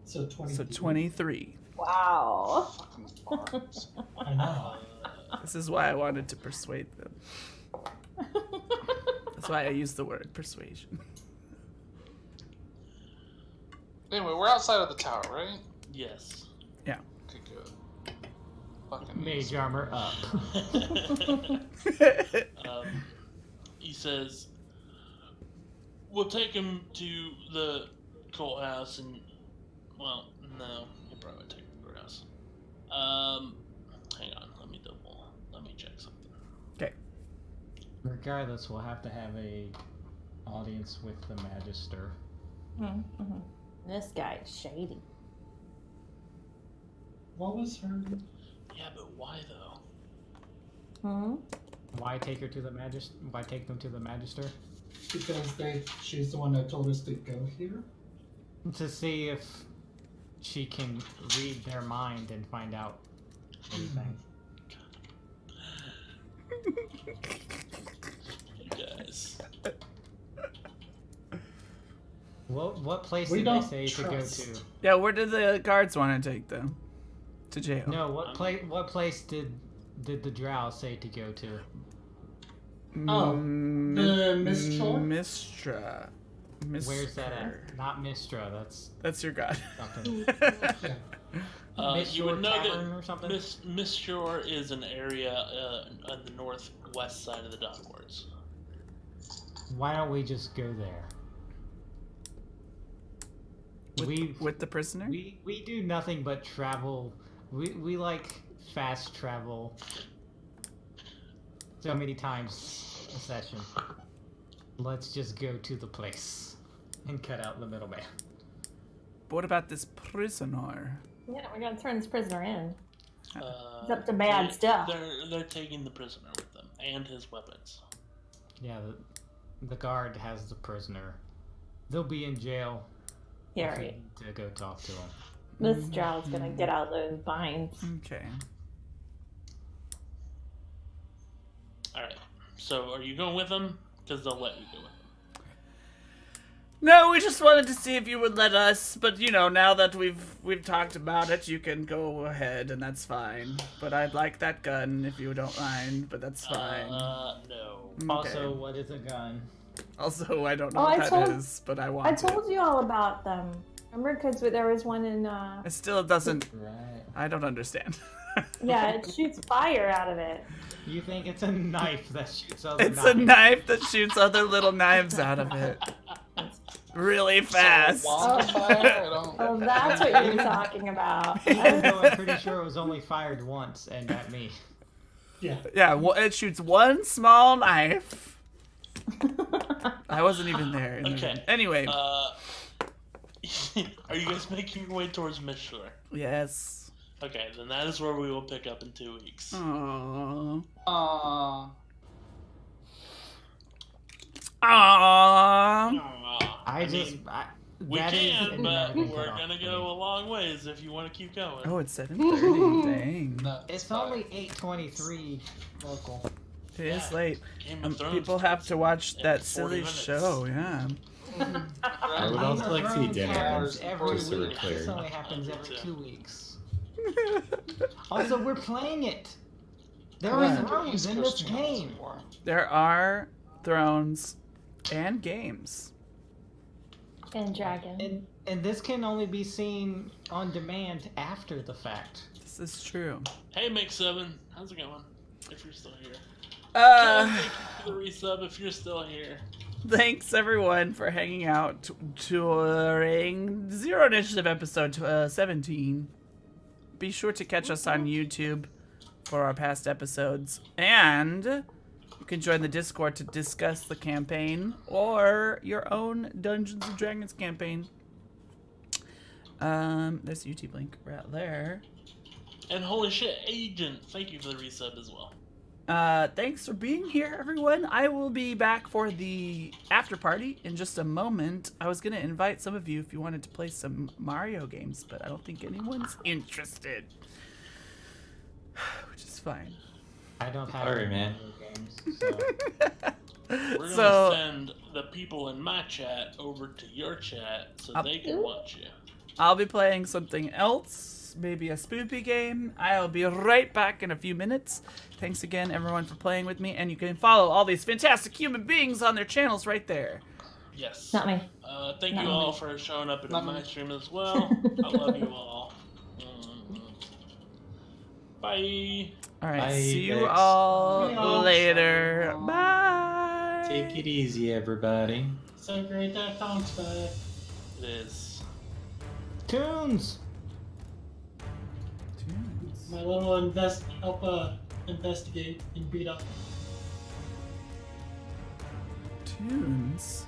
S6: So 20.
S1: So 23.
S5: Wow.
S7: Fucking bards.
S6: I know.
S1: This is why I wanted to persuade them. That's why I used the word persuasion.
S7: Anyway, we're outside of the tower, right?
S3: Yes.
S1: Yeah.
S7: Okay, good. Fucking
S2: Mage armor up.
S3: He says, we'll take him to the courthouse and, well, no, he probably won't take him to the courthouse. Hang on, let me check something.
S1: Okay.
S2: Regardless, we'll have to have a audience with the Magister.
S5: Mm-hmm. This guy is shady.
S6: What was her?
S3: Yeah, but why though?
S5: Hmm?
S2: Why take her to the Magister? Why take them to the Magister?
S6: Because she's the one that told us to go here.
S2: To see if she can read their mind and find out anything.
S3: You guys.
S2: What place
S6: We
S2: did they
S6: don't
S2: say to go
S6: trust.
S2: to?
S1: Yeah, where did the guards want to take them? To jail.
S2: No, what place did the Drow say to go to?
S6: Oh, the Mistral?
S1: Mistra.
S2: Where's that at? Not Mistra.
S1: That's your god.
S2: Something.
S6: Yeah.
S3: You would know
S2: Tavern or
S3: that
S2: something?
S3: Mistshore is an area on the northwest side of the Dockwards.
S2: Why don't we just go there?
S1: With the prisoner?
S2: We do nothing but travel. We like fast travel. So many times a session. Let's just go to the place and cut out the middleman.
S1: But what about this prisoner?
S5: Yeah, we gotta turn this prisoner in.
S3: It's
S5: up to bad stuff.
S3: They're taking the prisoner with them and his weapons.
S2: Yeah, the guard has the prisoner. They'll be in jail.
S5: Yeah,
S2: if we
S5: right.
S2: need to go talk to them.
S5: This Drow's gonna get out of those binds.
S1: Okay.
S3: Alright. So are you going with them? Because they'll let you go with them.
S1: No, we just wanted to see if you would let us, but you know, now that we've talked about it, you can go ahead and that's fine. But I'd like that gun if you don't mind, but that's fine.
S3: No.
S1: Okay.
S2: Also, what is a gun?
S1: Also, I don't know
S5: Oh,
S1: what
S5: I
S1: that
S5: told-
S1: is, but I want
S5: I
S1: it.
S5: told you all about them. Remember, because there was one in.
S1: It still doesn't.
S2: Right.
S1: I don't understand.
S5: Yeah, it shoots fire out of it.
S2: You think it's a knife that shoots other
S1: It's a knife that shoots other little knives out of it. Really fast.
S7: So, wildfire? I don't.
S5: Oh, that's what you were talking about.
S2: Even though I'm pretty sure it was only fired once and at me.
S6: Yeah.
S1: Yeah, well, it shoots one small knife. I wasn't even there.
S3: Okay.
S1: Anyway.
S3: Are you guys making your way towards Mistshore?
S1: Yes.
S3: Okay, then that is where we will pick up in 2 weeks.
S1: Aww.
S7: Uh,
S1: Aww.
S3: We
S2: that is
S3: can,
S2: an
S3: but
S2: American
S3: we're
S2: cutoff
S3: gonna
S2: for
S3: go
S2: me.
S3: a long ways if you want to keep going.
S1: Oh, it's 7:30. Dang.
S7: no,
S2: It's
S7: fine.
S2: only 8:23 local.
S1: It is
S3: Yeah.
S1: late.
S3: Game of Thrones
S1: People have to watch
S3: in
S1: that
S3: 40
S1: silly
S3: minutes.
S1: show, yeah.
S4: I would also like to see dinner.
S2: Happens every
S4: just so we're
S2: week.
S4: clear.
S2: This only happens every
S3: Yeah.
S2: 2 weeks. Also, we're playing it. There
S7: Right.
S2: are thrones
S7: East
S2: in
S7: Coast
S2: this
S7: channels
S2: game.
S7: anymore.
S1: There are thrones and games.
S5: And dragon.
S2: And this can only be seen on demand after the fact.
S1: This is true.
S3: Hey, Make7, how's it going? If you're still here.
S1: Uh,
S3: Thank you for the resub if you're still here.
S1: Thanks everyone for hanging out during Zero Initiative episode 17. Be sure to catch us on YouTube for our past episodes, and you can join the Discord to discuss the campaign or your own Dungeons and Dragons campaign. There's a YouTube link right there.
S3: And holy shit, Agent, thank you for the resub as well.
S1: Thanks for being here, everyone. I will be back for the after party in just a moment. I was gonna invite some of you if you wanted to play some Mario games, but I don't think anyone's interested. Which is fine.
S2: I don't have
S4: Sorry,
S2: any
S4: man.
S2: video games, so.
S3: We're gonna
S1: So-
S3: send the people in my chat over to your chat so
S1: Up.
S3: they can watch you.
S1: I'll be playing something else, maybe a spoopy game. I'll be right back in a few minutes. Thanks again, everyone, for playing with me, and you can follow all these fantastic human beings on their channels right there.
S3: Yes.
S5: Not me.
S3: Thank
S5: Not
S3: you
S5: me.
S3: all for showing up in
S7: Not
S3: my
S7: me.
S3: stream as well. I love you all. Bye.
S1: All right,
S4: Bye,
S1: see you
S4: thanks.
S1: all
S6: Bye.
S1: later. Bye.
S4: Take it easy, everybody.
S6: So great that Tom's back.
S3: It is.
S2: Tunes!
S6: My little help investigate and beat up.
S1: Tunes.